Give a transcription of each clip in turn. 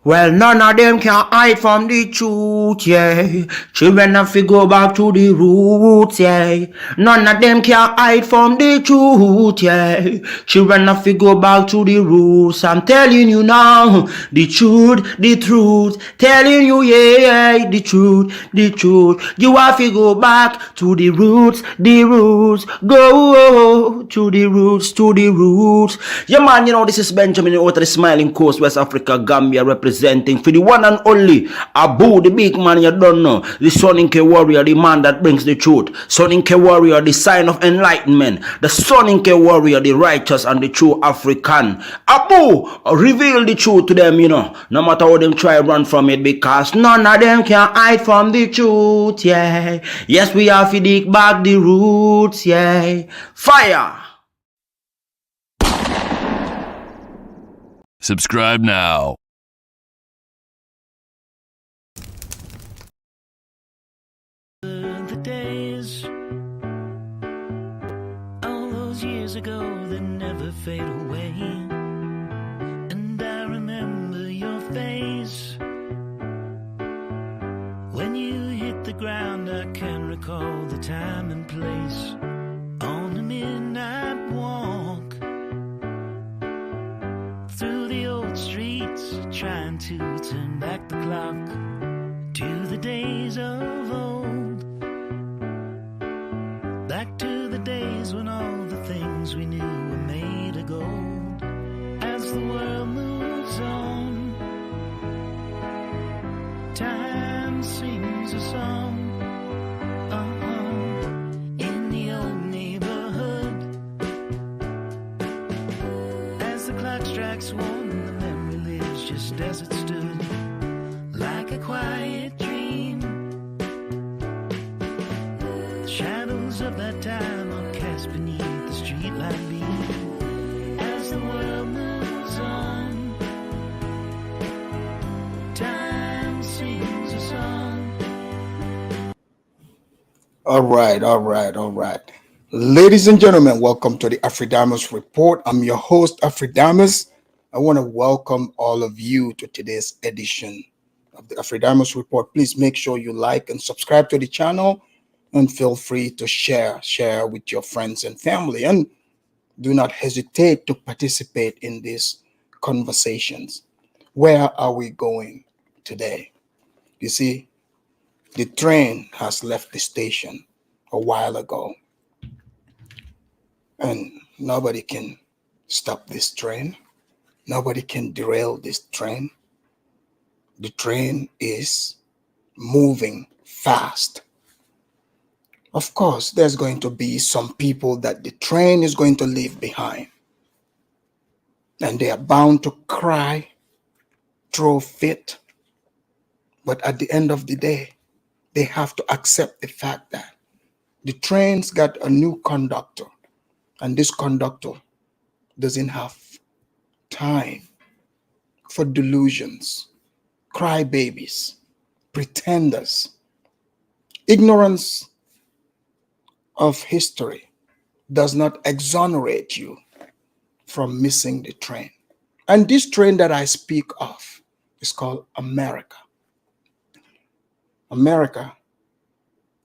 Well, none of them can hide from the truth, yeah. Children have to go back to the roots, yeah. None of them can hide from the truth, yeah. Children have to go back to the roots. I'm telling you now, the truth, the truth. Telling you, yeah, the truth, the truth. You have to go back to the roots, the roots. Go to the roots, to the roots. Yeah, man, this is Benjamin out of the Smiling Coast, West Africa, Gambia, representing for the one and only Abu, the big man you don't know, the Soninke warrior, the man that brings the truth, Soninke warrior, the sign of enlightenment, the Soninke warrior, the righteous and the true African. Abu, reveal the truth to them, no matter how them try run from it, because none of them can hide from the truth, yeah. Yes, we have to dig back the roots, yeah. Fire! Subscribe now. The days, all those years ago, they never fade away. And I remember your face when you hit the ground. I can recall the time and place on the midnight walk through the old streets, trying to turn back the clock to the days of old, back to the days when all the things we knew were made of gold. As the world moves on, time sings a song. In the old neighborhood, as the clock strikes one, the memory lives just as it stood, like a quiet dream. The shadows of that time are cast beneath the streetlight beam. As the world moves on, time sings a song. All right. Ladies and gentlemen, welcome to the Afridamus Report. I'm your host, Afridamus. I want to welcome all of you to today's edition of the Afridamus Report. Please make sure you like and subscribe to the channel, and feel free to share with your friends and family. And do not hesitate to participate in these conversations. Where are we going today? You see, the train has left the station a while ago, and nobody can stop this train. Nobody can derail this train. The train is moving fast. Of course, there's going to be some people that the train is going to leave behind, and they are bound to cry, throw fit. But at the end of the day, they have to accept the fact that the train's got a new conductor, and this conductor doesn't have time for delusions, crybabies, pretenders. Ignorance of history does not exonerate you from missing the train. And this train that I speak of is called America. America,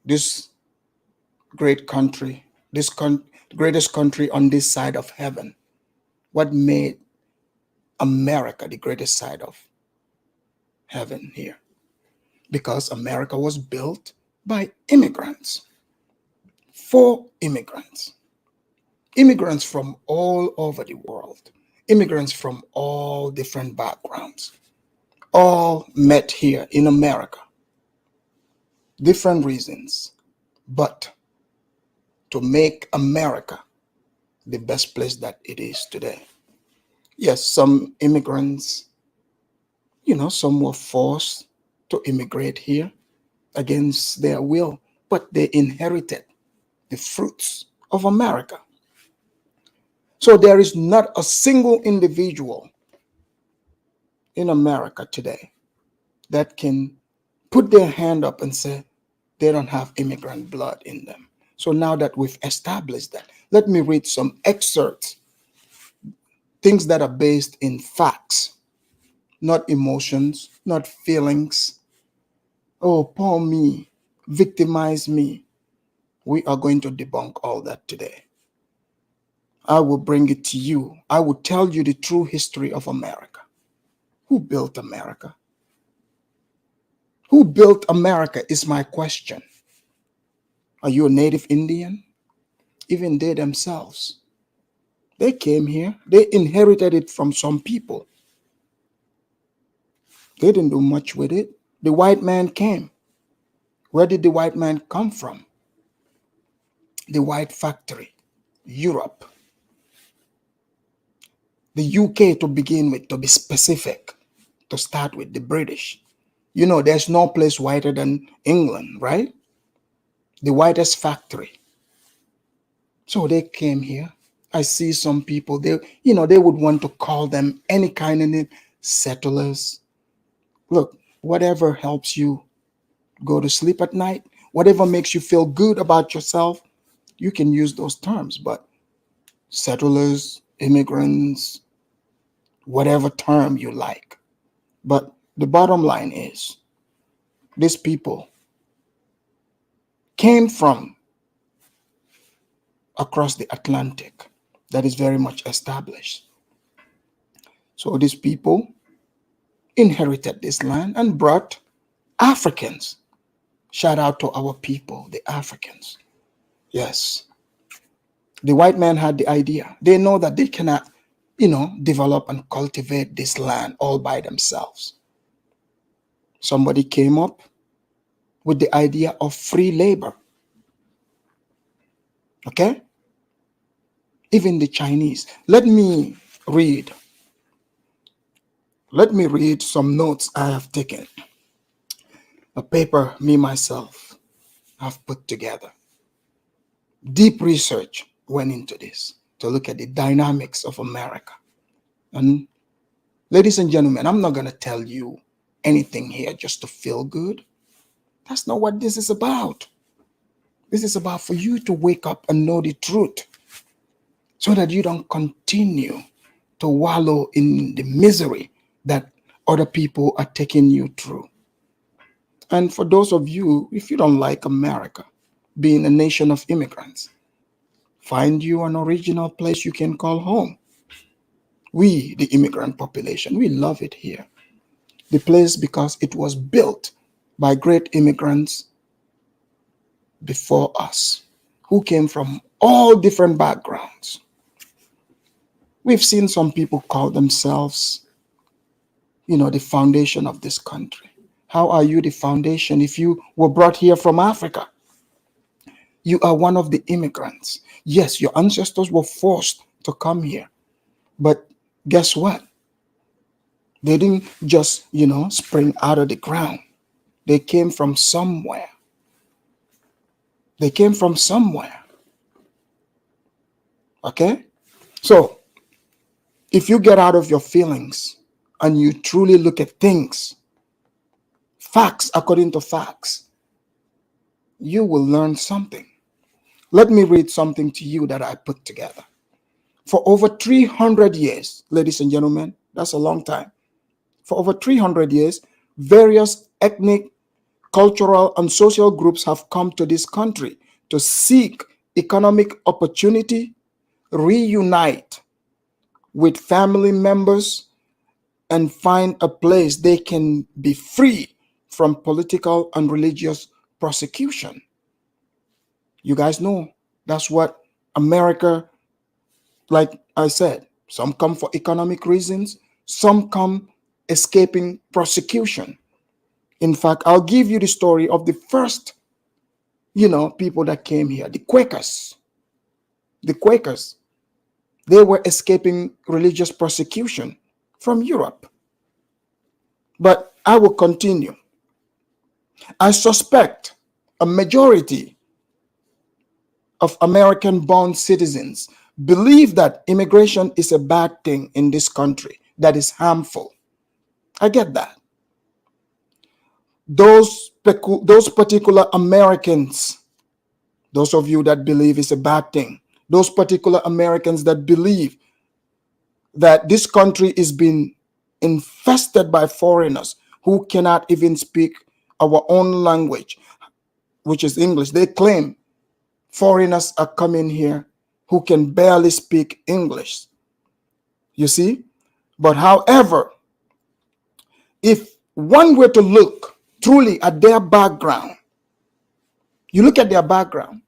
this great country, greatest country on this side of heaven. What made America the greatest side of heaven here? Because America was built by immigrants, for immigrants from all over the world, immigrants from all different backgrounds, all met here in America. Different reasons, but to make America the best place that it is today. Yes, some immigrants, some were forced to immigrate here against their will, but they inherited the fruits of America. So there is not a single individual in America today that can put their hand up and say they don't have immigrant blood in them. So now that we've established that, let me read some excerpts, things that are based in facts, not emotions, not feelings. Oh, poor me, victimize me. We are going to debunk all that today. I will bring it to you. I will tell you the true history of America. Who built America? Who built America is my question. Are you a native Indian? Even they themselves. They came here. They inherited it from some people. They didn't do much with it. The white man came. Where did the white man come from? The white factory, Europe, the UK to begin with, to be specific, to start with the British. You know, there's no place whiter than England, right? The whitest factory. So they came here. I see some people, they would want to call them any kind of name, settlers. Look, whatever helps you go to sleep at night, whatever makes you feel good about yourself, you can use those terms. But settlers, immigrants, whatever term you like. But the bottom line is, these people came from across the Atlantic. That is very much established. So these people inherited this land and brought Africans. Shout out to our people, the Africans. Yes. The white man had the idea. They know that they cannot, develop and cultivate this land all by themselves. Somebody came up with the idea of free labor. Okay? Even the Chinese. Let me read some notes I have taken. A paper me myself have put together. Deep research went into this to look at the dynamics of America. And ladies and gentlemen, I'm not going to tell you anything here just to feel good. That's not what this is about. This is about for you to wake up and know the truth so that you don't continue to wallow in the misery that other people are taking you through. And for those of you, if you don't like America being a nation of immigrants, find you an original place you can call home. We, the immigrant population, we love it here. The place because it was built by great immigrants before us who came from all different backgrounds. We've seen some people call themselves, the foundation of this country. How are you the foundation if you were brought here from Africa? You are one of the immigrants. Yes, your ancestors were forced to come here. But guess what? They didn't just, spring out of the ground. They came from somewhere. They came from somewhere. Okay? So, if you get out of your feelings and you truly look at things, facts according to facts, you will learn something. Let me read something to you that I put together. For over 300 years, ladies and gentlemen, that's a long time. For over 300 years, various ethnic, cultural, and social groups have come to this country to seek economic opportunity, reunite with family members, and find a place they can be free from political and religious persecution. You guys know that's what America, like I said, some come for economic reasons, some come escaping persecution. In fact, I'll give you the story of the first, people that came here, the Quakers. The Quakers, they were escaping religious persecution from Europe. But I will continue. I suspect a majority of American-born citizens believe that immigration is a bad thing in this country, that is harmful. I get that. Those particular Americans, those of you that believe it's a bad thing, those particular Americans that believe that this country is being infested by foreigners who cannot even speak our own language, which is English. They claim foreigners are coming here who can barely speak English. You see? But however, if one were to look truly at their background, you look at their background,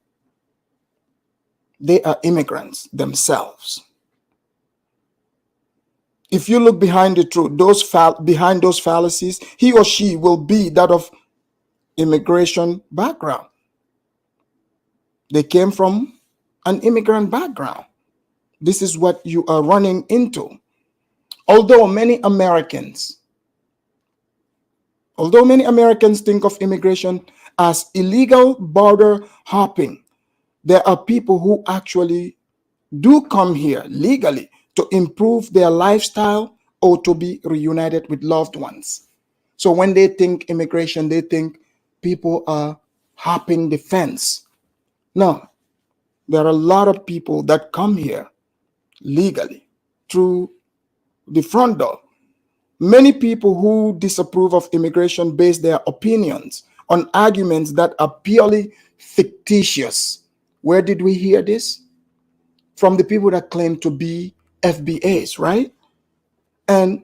they are immigrants themselves. If you look behind the truth, behind those fallacies, he or she will be that of immigration background. They came from an immigrant background. This is what you are running into. Although many Americans think of immigration as illegal border hopping, there are people who actually do come here legally to improve their lifestyle or to be reunited with loved ones. So when they think immigration, they think people are hopping the fence. No, there are a lot of people that come here legally through the front door. Many people who disapprove of immigration base their opinions on arguments that are purely fictitious. Where did we hear this? From the people that claim to be FBAs, right? And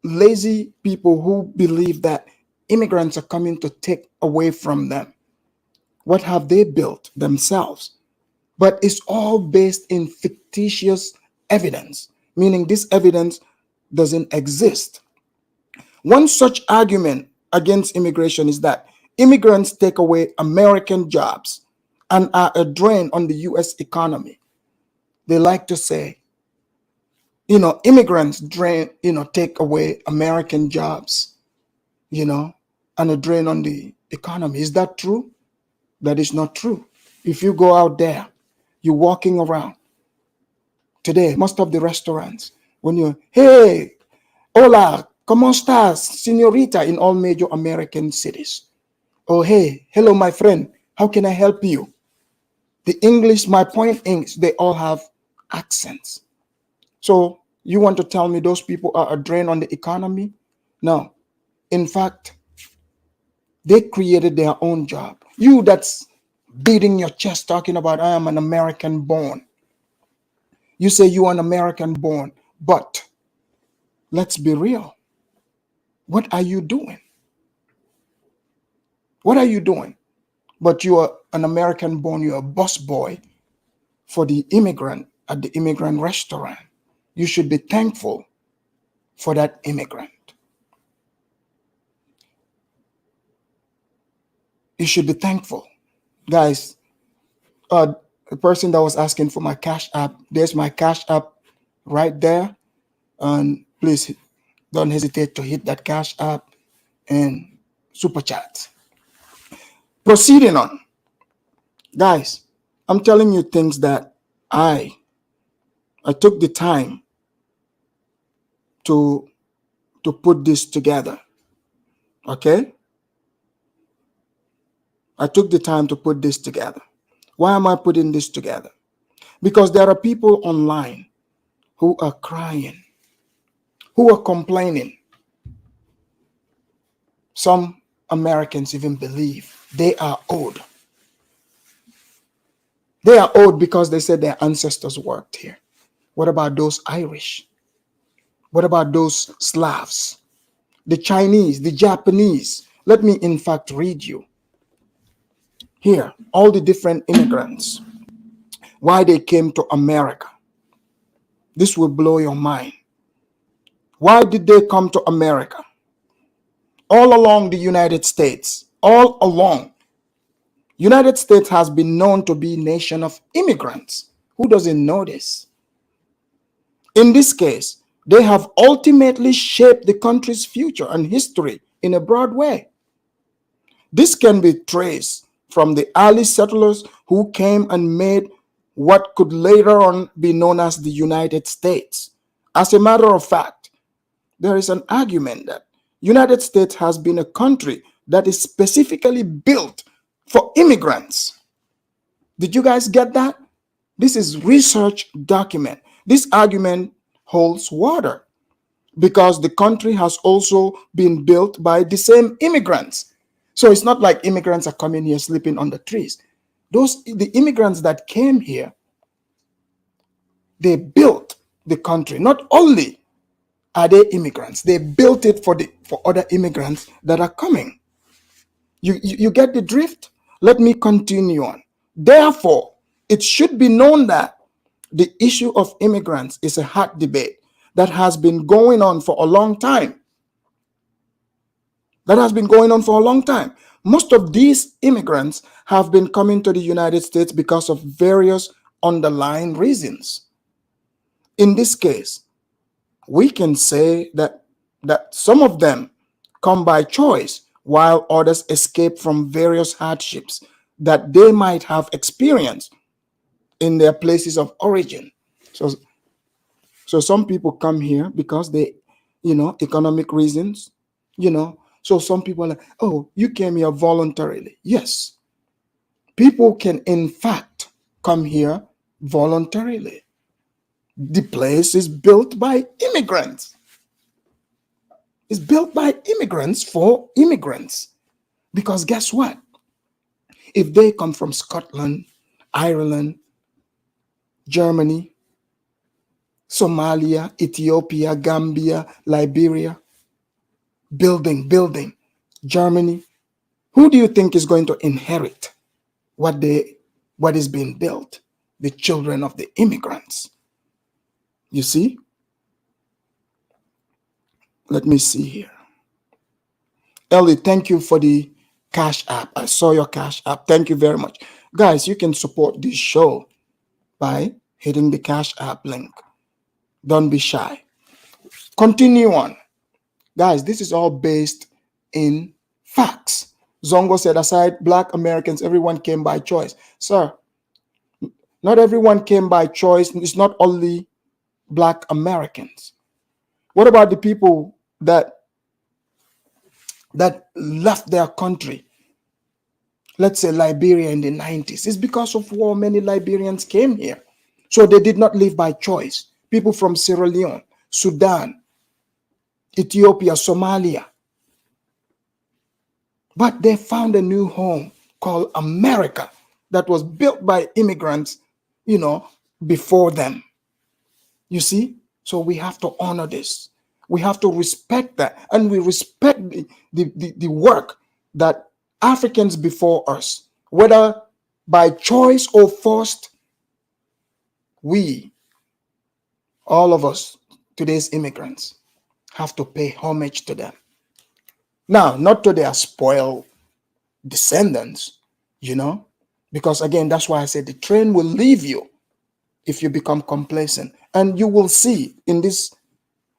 lazy people who believe that immigrants are coming to take away from them. What have they built themselves? But it's all based in fictitious evidence, meaning this evidence doesn't exist. One such argument against immigration is that immigrants take away American jobs and are a drain on the US economy. They like to say, immigrants take away American jobs, and a drain on the economy. Is that true? That is not true. If you go out there, you're walking around today, most of the restaurants, when hey, hola, ¿cómo estás, señorita, in all major American cities? Oh, hey, hello, my friend, how can I help you? The English, my point is, they all have accents. So you want to tell me those people are a drain on the economy? No. In fact, they created their own job. You that's beating your chest talking about, I am an American born. You say you are an American born, but let's be real. What are you doing? What are you doing? But you are an American born, you're a busboy for the immigrant at the immigrant restaurant. You should be thankful for that immigrant. You should be thankful. Guys, the person that was asking for my Cash App, there's my Cash App right there. And please don't hesitate to hit that Cash App and super chat. Proceeding on. Guys, I'm telling you things that I took the time to put this together. Okay? I took the time to put this together. Why am I putting this together? Because there are people online who are crying, who are complaining. Some Americans even believe they are owed. They are owed because they said their ancestors worked here. What about those Irish? What about those Slavs? The Chinese, the Japanese? Let me in fact read you here all the different immigrants, why they came to America. This will blow your mind. Why did they come to America? All along the United States, all along, United States has been known to be a nation of immigrants. Who doesn't know this? In this case, they have ultimately shaped the country's future and history in a broad way. This can be traced from the early settlers who came and made what could later on be known as the United States. As a matter of fact, there is an argument that United States has been a country that is specifically built for immigrants. Did you guys get that? This is research document. This argument holds water. because the country has also been built by the same immigrants. So it's not like immigrants are coming here sleeping on the trees. The immigrants that came here, they built the country. Not only are they immigrants, they built it for other immigrants that are coming. You get the drift? Let me continue on. Therefore, it should be known that the issue of immigrants is a hot debate that has been going on for a long time. Most of these immigrants have been coming to the United States because of various underlying reasons. In this case, we can say that some of them come by choice, while others escape from various hardships that they might have experienced in their places of origin. So some people come here because they, economic reasons, So some people are like, oh, you came here voluntarily. Yes. People can, in fact, come here voluntarily. The place is built by immigrants. It's built by immigrants for immigrants. Because guess what? If they come from Scotland, Ireland, Germany, Somalia, Ethiopia, Gambia, Liberia, building, Germany, who do you think is going to inherit what is being built? The children of the immigrants. You see? Let me see here. Ellie, thank you for the Cash App. I saw your Cash App. Thank you very much. Guys, you can support this show by hitting the Cash App link. Don't be shy. Continue on. Guys, this is all based in facts. Zongo said, aside Black Americans, everyone came by choice. Sir, not everyone came by choice. It's not only Black Americans. What about the people that left their country? Let's say Liberia in the 90s. It's because of war many Liberians came here. So they did not live by choice. People from Sierra Leone, Sudan, Ethiopia, Somalia. But they found a new home called America that was built by immigrants, before them. You see? So we have to honor this. We have to respect that. And we respect the work that Africans before us, whether by choice or forced, all of us, today's immigrants, have to pay homage to them. Now, not to their spoiled descendants, because again, that's why I said the train will leave you if you become complacent. And you will see in this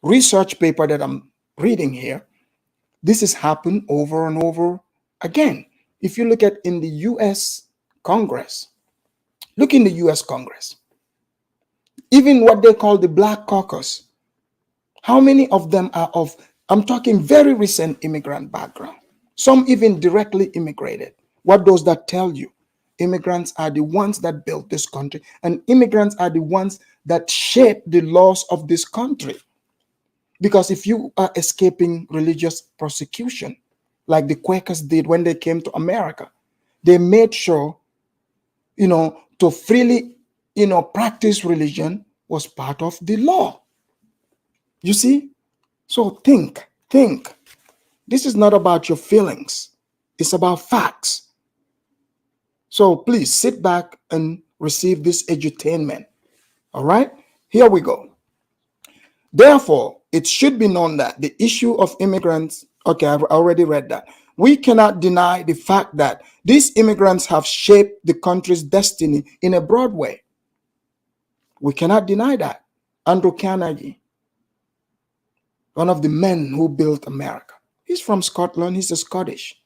research paper that I'm reading here, this has happened over and over again. If you look at in the US Congress, look in the US Congress, even what they call the Black Caucus, how many of them are I'm talking very recent immigrant background. Some even directly immigrated. What does that tell you? Immigrants are the ones that built this country, and immigrants are the ones that shape the laws of this country. Because if you are escaping religious persecution, like the Quakers did when they came to America, they made sure, to freely, practice religion was part of the law. You see? So think. This is not about your feelings. It's about facts. So please sit back and receive this edutainment. All right? Here we go. Therefore, it should be known that the issue of immigrants, okay, I've already read that. We cannot deny the fact that these immigrants have shaped the country's destiny in a broad way. We cannot deny that. Andrew Carnegie, one of the men who built America, he's from Scotland, he's a Scottish.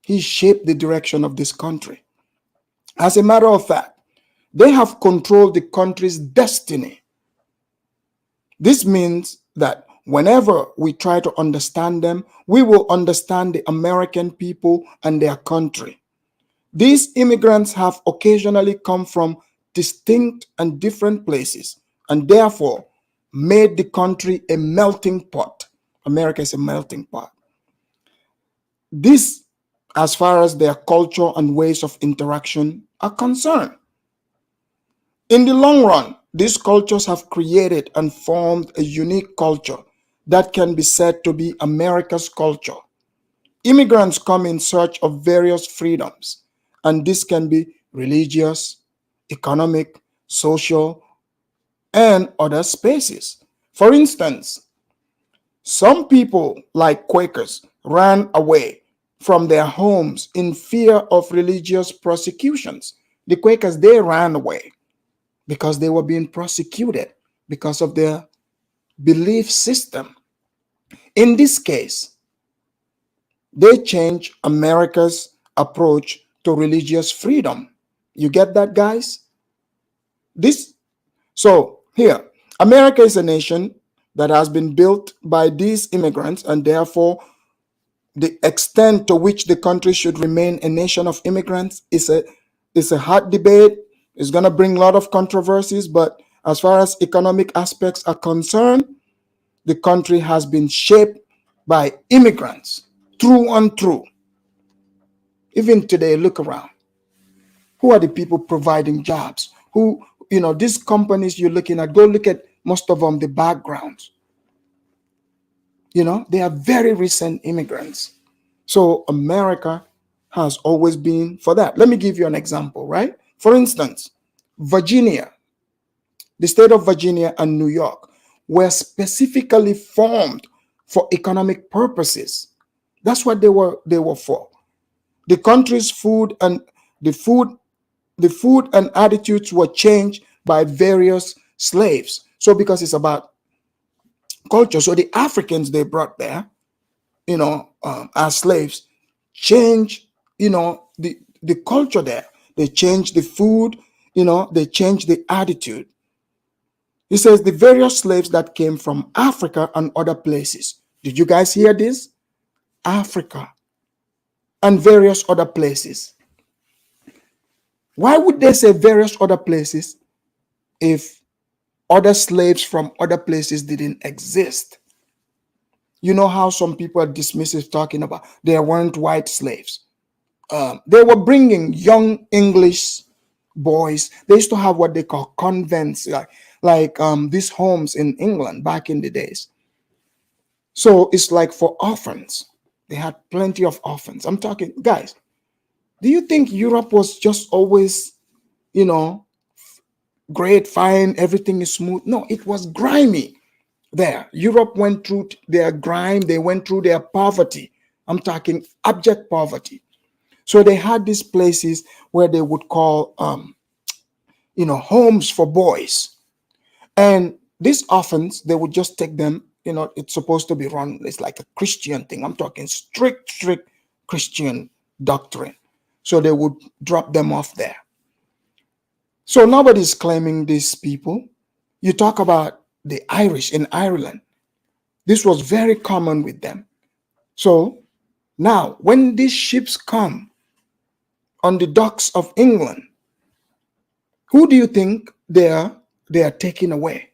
He shaped the direction of this country. As a matter of fact, they have controlled the country's destiny. This means that whenever we try to understand them, we will understand the American people and their country. These immigrants have occasionally come from distinct and different places, and therefore made the country a melting pot. America is a melting pot. This, as far as their culture and ways of interaction are concerned. In the long run, these cultures have created and formed a unique culture that can be said to be America's culture. Immigrants come in search of various freedoms, and this can be religious, economic, social, and other spaces. For instance, some people, like Quakers, ran away from their homes in fear of religious persecutions. The Quakers, they ran away because they were being persecuted because of their belief system. In this case, they changed America's approach to religious freedom. You get that, guys? This So here, America is a nation that has been built by these immigrants, and therefore the extent to which the country should remain a nation of immigrants is a hot debate. It's going to bring a lot of controversies, but as far as economic aspects are concerned, the country has been shaped by immigrants through and through. Even today, look around. Who are the people providing jobs? These companies you're looking at, go look at most of them, the backgrounds. They are very recent immigrants. So America has always been for that. Let me give you an example, right? For instance, Virginia, the state of Virginia and New York were specifically formed for economic purposes. That's what they were for. The country's food and attitudes were changed by various slaves. So because it's about culture, so the Africans they brought there, as slaves, changed, the culture there. They changed the food, they changed the attitude. He says the various slaves that came from Africa and other places. Did you guys hear this? Africa and various other places. Why would they say various other places if other slaves from other places didn't exist? You know how some people are dismissive, talking about there weren't white slaves. They were bringing young English boys. They used to have what they call convents, like these homes in England back in the days. So it's like for orphans. They had plenty of orphans. I'm talking, guys, do you think Europe was just always, great, fine, everything is smooth? No, it was grimy there. Europe went through their grime. They went through their poverty. I'm talking abject poverty. So they had these places where they would call, homes for boys. And these orphans, they would just take them, it's supposed to be run. It's like a Christian thing. I'm talking strict Christian doctrine. So they would drop them off there. So nobody's claiming these people. You talk about the Irish in Ireland. This was very common with them. So now when these ships come on the docks of England, who do you think they are taking away?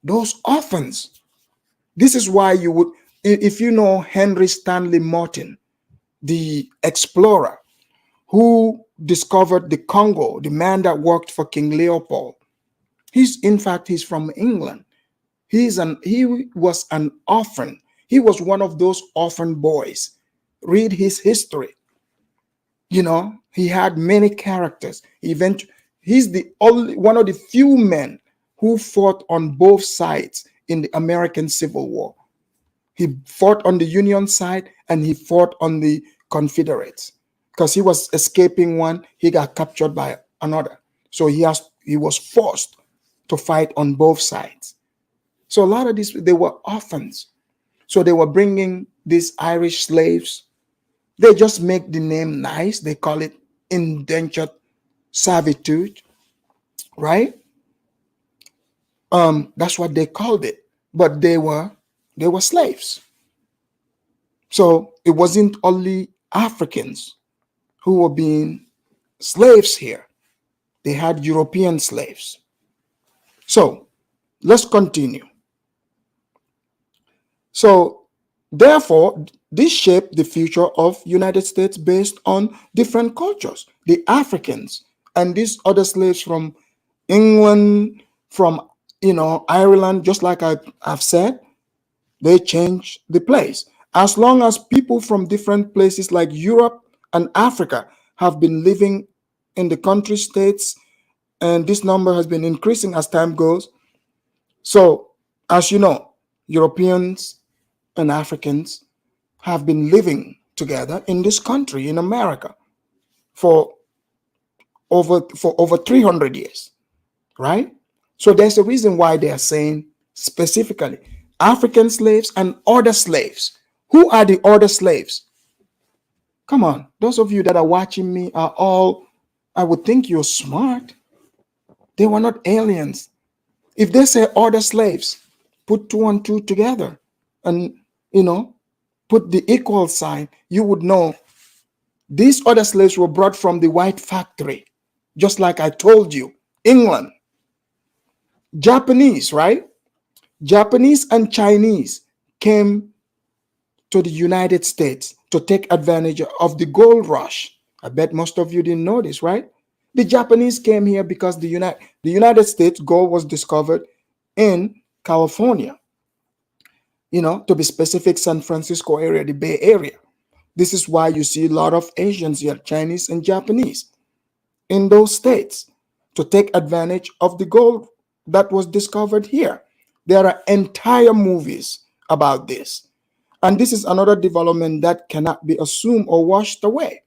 Those orphans. This is why you would, if you know Henry Stanley Morton, the explorer who discovered the Congo, the man that worked for King Leopold. He's from England. He was an orphan. He was one of those orphan boys. Read his history. He had many characters. He's the only one of the few men who fought on both sides in the American Civil War. He fought on the Union side and he fought on the Confederates. Because he was escaping one, he got captured by another. So he was forced to fight on both sides. So a lot of these, they were orphans. So they were bringing these Irish slaves. They just make the name nice. They call it indentured servitude, right? That's what they called it. But they were slaves. So it wasn't only Africans who were being slaves here. They had European slaves. So let's continue. So therefore, this shaped the future of United States based on different cultures. The Africans and these other slaves from England, from Ireland, just like I've said, they changed the place. As long as people from different places like Europe and Africa have been living in the country states, and this number has been increasing as time goes. So, as you know, Europeans and Africans have been living together in this country, in America, for over 300 years, right? So there's a reason why they are saying specifically African slaves and other slaves. Who are the other slaves? Come on, those of you that are watching me are all, I would think you're smart. They were not aliens. If they say other slaves, put two and two together and, put the equal sign, you would know these other slaves were brought from the white factory, just like I told you. England, Japanese, right? Japanese and Chinese came to the United States to take advantage of the gold rush. I bet most of you didn't know this, right? The Japanese came here because the United States gold was discovered in California, to be specific, San Francisco area, the Bay Area. This is why you see a lot of Asians here, Chinese and Japanese, in those states to take advantage of the gold that was discovered here. There are entire movies about this. And this is another development that cannot be assumed or washed away.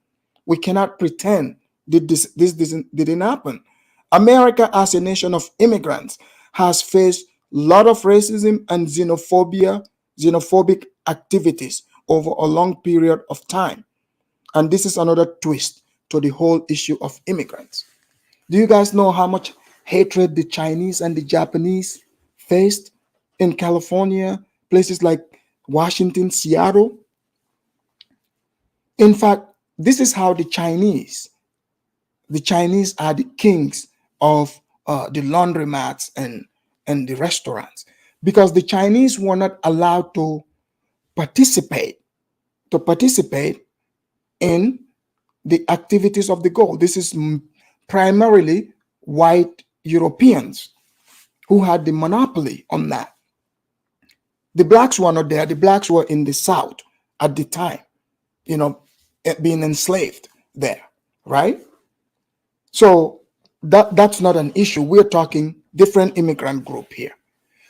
We cannot pretend that this didn't happen. America, as a nation of immigrants, has faced a lot of racism and xenophobic activities over a long period of time. And this is another twist to the whole issue of immigrants. Do you guys know how much hatred the Chinese and the Japanese faced in California, places like Washington, Seattle? In fact, this is how the Chinese are the kings of the laundromats and the restaurants, because the Chinese were not allowed to participate in the activities of the gold. This is primarily white Europeans who had the monopoly on that. The blacks were not there. The blacks were in the South at the time, being enslaved there, right? So that's not an issue. We're talking different immigrant group here.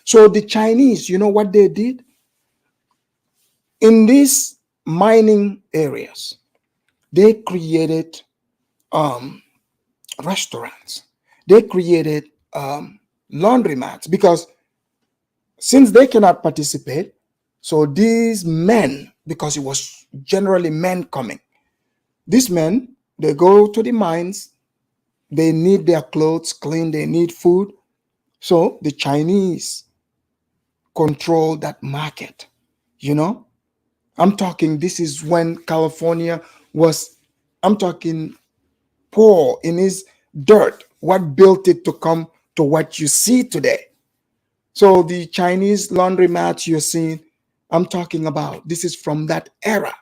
So the Chinese, you know what they did? In these mining areas, they created restaurants. They created laundromats, because since they cannot participate, so these men, because it was generally men coming, these men, they go to the mines, they need their clothes clean, they need food. So the Chinese control that market. I'm talking, this is when California was, I'm talking, poor in its dirt. What built it to come to what you see today? So the Chinese laundromats you're seeing, I'm talking about, this is from that era.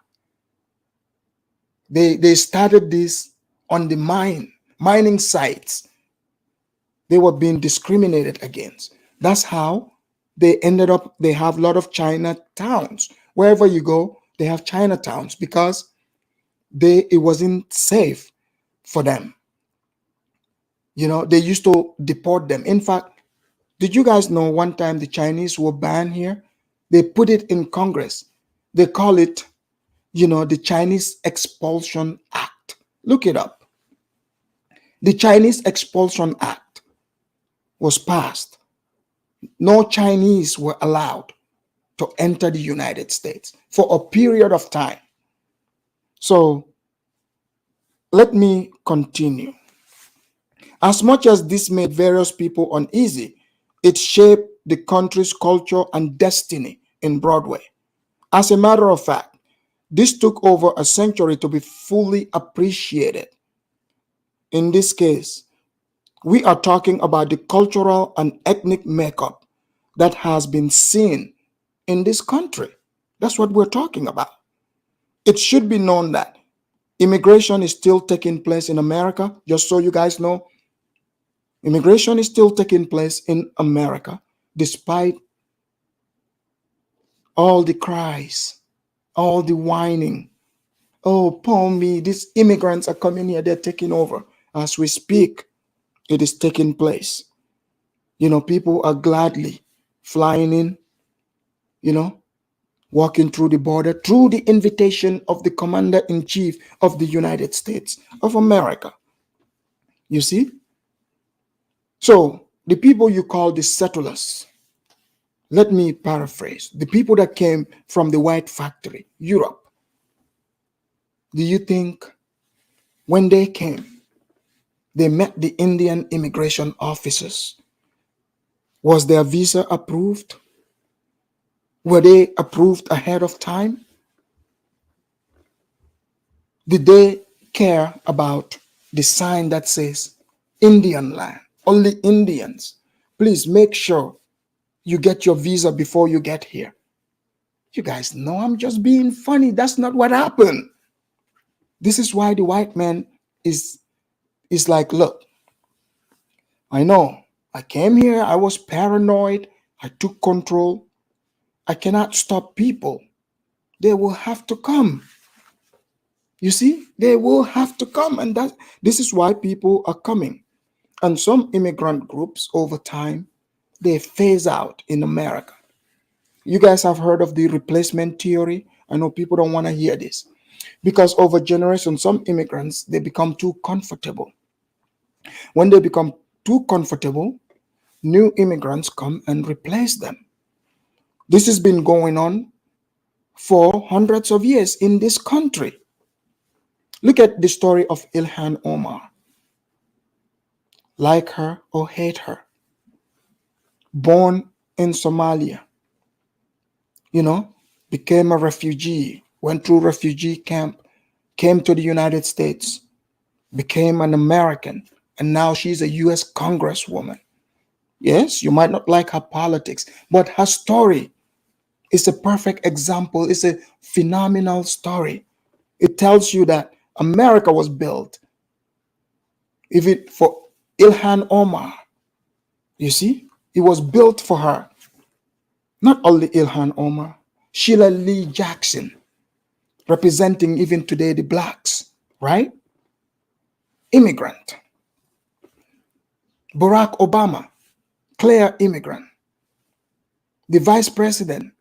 They started this on the mining sites. They were being discriminated against. That's how they have a lot of Chinatowns. Wherever you go, they have Chinatowns, because it wasn't safe for them. They used to deport them. In fact, did you guys know one time the Chinese were banned here? They put it in Congress. They call it, the Chinese Expulsion Act. Look it up. The Chinese Expulsion Act was passed. No Chinese were allowed to enter the United States for a period of time. So let me continue. As much as this made various people uneasy, it shaped the country's culture and destiny in Broadway. As a matter of fact, this took over a century to be fully appreciated. In this case, we are talking about the cultural and ethnic makeup that has been seen in this country. That's what we're talking about. It should be known that immigration is still taking place in America. Just so you guys know, immigration is still taking place in America, despite all the cries, all the whining. Oh, poor me, these immigrants are coming here, they're taking over. As we speak, it is taking place. People are gladly flying in, you know, walking through the border through the invitation of the Commander in Chief of the United States of America. You see? So, the people you call the settlers, let me paraphrase, the people that came from the white factory, Europe, do you think when they came, they met the Indian immigration officers? Was their visa approved? Were they approved ahead of time? Did they care about the sign that says Indian land, only Indians? Please make sure you get your visa before you get here. You guys know I'm just being funny. That's not what happened. This is why the white man is like, look, I know I came here, I was paranoid, I took control. I cannot stop people. They will have to come. You see, they will have to come, and this is why people are coming. And some immigrant groups over time, they phase out in America. You guys have heard of the replacement theory? I know people don't want to hear this because over generations, some immigrants, they become too comfortable. When they become too comfortable, new immigrants come and replace them. This has been going on for hundreds of years in this country. Look at the story of Ilhan Omar. Like her or hate her, born in Somalia, became a refugee, went through refugee camp, came to the United States, became an American, and now she's a US Congresswoman. Yes, you might not like her politics, but her story is a perfect example. It's a phenomenal story. It tells you that America was built. If it for Ilhan Omar, you see, it was built for her. Not only Ilhan Omar, Sheila Lee Jackson, representing even today the blacks, right? Immigrant. Barack Obama, clear immigrant. The vice president,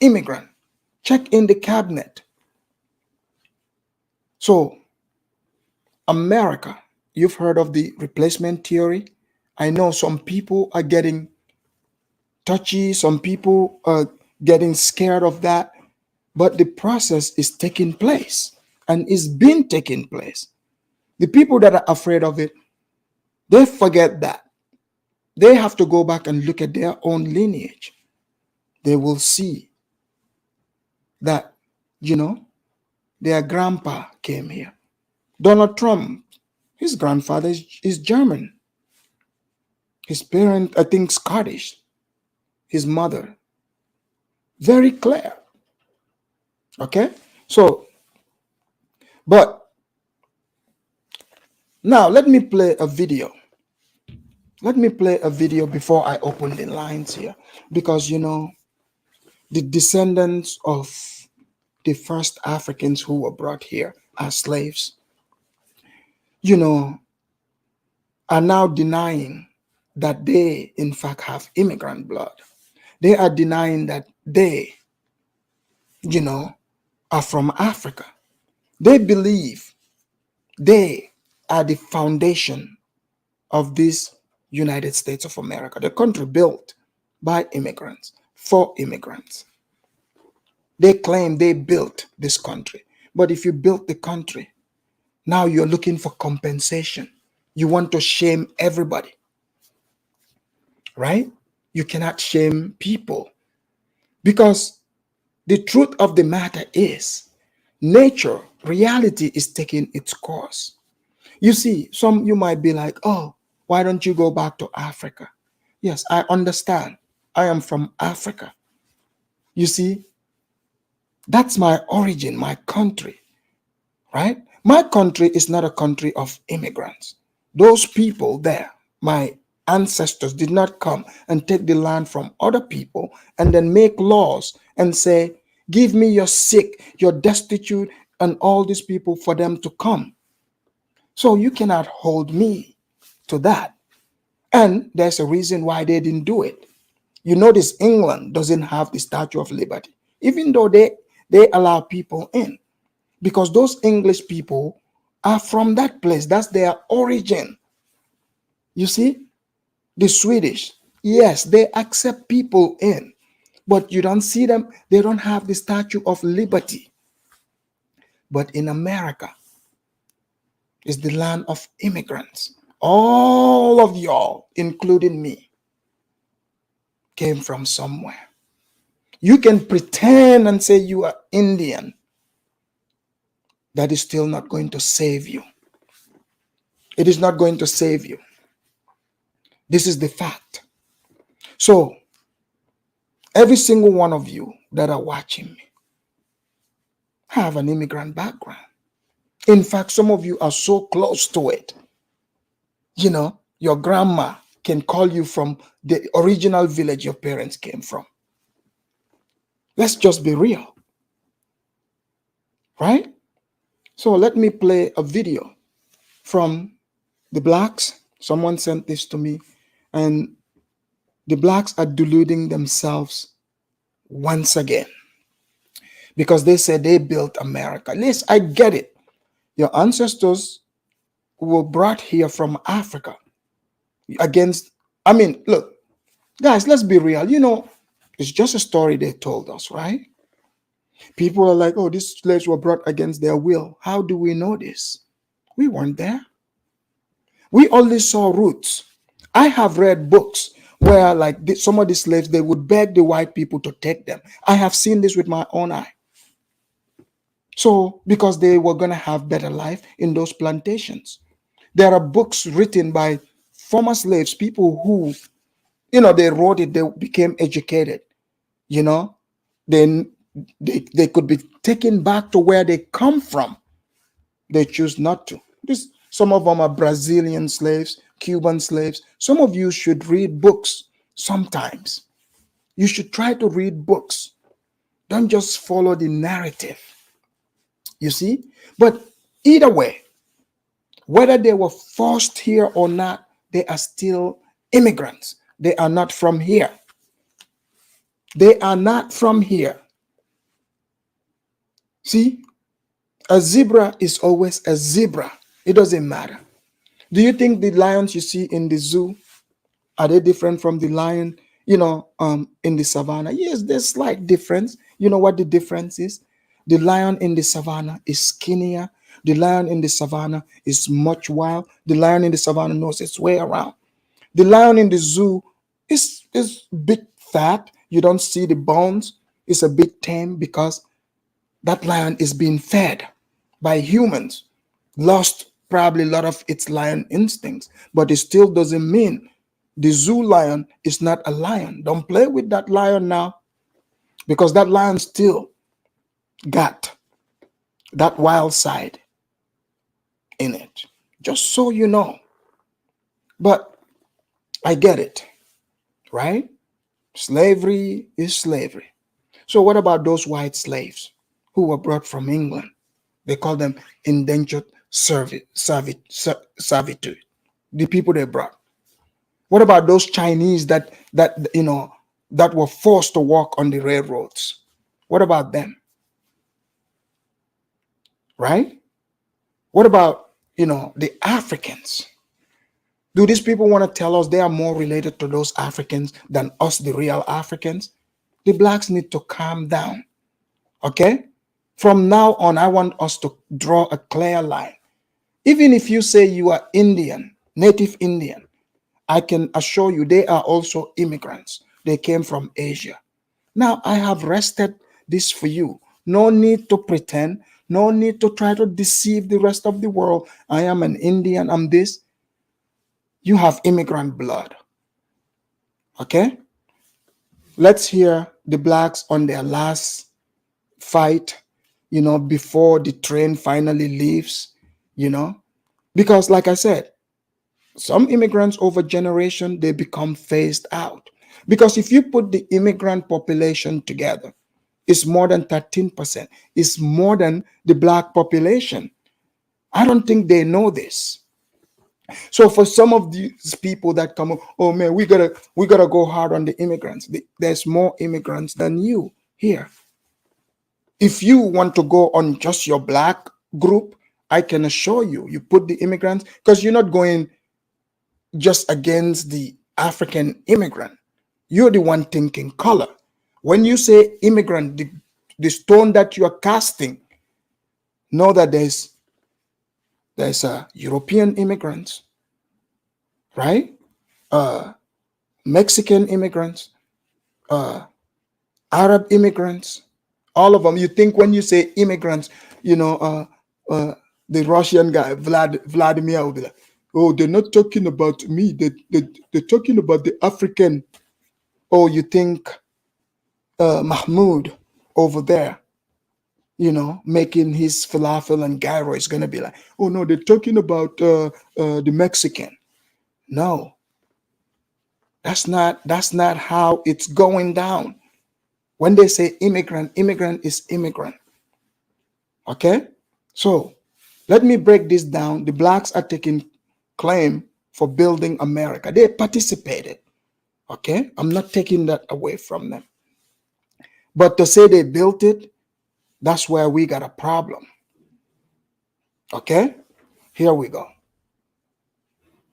immigrant. Check in the cabinet. So, America, you've heard of the replacement theory. I know some people are getting touchy, some people are getting scared of that, but the process is taking place and is been taking place. The people that are afraid of it, they forget that. They have to go back and look at their own lineage. They will see that, their grandpa came here. Donald Trump, his grandfather is German. His parent, I think, Scottish. His mother. Very clear. Okay? So, but now let me play a video. Let me play a video before I open the lines here. Because, the descendants of the first Africans who were brought here as slaves, are now denying that they, in fact, have immigrant blood. They are denying that they, are from Africa. They believe they are the foundation of this United States of America, the country built by immigrants, for immigrants. They claim they built this country. But if you built the country, now you're looking for compensation. You want to shame everybody, right? You cannot shame people because the truth of the matter is nature, reality is taking its course. You see, you might be like, oh, why don't you go back to Africa? Yes, I understand. I am from Africa. You see, that's my origin, my country, right? My country is not a country of immigrants. Those people there, my ancestors, did not come and take the land from other people and then make laws and say, give me your sick, your destitute, and all these people for them to come. So you cannot hold me to that. And there's a reason why they didn't do it. You notice England doesn't have the Statue of Liberty, even though they allow people in, because those English people are from that place. That's their origin. You see, the Swedish, yes, they accept people in, but you don't see them. They don't have the Statue of Liberty. But in America, is the land of immigrants. All of y'all, including me, came from somewhere. You can pretend and say you are Indian. That is still not going to save you. It is not going to save you. This is the fact. So, every single one of you that are watching me have an immigrant background. In fact, some of you are so close to it. You know, your grandma can call you from the original village your parents came from. Let's just be real. Right? So let me play a video from the blacks. Someone sent this to me, and the blacks are deluding themselves once again because they said they built America. Yes, I get it. Your ancestors were brought here from Africa against, look, guys, let's be real. You know, it's just a story they told us, right? People are like, oh, these slaves were brought against their will. How do we know this? We weren't there. We only saw roots. I have read books where, like, some of the slaves, they would beg the white people to take them. I have seen this with my own eye. So, because they were going to have better life in those plantations. There are books written by former slaves, people who, they wrote it, they became educated, then they could be taken back to where they come from. They choose not to. Some of them are Brazilian slaves, Cuban slaves. Some of you should read books sometimes. You should try to read books. Don't just follow the narrative. You see? But either way, whether they were forced here or not, they are still immigrants. They are not from here. They are not from here. See? A zebra is always a zebra. It doesn't matter. Do you think the lions you see in the zoo, are they different from the lion, in the savannah? Yes, there's slight difference. You know what the difference is? The lion in the savannah is skinnier. The lion in the savannah is much wild. The lion in the savannah knows its way around. The lion in the zoo is bit fat. You don't see the bones. It's a bit tame because that lion is being fed by humans. Lost probably a lot of its lion instincts, but it still doesn't mean the zoo lion is not a lion. Don't play with that lion now, because that lion still got that wild side in it, just so you know. But I get it, right? Slavery is slavery. So what about those white slaves who were brought from England? They call them indentured servitude, the people they brought. What about those Chinese that were forced to walk on the railroads? What about them? Right? What about, the Africans? Do these people want to tell us they are more related to those Africans than us, the real Africans? The blacks need to calm down. Okay? From now on, I want us to draw a clear line. Even if you say you are Indian, native Indian, I can assure you they are also immigrants. They came from Asia. Now, I have rested this for you. No need to pretend. No need to try to deceive the rest of the world. I am an Indian. I'm this. You have immigrant blood. Okay? Let's hear the blacks on their last fight, before the train finally leaves, because like I said, some immigrants over generation, they become phased out. Because if you put the immigrant population together, it's more than 13%. It's more than the black population. I don't think they know this. So for some of these people that come up, oh man, we gotta go hard on the immigrants. There's more immigrants than you here. If you want to go on just your black group, I can assure you, you put the immigrants, because you're not going just against the African immigrant. You're the one thinking color. When you say immigrant, the stone that you are casting, know that there's European immigrants, right? Mexican immigrants, Arab immigrants, all of them. You think when you say immigrants, the Russian guy, Vladimir, will be like, oh, they're not talking about me. They're talking about the African. Oh, you think Mahmoud over there, making his falafel and gyro is going to be like, oh, no, they're talking about the Mexican. No, that's not how it's going down. When they say immigrant, immigrant is immigrant. Okay? So let me break this down. The blacks are taking claim for building America. They participated. Okay? I'm not taking that away from them. But to say they built it, that's where we got a problem. Okay? Here we go.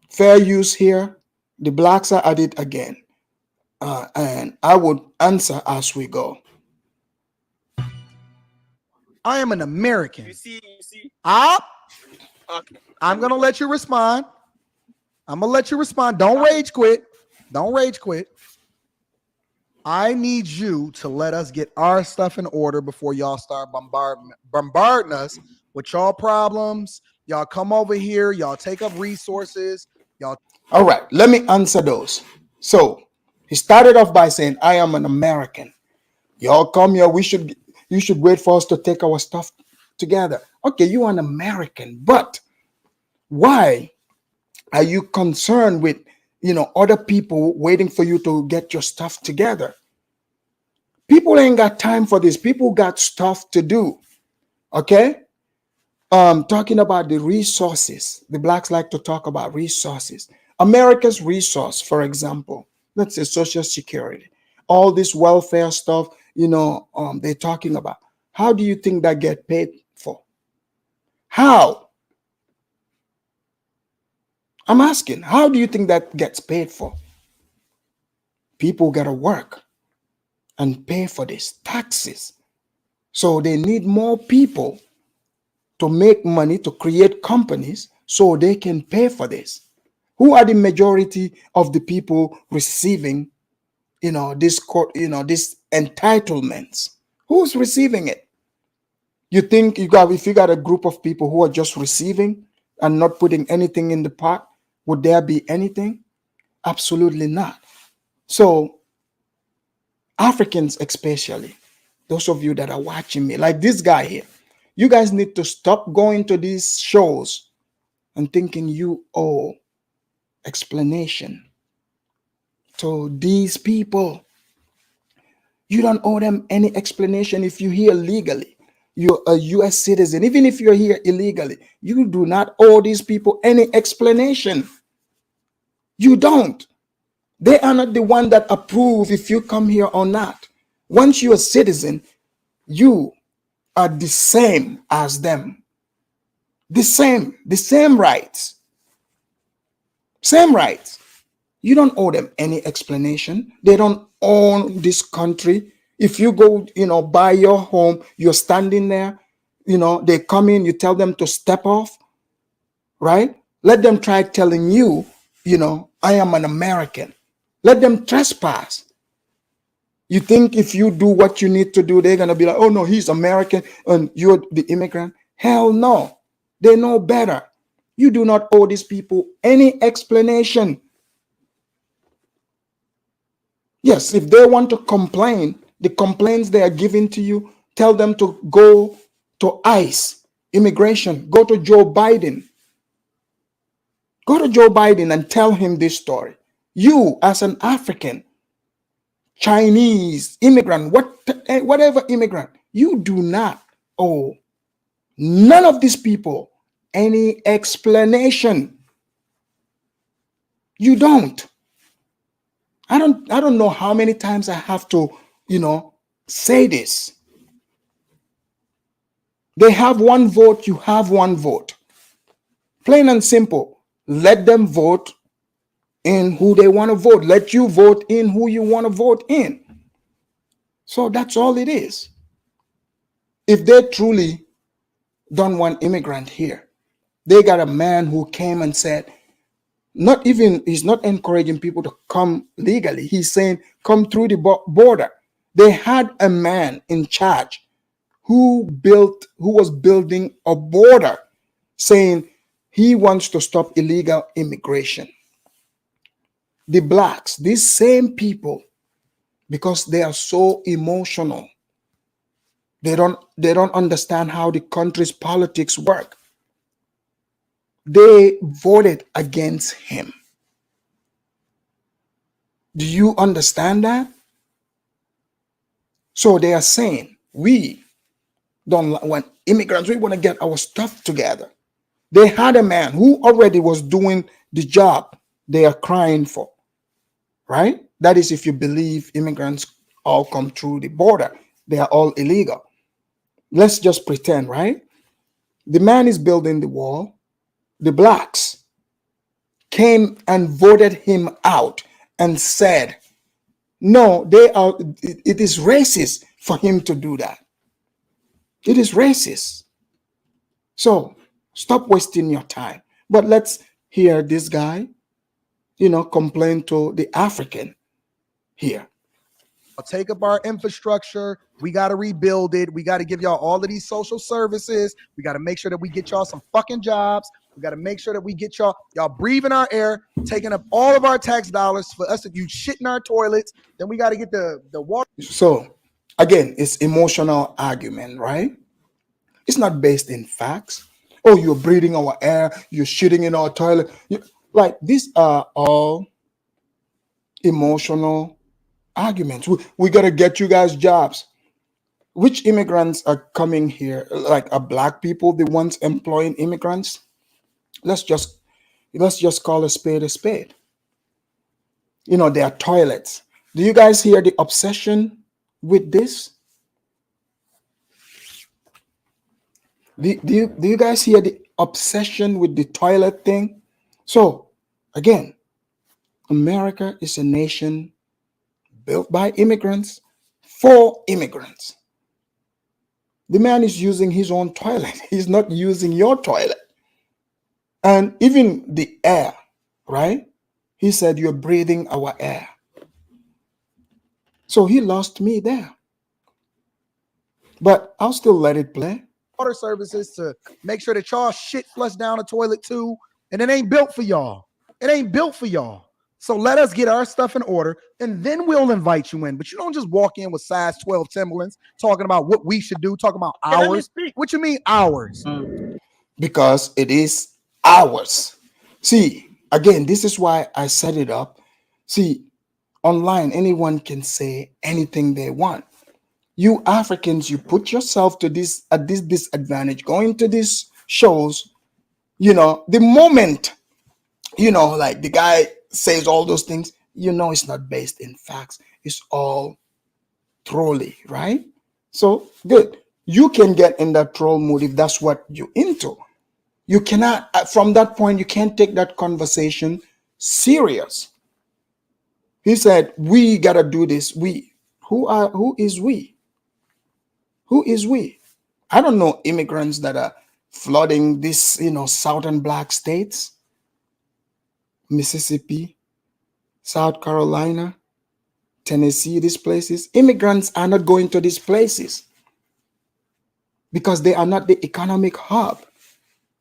Fair use here. The blacks are at it again. And I would answer as we go. I am an American. You see. Up. Okay. I'm gonna let you respond. Don't rage quit. I need you to let us get our stuff in order before y'all start bombarding us with y'all problems. Y'all come over here. Y'all take up resources. Y'all. All right, let me answer those. So he started off by saying, I am an American. Y'all come here. You should wait for us to take our stuff together. Okay, you are an American, but why are you concerned with other people waiting for you to get your stuff together? People ain't got time for this. People got stuff to do. Okay? Talking about the resources. The blacks like to talk about resources. America's resource, for example, let's say Social Security, all this welfare stuff, they're talking about. How do you think that get paid for? How? I'm asking, how do you think that gets paid for? People got to work and pay for this, taxes. So they need more people to make money, to create companies so they can pay for this. Who are the majority of the people receiving, this entitlements? Who's receiving it? You think if you got a group of people who are just receiving and not putting anything in the pot, would there be anything? Absolutely not. So Africans especially, those of you that are watching me, like this guy here, you guys need to stop going to these shows and thinking you owe explanation to these people. You don't owe them any explanation if you're here legally. You're a U.S. citizen. Even if you're here illegally, you do not owe these people any explanation. You don't. They are not the one that approve if you come here or not. Once you're a citizen, you are the same as them. The same rights. Same rights. You don't owe them any explanation. They don't own this country. If you go, buy your home, you're standing there, they come in, you tell them to step off, right? Let them try telling you, I am an American. Let them trespass. You think if you do what you need to do, they're going to be like, oh no, he's American and you're the immigrant? Hell no. They know better. You do not owe these people any explanation. Yes, if they want to complain, the complaints they are giving to you, tell them to go to ICE, immigration, go to Joe Biden. Go to Joe Biden and tell him this story. You, as an African, Chinese, immigrant, whatever immigrant, you do not owe none of these people any explanation. You don't. I don't know how many times I have to, say this. They have one vote, you have one vote. Plain and simple. Let them vote in who they want to vote. Let you vote in who you want to vote in. So that's all it is. If they truly don't want immigrant here, they got a man who came and said, he's not encouraging people to come legally. He's saying, come through the border. They had a man in charge who was building a border, saying he wants to stop illegal immigration. The blacks, these same people, because they are so emotional, they don't understand how the country's politics work. They voted against him. Do you understand that? So they are saying, we don't want immigrants, we want to get our stuff together. They had a man who already was doing the job they are crying for, right? That is, if you believe immigrants all come through the border, they are all illegal. Let's just pretend, right? The man is building the wall. The blacks came and voted him out and said, no, it is racist for him to do that. It is racist. So stop wasting your time. But let's hear this guy, complain to the African here. Take up our infrastructure. We got to rebuild it. We got to give y'all all of these social services. We got to make sure that we get y'all some fucking jobs. We got to make sure that we get y'all breathing our air, taking up all of our tax dollars for us to use shit in our toilets. Then we got to get the water. So again, it's emotional argument, right? It's not based in facts. Oh, you're breathing our air, you're shitting in our toilet. Like, these are all emotional arguments. We got to get you guys jobs. Which immigrants are coming here? Like, are black people the ones employing immigrants? Let's just call a spade a spade. Their toilets. Do you guys hear the obsession with this? Do you guys hear the obsession with the toilet thing? So again, America is a nation built by immigrants for immigrants. The man is using his own toilet. He's not using your toilet. And even the air, right? He said, you're breathing our air. So he lost me there. But I'll still let it play. Water services to make sure that y'all shit flush down the toilet too. And it ain't built for y'all. It ain't built for y'all. So let us get our stuff in order, and then we'll invite you in. But you don't just walk in with size 12 Timberlands talking about what we should do, talking about ours. What you mean ours? Because it is ours. See, again, this is why I set it up. See, online, anyone can say anything they want. You Africans, you put yourself to this disadvantage, going to these shows, the moment, like the guy says all those things, it's not based in facts. It's all trolly, right? So good. You can get in that troll mood if that's what you're into. You cannot, from that point, you can't take that conversation serious. He said, we got to do this. Who is we? Who is we? I don't know immigrants that are flooding this, southern black states, Mississippi, South Carolina, Tennessee, these places. Immigrants are not going to these places because they are not the economic hub.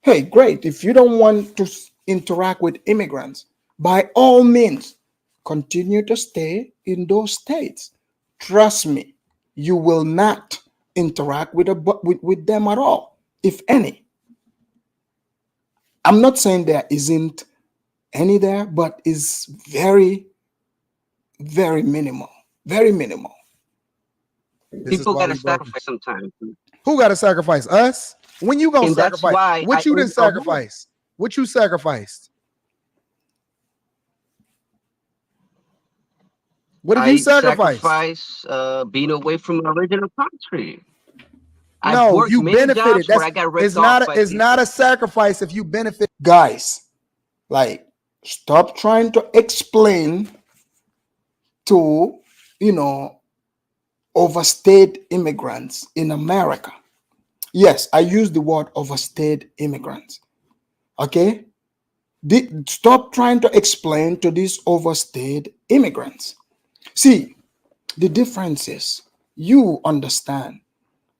Hey, great. If you don't want to interact with immigrants, by all means, continue to stay in those states. Trust me, you will not interact with them at all, if any. I'm not saying there isn't any there, but is very, very minimal. Very minimal. This is People why gotta we broken. sacrifice sometimes. Who got to sacrifice? Us? When you gonna And that's sacrifice? why What I you own didn't a home. sacrifice? What you sacrificed? What have you I sacrificed? sacrifice being away from my original country. I've No, worked you many benefited. jobs where That's I got it's ripped off not a, by it's not people. a sacrifice if you benefit. Guys, like, stop trying to explain to, you know, overstayed immigrants in America. Yes, I use the word overstayed immigrants. Okay? Stop trying to explain to these overstayed immigrants. See, the difference is you understand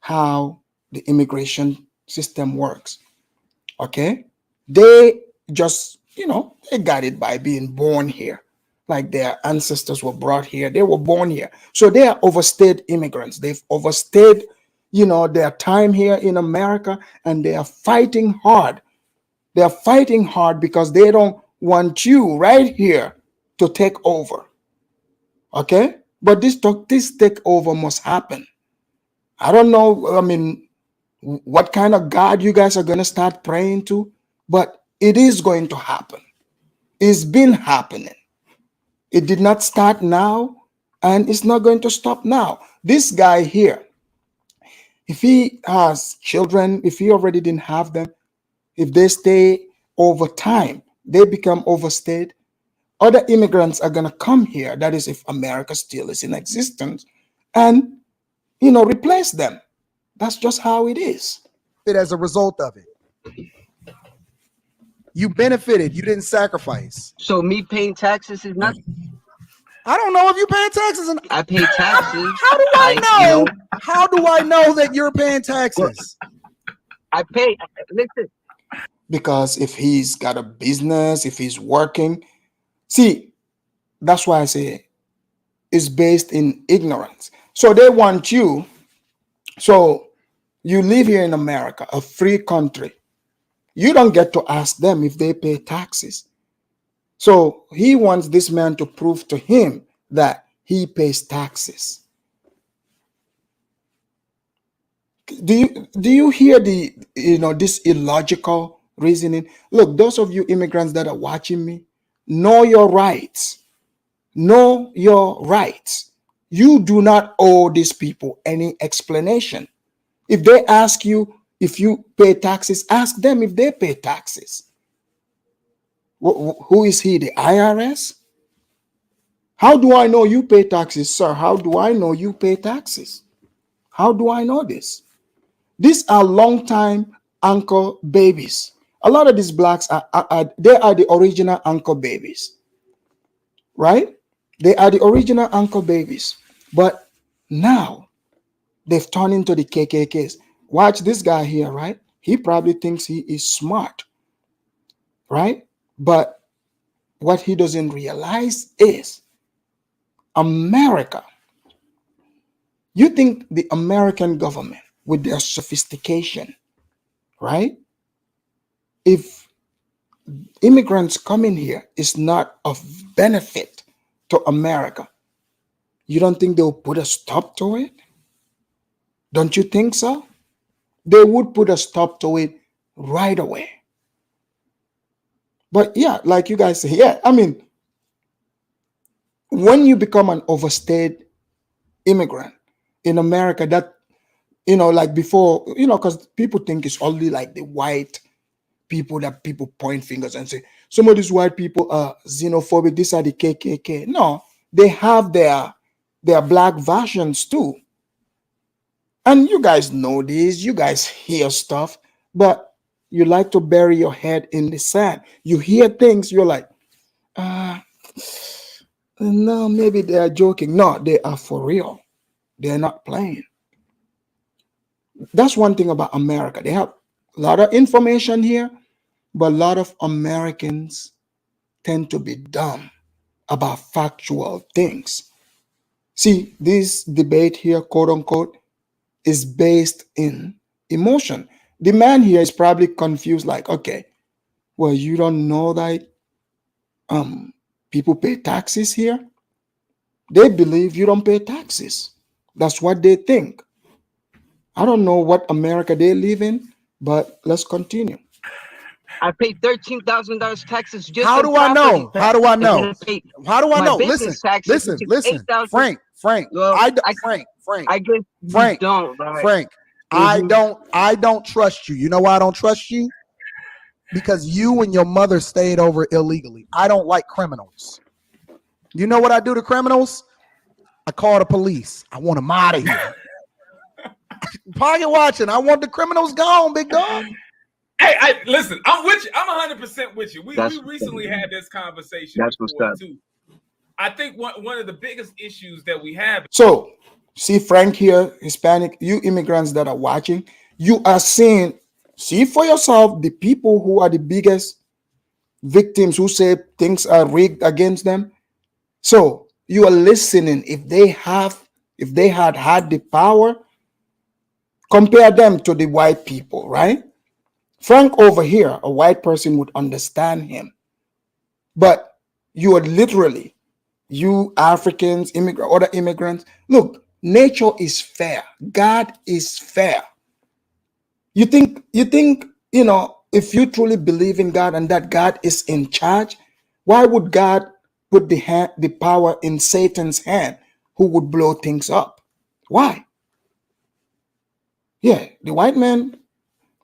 how the immigration system works. Okay? They just, they got it by being born here. Like their ancestors were brought here. They were born here. So they are overstayed immigrants. They've overstayed, their time here in America, and they are fighting hard. They are fighting hard because they don't want you right here to take over. Okay? But this takeover must happen. I don't know. I mean, what kind of God you guys are going to start praying to, but it is going to happen. It's been happening. It did not start now, and it's not going to stop now. This guy here, if he has children, if he already didn't have them, if they stay over time, they become overstayed. Other immigrants are going to come here. That is, if America still is in existence, and replace them. That's just how it is. As a result of it. You benefited. You didn't sacrifice. So me paying taxes is not. I don't know if you paying taxes. And I pay taxes. how do I Like know? How do I know that you're paying taxes? I pay. Listen, Because if he's got a business, if he's working, see, that's why I say it's based in ignorance. So they want you. So you live here in America, a free country. You don't get to ask them if they pay taxes. So he wants this man to prove to him that he pays taxes. Do you hear this illogical reasoning? Look, those of you immigrants that are watching me, know your rights. Know your rights. You do not owe these people any explanation. If they ask you if you pay taxes, ask them if they pay taxes. Who is he? The IRS? How do I know you pay taxes, sir? How do I know you pay taxes? How do I know this? These are long-time uncle babies. A lot of these blacks they are the original uncle babies, right? They are the original uncle babies. But now they've turned into the KKKs. Watch this guy here, right? He probably thinks he is smart, right? But what he doesn't realize is America. You think the American government, with their sophistication, right? If immigrants coming here is not of benefit to America, you don't think they'll put a stop to it? Don't you think so? They would put a stop to it right away. But yeah, like you guys say, yeah, I mean, when you become an overstayed immigrant in America, that, like before, because people think it's only like the white people that people point fingers and say, some of these white people are xenophobic, these are the KKK. No, they have their black versions too. And you guys know this, you guys hear stuff, but you like to bury your head in the sand. You hear things, you're like, no, maybe they are joking. No, they are for real. They're not playing. That's one thing about America. They have a lot of information here, but a lot of Americans tend to be dumb about factual things. See, this debate here, quote unquote, is based in emotion. The man here is probably confused, like, okay, well, you don't know that people pay taxes here? They believe you don't pay taxes. That's what they think. I don't know what America they live in, but let's continue. I paid $13,000 taxes just How in do I property know? How tax. do I And then know? I paid How do I my know? business taxes, which is Listen, 8,000. Frank. Well, I guess you Frank, don't, right? Frank. Mm-hmm. I don't trust you. You know why I don't trust you? Because you and your mother stayed over illegally. I don't like criminals. You know what I do to criminals? I call the police. I want them out of here. Pocket watching. I want the criminals gone, big dog. Hey, listen, I'm with you. I'm 100% with you. We That's recently had this conversation That's what's before up. too. I think one of the biggest issues that we have. So, see, Frank here, Hispanic, you immigrants that are watching, you are seeing, see for yourself the people who are the biggest victims who say things are rigged against them. So, you are listening. If they had the power, compare them to the white people, right? Frank over here, a white person would understand him. But you are literally, you Africans, other immigrants, look, nature is fair. God is fair. You think, if you truly believe in God and that God is in charge, why would God put the power in Satan's hand who would blow things up? Why? Yeah, the white men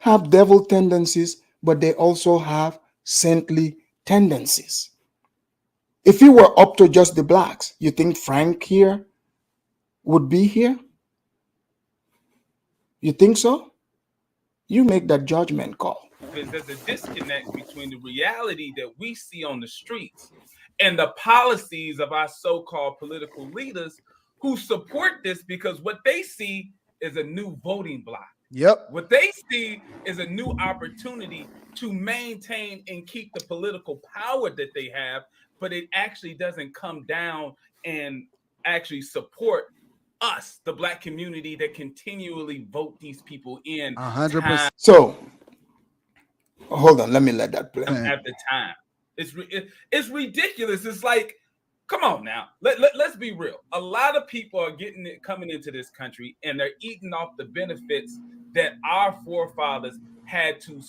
have devil tendencies, but they also have saintly tendencies. If it were up to just the blacks, you think Frank here would be here? You think so? You make that judgment call. Is there's a disconnect between the reality that we see on the streets and the policies of our so-called political leaders who support this because what they see is a new voting block. Yep. What they see is a new opportunity to maintain and keep the political power that they have, but it actually doesn't come down and actually support us, the black community that continually vote these people in 100%. So, hold on, let me let that play. after time. It's ridiculous. It's like, come on now. Let's be real. A lot of people are coming into this country and they're eating off the benefits that our forefathers had to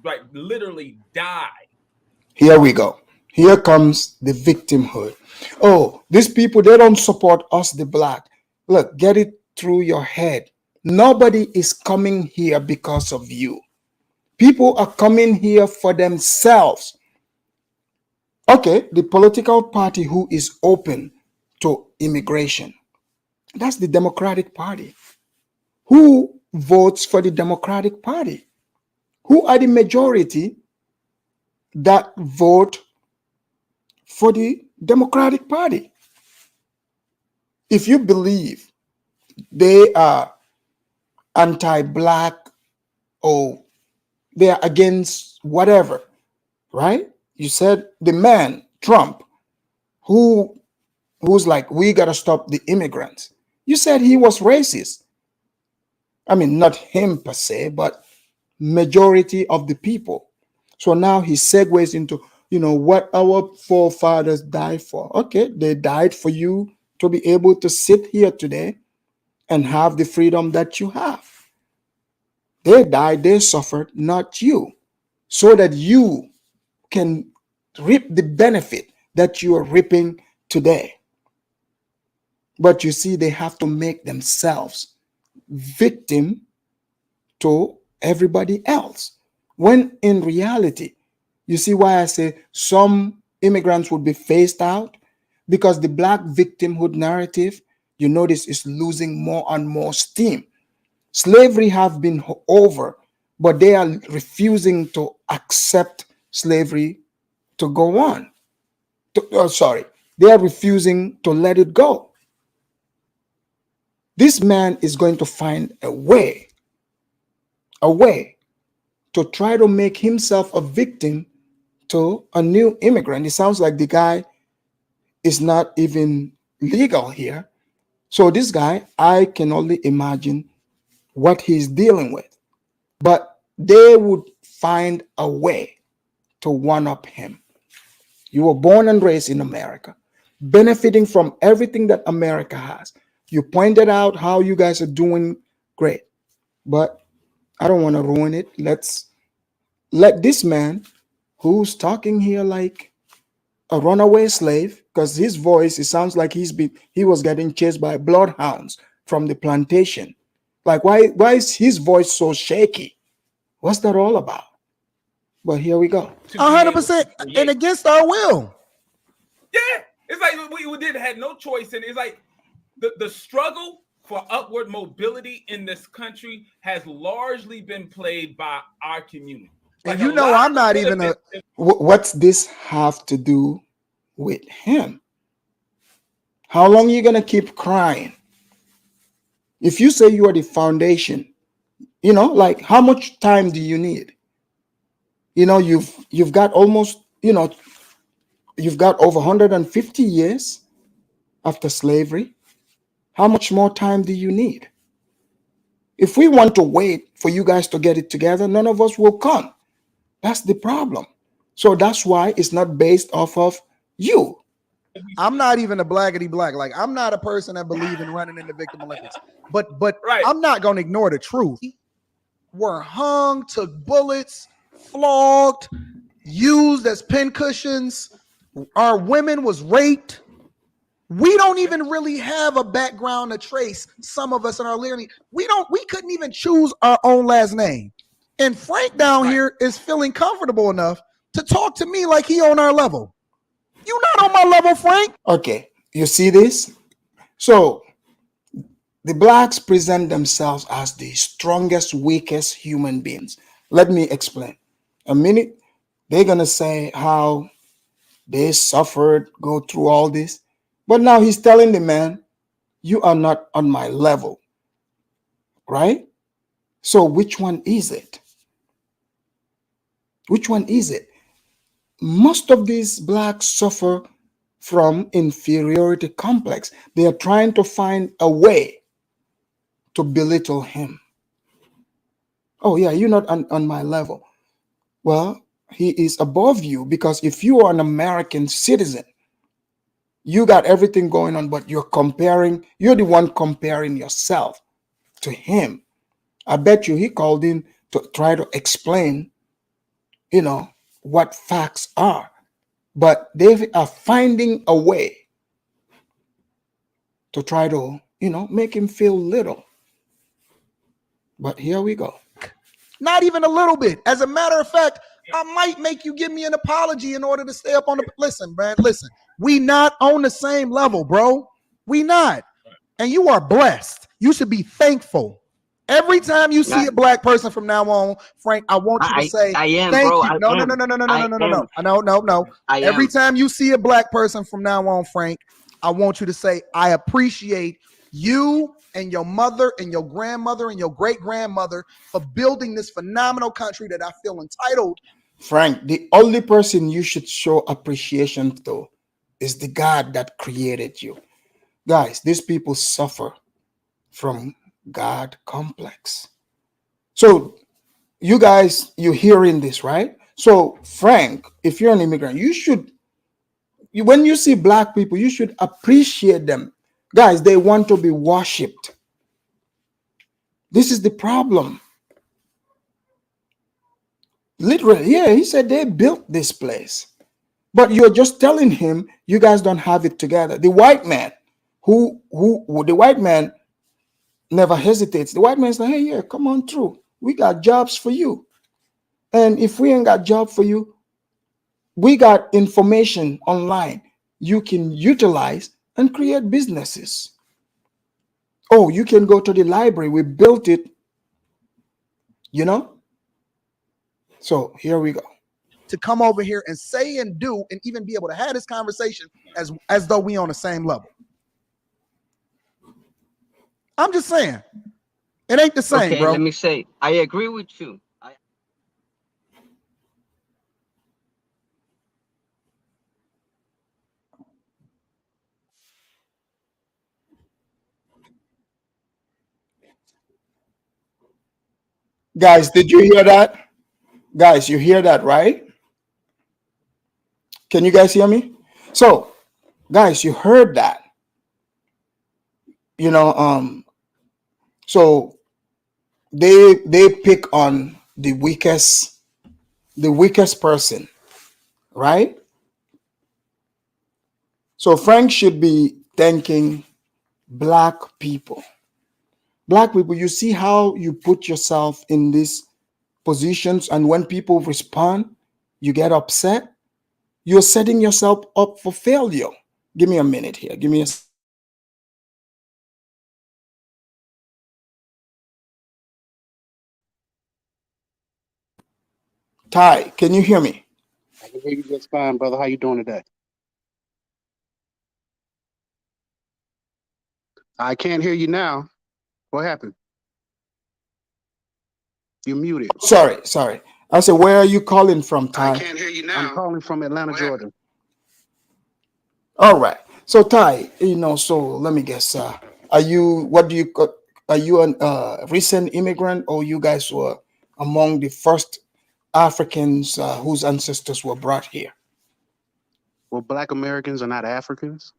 like literally die. Here we go. Here comes the victimhood. Oh, these people, they don't support us, the black. Look, get it through your head. Nobody is coming here because of you. People are coming here for themselves. Okay, the political party who is open to immigration, that's the Democratic Party. Who votes for the Democratic Party? Who are the majority that vote for the Democratic Party? If you believe they are anti-black or they are against whatever, right? You said the man, Trump, who's like, we got to stop the immigrants. You said he was racist. I mean, not him per se, but majority of the people. So now he segues into, what our forefathers died for. Okay, they died for you to be able to sit here today and have the freedom that you have. They died, they suffered, not you, so that you can reap the benefit that you are reaping today. But you see, they have to make themselves victim to everybody else. When in reality, you see why I say some immigrants would be phased out? Because the black victimhood narrative, you notice, is losing more and more steam. Slavery have been over, but they are refusing to accept slavery to go on. They are refusing to let it go. This man is going to find a way to try to make himself a victim to a new immigrant. It sounds like the guy is not even legal here, So this guy, I can only imagine what he's dealing with. But they would find a way to one up him. You were born and raised in America, benefiting from everything that America has. You pointed out how you guys are doing great, but I don't want to ruin it. Let's let this man who's talking here like a runaway slave, because his voice, it sounds like he was getting chased by bloodhounds from the plantation. Like why is his voice so shaky? What's that all about? But here we go. 100% and against our will. Yeah, it's like we did had no choice, and it's like the struggle for upward mobility in this country has largely been played by our community. Like, and you know, I'm not even a. What's this have to do with him? How long are you gonna keep crying? If you say you are the foundation, like how much time do you need? You've got almost, you've got over 150 years after slavery. How much more time do you need? If we want to wait for you guys to get it together, none of us will come. That's the problem. So that's why it's not based off of you. I'm not even a blackety black. Like, I'm not a person that believes in running in the victim Olympics. But right. I'm not going to ignore the truth. Were hung, took bullets, flogged, used as pincushions. Our women was raped. We don't even really have a background to trace. Some of us in our lineage, we couldn't even choose our own last name. And Frank down here is feeling comfortable enough to talk to me like he on our level. You not on my level, Frank. Okay, you see this? So the blacks present themselves as the strongest, weakest human beings. Let me explain. A minute, they're gonna say how they suffered, go through all this. But now he's telling the man, you are not on my level, right? So which one is it? Which one is it? Most of these blacks suffer from inferiority complex. They are trying to find a way to belittle him. Oh yeah, you're not on my level. Well, he is above you, because if you are an American citizen, you got everything going on, but you're the one comparing yourself to him. I bet you he called in to try to explain, what facts are. But they are finding a way to try to, make him feel little. But here we go. Not even a little bit. As a matter of fact, I might make you give me an apology in order to stay up on the. Listen, man, listen. We not on the same level, bro. We not. And you are blessed. You should be thankful. Every time you see a black person from now on, Frank, I want you to say, I am, thank bro. you. No. Every time you see a black person from now on, Frank, I want you to say, I appreciate you and your mother and your grandmother and your great-grandmother for building this phenomenal country that I feel entitled. Frank, the only person you should show appreciation to is the God that created you. Guys, these people suffer from God complex. So you guys, you're hearing this, right? So Frank, if you're an immigrant, when you see black people, you should appreciate them. Guys, they want to be worshipped. This is the problem. Literally, yeah, he said they built this place. But you're just telling him you guys don't have it together. The white man, the white man never hesitates. The white man's like, hey, yeah, come on through. We got jobs for you. And if we ain't got job for you, we got information online you can utilize and create businesses. Oh, you can go to the library. We built it, So here we go. To come over here and say and do and even be able to have this conversation as though we on the same level. I'm just saying. It ain't the same, bro. Let me say, I agree with you. Guys, did you hear that? Guys, you hear that, right? Can you guys hear me? So, guys, you heard that. You know, so they pick on the weakest person, right? So Frank should be thanking black people. Black people, you see how you put yourself in these positions, and when people respond, you get upset. You're setting yourself up for failure. Give me a minute here. Give me a Ty. Can you hear me? I can hear you just fine, brother. How you doing today? I can't hear you now. What happened? You're muted. Sorry. I said, where are you calling from, I Ty? can't hear you now. I'm calling from Atlanta, Georgia. All right. So Ty, so let me guess. Are you? What do you? Are you a recent immigrant, or you guys were among the first Africans whose ancestors were brought here? Well, Black Americans are not Africans.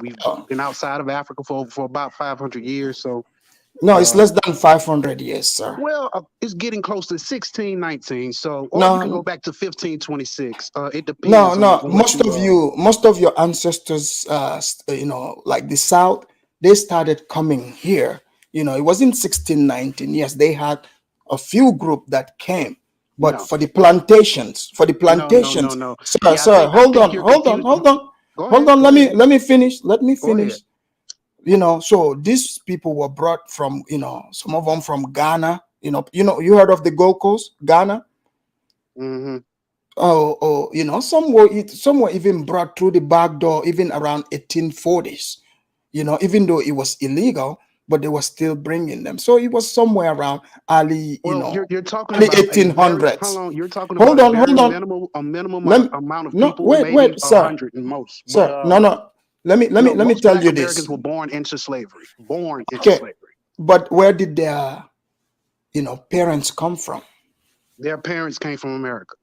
We've Oh. been outside of Africa for about 500 years. So, No, it's less than 500 years, sir. well, it's getting close to 1619. So, or you can go back to 1526. It depends. No. On Most of your ancestors, like the South, they started coming here. It wasn't 1619. Yes, they had a few group that came, but No. for the plantations, No. sir, Yeah, sir, I hold think on. you're Hold confused. on. Go Hold ahead, on. go ahead. Let me finish. Let me Go finish. So these people were brought from, some of them from Ghana. You heard of the Gold Coast, Ghana? Mm-hmm. Some were even brought through the back door, even around 1840s. Even though it was illegal, but they were still bringing them. So it was somewhere around early, Well, you're talking early about a very, 1800s. how long? You're talking Hold about on, hold on. a minimum Let me, amount of no, people, maybe wait, sir, 100 in most. sir. But No. Let no, me most tell Black you Americans this. were born into slavery. Born into Okay, slavery. but where did their, parents come from? Their parents came from America.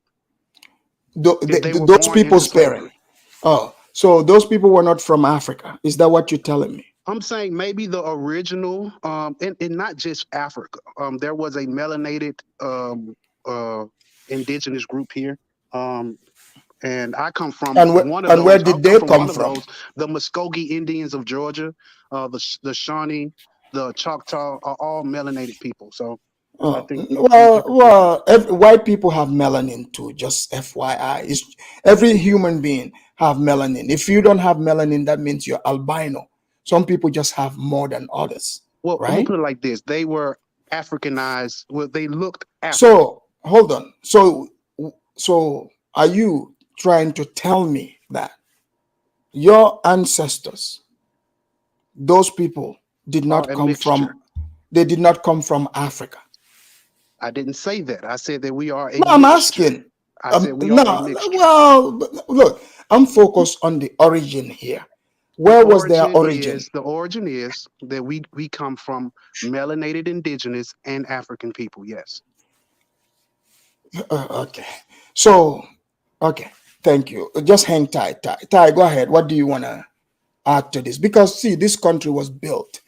They, They were those born into people's parents. slavery. Oh, so those people were not from Africa. Is that what you're telling me? I'm saying maybe the original, and not just Africa. There was a melanated indigenous group here. And I come from one of Where those. I did come they from come one of from? those. The Muskogee Indians of Georgia, the Shawnee, the Choctaw are all melanated people. So I think you could say that. White people have melanin too. Just FYI, every human being have melanin. If you don't have melanin, that means you're albino. Some people just have more than others, Well, I'm gonna right? put it like this: they were Africanized. Well, they looked African. So hold on. So are you trying to tell me that your ancestors, those people, did Are not a come mixture. from? They did not come from Africa. I didn't say that. I said that we are a No, I'm mixture. asking. I said we No, are a mixture. well, look, I'm focused on the origin here. Where was their origin? The origin is that we come from melanated indigenous and African people. Yes. Okay. So, okay. Thank you. Just hang tight, Ty. Ty, go ahead. What do you want to add to this? Because, see, this country was built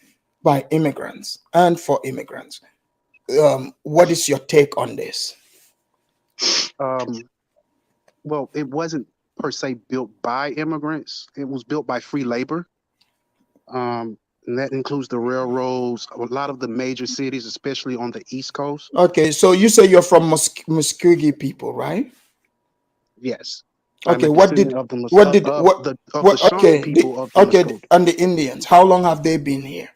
by immigrants and for immigrants. What is your take on this? Well, it wasn't per se built by immigrants. It was built by free labor. And that includes the railroads, a lot of the major cities, especially on the East Coast. Okay, so you say you're from Muskogee people, right? Yes. I'm Okay, a what did descendant of the what did of the Shawnee okay, people of the okay, Muskogee. and the Indians, how long have they been here?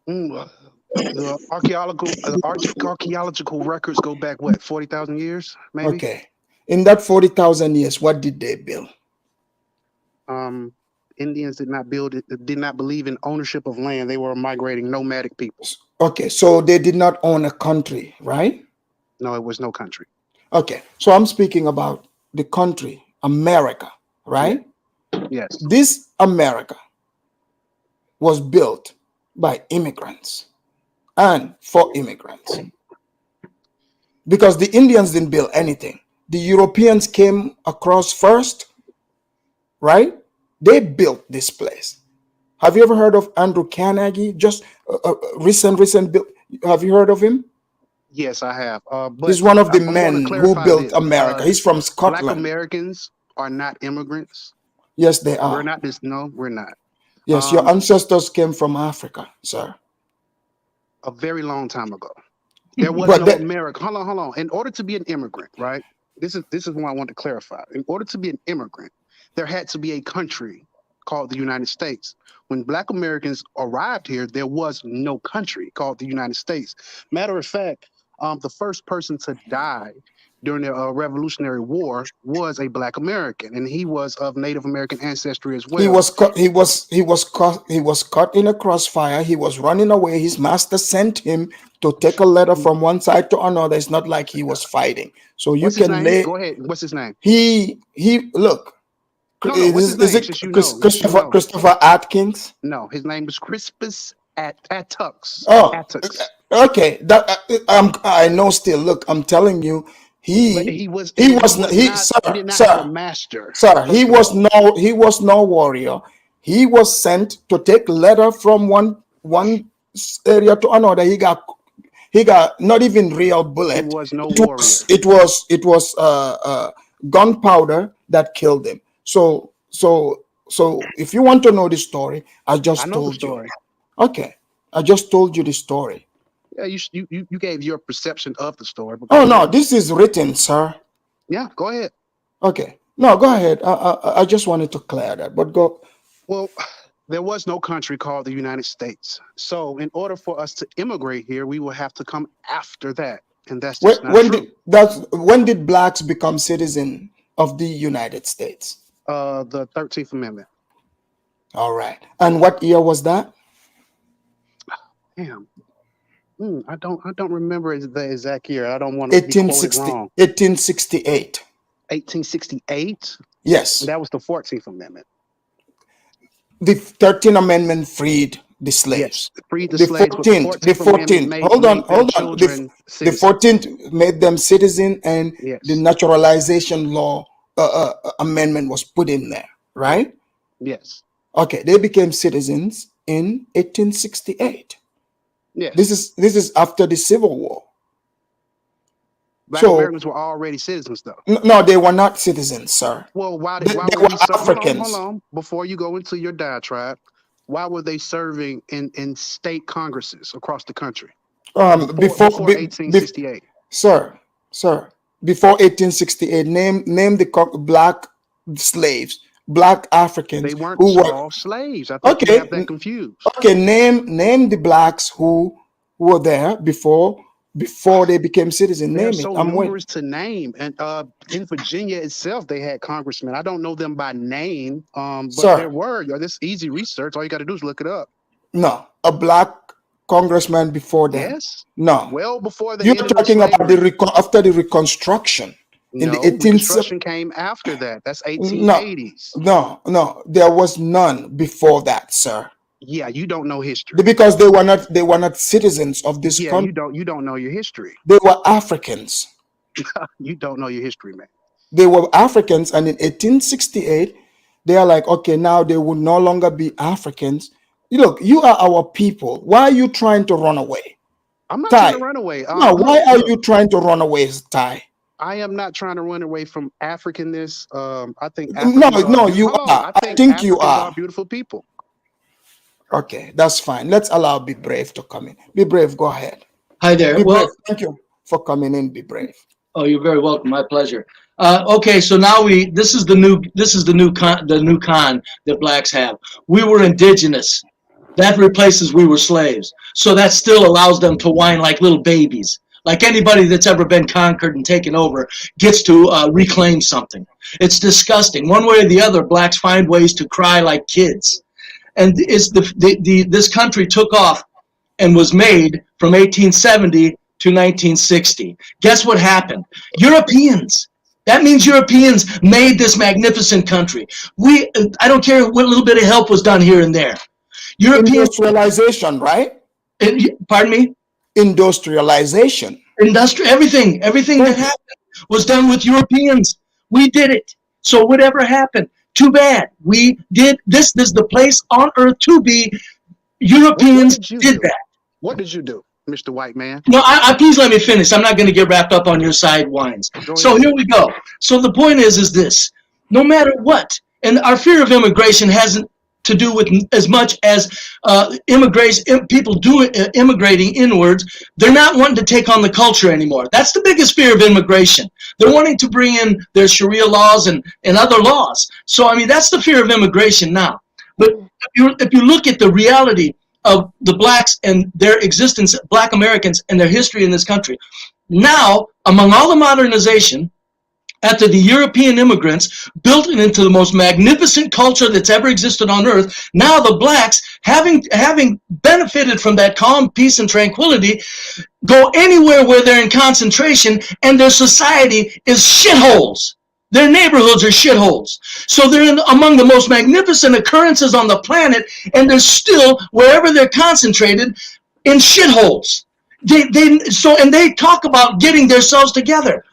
The archaeological records go back what, 40,000 years, maybe? Okay. In that 40,000 years, what did they build? Indians did not believe in ownership of land. They were migrating nomadic people. Okay, so they did not own a country, right? No, it was no country. Okay, so I'm speaking about the country, America, right? Yes. This America was built by immigrants. and for immigrants. Because the Indians didn't build anything. The Europeans came across first, right? They built this place. Have you ever heard of Andrew Carnegie? Just recent build. Have you heard of him? Yes, I have. But He's one of the I wanna men who clarify built this. America. He's from Black Scotland. Americans are not immigrants. Yes, they We're are. not this. No, we're not. Yes, your Um, ancestors came from Africa, sir. a very long time ago. There was But no that, America. Hold on. In order to be an immigrant, right? This is what I want to clarify. In order to be an immigrant, there had to be a country called the United States. When Black Americans arrived here, there was no country called the United States. Matter of fact, the first person to die during the Revolutionary War was a Black American, and he was of Native American ancestry as he well. was caught. He was caught in a crossfire. He was running away. His master sent him to take a letter from one side to another. It's not like he was fighting. So you What's his can name? lay. Go ahead. What's his name? He look. No, what's his Is name? it Since you know, since you know. Christopher Atkins? No, his name was Crispus Attucks. Oh, Attucks. okay. That I know. Still, look, I'm telling you, But he he was. he was not. he He sir did not have a sir master. sir. He First of was all, no warrior. He was sent to take letter from one area to another. He got not even real he bullet. was no It warrior. was it was gunpowder that killed him. So if you want to know the story, I I just know the told you. story. Okay, I just told you the story. Yeah, you gave your perception of the story. But Oh go no, ahead. this is written, sir. Yeah, go ahead. Okay, no, go ahead. I just wanted to clear that, but go. Well, there was no country called the United States. So, in order for us to immigrate here, we will have to come after that, and that's just not true. When did blacks become citizen of the United States? The 13th Amendment. All right, and what year was that? Damn. I don't remember the exact year. I don't want to be quoted 1860, wrong. 1868. 1868. Yes, That was the 14th Amendment. the 13th Amendment freed the Yes, slaves. freed the The slaves, but the 14th, the 14th Amendment 14th. Hold on, made their hold on. children The citizens. 14th made them citizen, and the Yes, naturalization law amendment was put in there, right? yes, Okay, they became citizens in 1868. yes. This is after the Civil War. Black So Americans were already citizens, though. no, they were not citizens, sir. Well, why They were were we hold Africans. on. Before you go into your diatribe, why were they serving in state congresses across the country before 1868? Sir, before 1868, name the black slaves, black Africans They weren't who were all slaves. I think you have that confused. okay. Name the blacks who were there before they became citizens. They're Name it. so I'm waiting. numerous to name, and in Virginia itself, they had congressmen. I don't know them by name, but Sir, there were. This easy research. All you got to do is look it up. no, a black congressman before them. Yes, No, well before the you're end of talking about slavery. after the Reconstruction in the No, 18th. Reconstruction came after that. That's 1880s. No, there was none before that, sir. Yeah, you don't know history. Because they were not citizens of this Yeah, country. you don't know your history. They were Africans. You don't know your history, man. They were Africans, and in 1868, they are like, okay, now they will no longer be Africans. Look, you are our people. Why are you trying to run away? I'm not Ty. trying to run away. No, why are you trying to run away, Ty? I am not trying to run away from Africanness. I think No, Africans no, are you hold on. are. I I think you Africans are. beautiful people. Okay, that's fine. Let's allow Be Brave to come in. Be Brave, go ahead. Hi there. Be Well, Brave, thank you for coming in. Be Brave. oh, you're very welcome. My pleasure. Okay, so now this is the new con that blacks have. We were indigenous. That replaces we were slaves. So that still allows them to whine like little babies. Like anybody that's ever been conquered and taken over gets to reclaim something. It's disgusting. One way or the other, blacks find ways to cry like kids. And it's this country took off and was made from 1870 to 1960. Guess what happened? Europeans. That means Europeans made this magnificent country. I don't care what little bit of help was done here and there. Europeans. Industrialization, right? Pardon me? industrialization. Everything that happened was done with Europeans. We did it. So whatever happened, too bad. We did this. This is the place on earth to be. Europeans did that. What did you do, Mr. White Man? No, please let me finish. I'm not going to get wrapped up on your side whines. So here we go. So the point is this: no matter what, and our fear of immigration hasn't to do with as much as immigration. People do immigrating inwards. They're not wanting to take on the culture anymore. That's the biggest fear of immigration. They're wanting to bring in their Sharia laws and other laws. So I mean, that's the fear of immigration now. But if you look at the reality of the blacks and their existence, Black Americans and their history in this country, now among all the modernization, after the European immigrants built it into the most magnificent culture that's ever existed on earth, now the blacks, having benefited from that calm, peace, and tranquility, go anywhere where they're in concentration, and their society is shitholes. Their neighborhoods are shitholes. So they're among the most magnificent occurrences on the planet, and they're still, wherever they're concentrated, in shitholes. They talk about getting themselves together.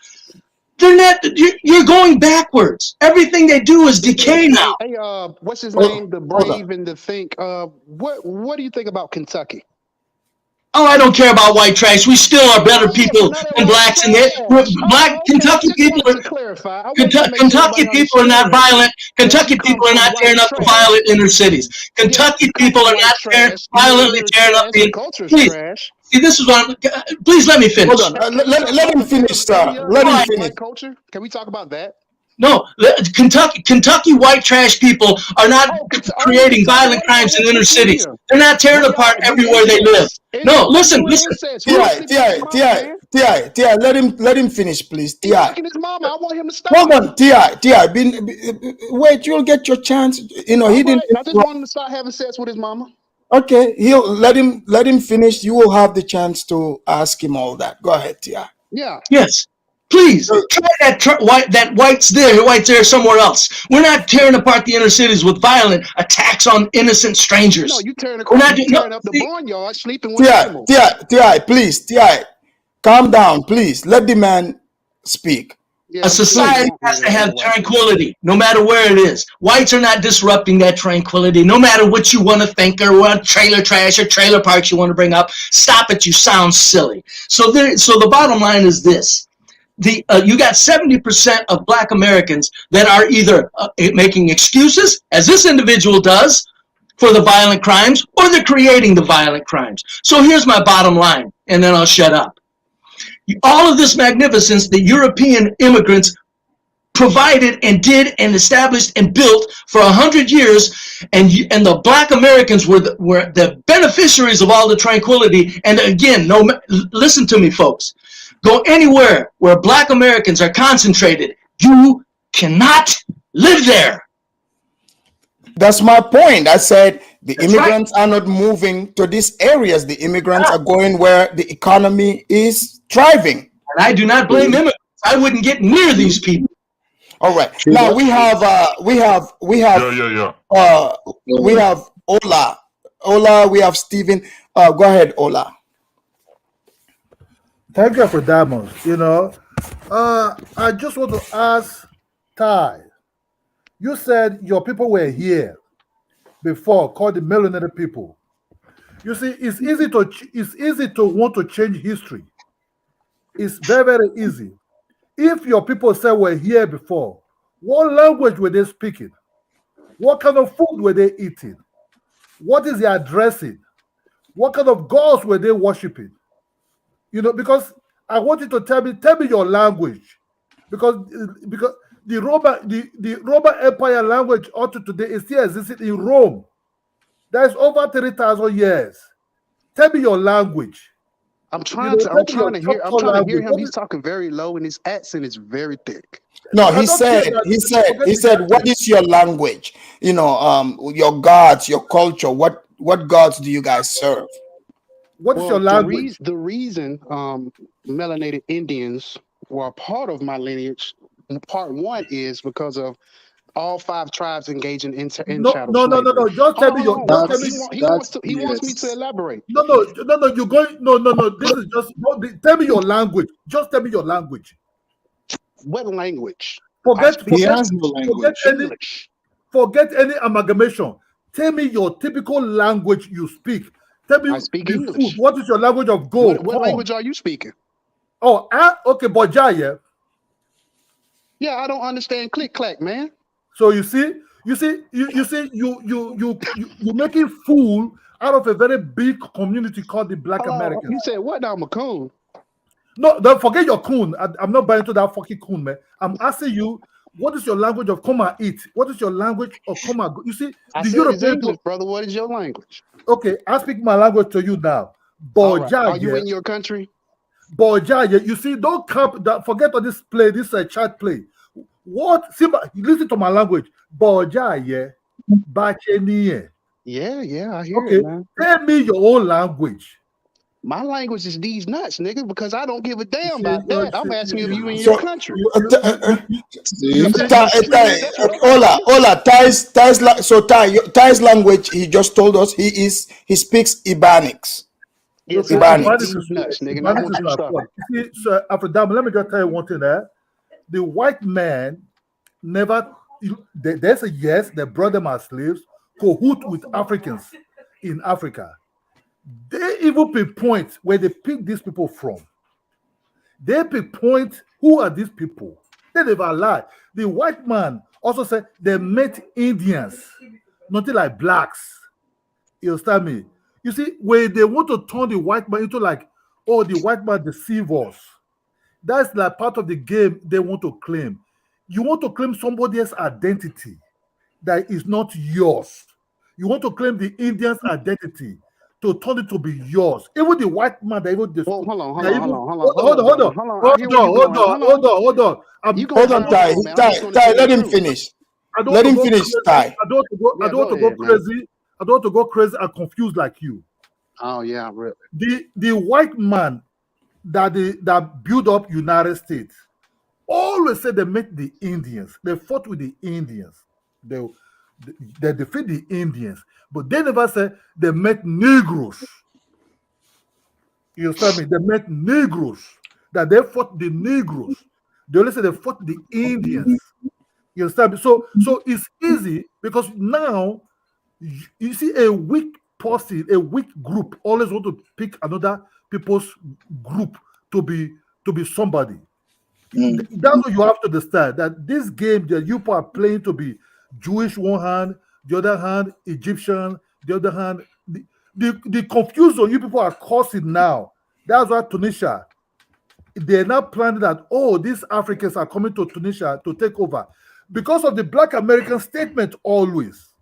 They're not. You're going backwards. Everything they do is decay now. Hey, what's his name? The brave and the think. What do you think about Kentucky? Oh, I don't care about white trash. We still are better people than blacks, and Kentucky people are. Kentucky people are not violent. Kentucky people are not tearing up the violent inner cities. Kentucky people are not violently tearing up the. Please, see, this is what I'm. Please let me finish. Hold on. Let him finish, sir. Let him finish. Culture? Can we talk about that? No, Kentucky white trash people are not creating violent crimes in inner cities. They're not tearing apart everywhere they live. No, listen. T.I., let him finish, please. T.I. His mama. I want him to stop. Hold on, T.I. Wait, you'll get your chance. You know, he didn't. I just want him to start having sex with his mama. Okay, he'll let him finish. You will have the chance to ask him all that. Go ahead, T.I. Yeah. Yes. Please try that white's there somewhere else. We're not tearing apart the inner cities with violent attacks on innocent strangers. No, you tearing up the barnyard, sleeping with animals. T.I., please, T.I., calm down, please. Let the man speak. Yeah, a society has to have tranquility, no matter where it is. Whites are not disrupting that tranquility, no matter what you want to think or what trailer trash or trailer parks you want to bring up. Stop it, you sound silly. So the bottom line is this. You got 70% of Black Americans that are either making excuses, as this individual does, for the violent crimes, or they're creating the violent crimes. So here's my bottom line, and then I'll shut up. All of this magnificence that European immigrants provided and did and established and built for 100 years, and the Black Americans were the beneficiaries of all the tranquility. And again, listen to me, folks. Go anywhere where Black Americans are concentrated. You cannot live there. That's my point. I said the immigrants are not moving to these areas. The immigrants are going where the economy is thriving. And I do not blame immigrants. I wouldn't get near these people. All right. Now we have Ola. Ola, we have Stephen. Go ahead, Ola. Thank you, Afridamus. You know, I just want to ask Ty. You said your people were here before, called the melanated people. You see, it's easy to want to change history. It's very, very easy. If your people say were here before, what language were they speaking? What kind of food were they eating? What is their dressing? What kind of gods were they worshiping? You know, because I want you to tell me your language, because the Roman Empire language up to today is still existing in Rome. That is over 3,000 years. Tell me your language. I'm trying to hear him. He's talking very low, and his accent is very thick. No, he said, what is your language? You know, your gods, your culture. What gods do you guys serve? What's your language? The reason melanated Indians were a part of my lineage, part one, is because of All 5 tribes engaging in No, chattel no, no, no, slavery. no. Just Hold tell on, me hold your. on. Just What? tell me. He wants me to Yes. elaborate. No, no, no, no. You're going. No, no, no. This is just. No, tell me your language. Just tell me your language. What language? Forget, He forget, has no forget language. any, English. forget any amalgamation. Tell me your typical language you speak. Tell me I speak the food. English. What is your language of go? What Come. language are you speaking? Oh, okay, Boja, yeah. Yeah, I don't understand click clack, man. So you see, you making fool out of a very big community called the Black Hold on. Americans. You said what now, McCoon? No, don't forget your coon. I'm not buying into that fucking coon, man. I'm asking you, what is your language of come and eat? What is your language of come and go? You see, I the said it's European. English, brother. What is your language? Okay, I speak my language to you now. All right. Are you Boja, in your country? Boja, you see, don't camp that. Forget all this play, this chat play. What? See, listen to my language. Boja, Bacheniye. Yeah, I hear Okay, it, man. tell me your own language. My language is these nuts, nigga, because I don't give a damn See, about that. I'm asking if you in So, your country. See? Hola, Ty's language. He just told us he speaks Ibanics. Yes, Okay, I speak Ibanics. these nuts, nigga. Not what you stuff. You see, so Afridamus, let me just tell you one thing there. The white man never, there's a yes, they brought them as slaves, cahoot with Africans in Africa. They even pinpoint where they pick these people from. They pinpoint who are these people. They never lie. The white man also said they met Indians, nothing like blacks. You understand me? You see, when they want to turn the white man into like, oh, the white man deceive us. That's like part of the game they want to claim. You want to claim somebody else's identity that is not yours. You want to claim the Indian's identity to turn it to be yours. Even the white man that even Well, hold on. hold on. I hear where you're going. Hold on. You go Hold on, ahead, Ty. man. I'm just gonna Ty, tell you let the him truth. finish. I don't Let want him to go finish, crazy. Ty. I don't Yeah, want to go go ahead, man. crazy. I don't want to go crazy and confused like you. Oh yeah, really. The white man that built up United States always said they met the Indians. They fought with the Indians. They defeat the Indians, but they never said they met Negroes. You understand me? They met Negroes. That they fought the Negroes. They only said they fought the Indians. You understand me? So it's easy because now you see a weak person, a weak group always want to pick another people's group to be somebody. That's what you have to understand. That this game that you are playing to be Jewish one hand, the other hand Egyptian, the other hand the confusion you people are causing now. That's why Tunisia, they're not planning that, oh, these Africans are coming to Tunisia to take over. Because of the Black American statement always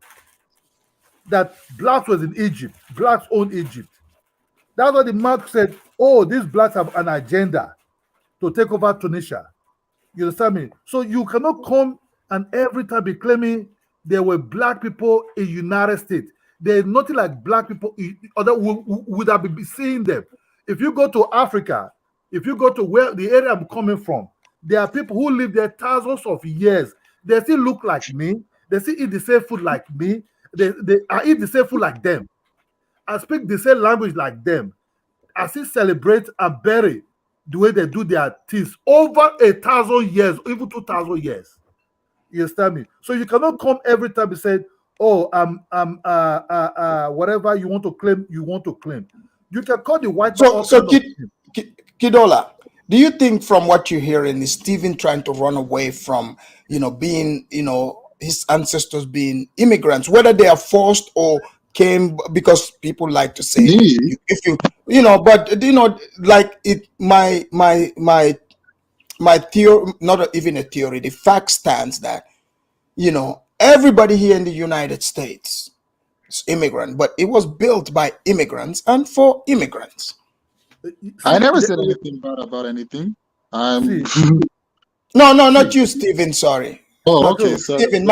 that blacks was in Egypt, blacks own Egypt. That's why the mark said, oh, these blacks have an agenda to take over Tunisia. You understand me? So you cannot come and every time be claiming there were black people in United States. There's nothing like black people, other would have been seeing them. If you go to Africa, if you go to where the area I'm coming from, there are people who live there thousands of years. They still look like me. They still eat the same food like me. I eat the same food like them. I speak the same language like them. I still celebrate and bury the way they do their things over 1,000 years, even 2,000 years. You understand me? So you cannot come every time and say, "Oh, whatever you want to claim, you want to claim." You can call the white man. So Kidola, do you think from what you're hearing is Stephen trying to run away from, being, his ancestors being immigrants, whether they are forced or came because people like to say, if like it, my theory, not even a theory, the fact stands that, everybody here in the United States is immigrant, but it was built by immigrants and for immigrants. I never said anything bad about anything. No, not you, Stephen. Sorry. Oh, okay. Stephen,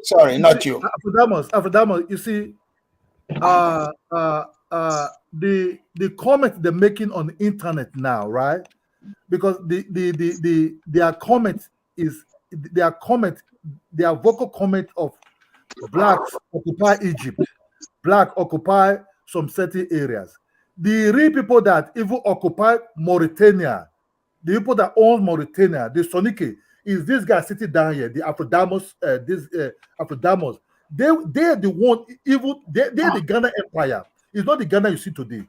sorry, not you. Afridamus, you see, the comment they're making on the internet now, right? Because their comment is their comment, their vocal comment of blacks occupy Egypt, black occupy some certain areas. The real people that even occupy Mauritania, the people that own Mauritania, the Sonike, is this guy sitting down here, the Afridamus, Afridamus. They're the one, even they're the Ghana Empire. It's not the Ghana you see today.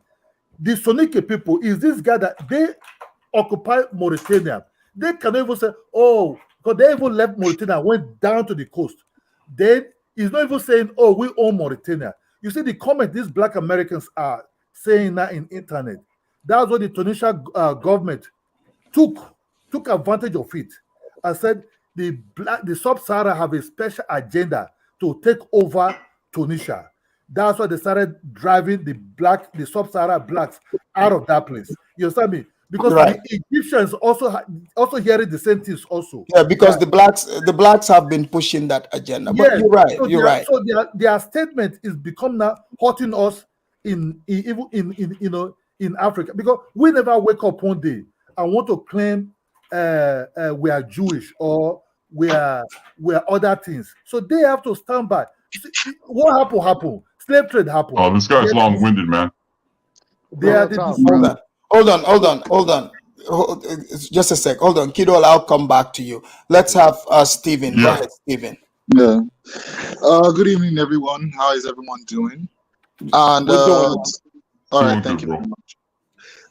The Sonike people is this guy that they occupy Mauritania. They can even say, oh, because they even left Mauritania, went down to the coast. Then he's not even saying, oh, we own Mauritania. You see the comment these black Americans are saying now in internet. That's what the Tunisian government took advantage of it and said the Sub-Sahara have a special agenda to take over Tunisia. That's why they started driving the Sub-Sahara blacks out of that place. You understand me? Because Right. the Egyptians also hearing the same things also. Yeah, because the blacks have been pushing that agenda. But Yes, you're right. so You're their, right. so their statement is become now hurting us in in Africa, because we never wake up one day and want to claim we are Jewish or we are other things. So they have to stand by. You see, what happened? Slave trade happened. Oh, this guy's long-winded, man. They are Real talk, the Hold on. Just a sec. Hold on. Kiddo, I'll come back to you. Let's have Stephen. Go Yeah. ahead, Stephen. Yeah. Good evening, everyone. How is everyone doing? And We're doing well. all right, Doing thank good, you bro. very much.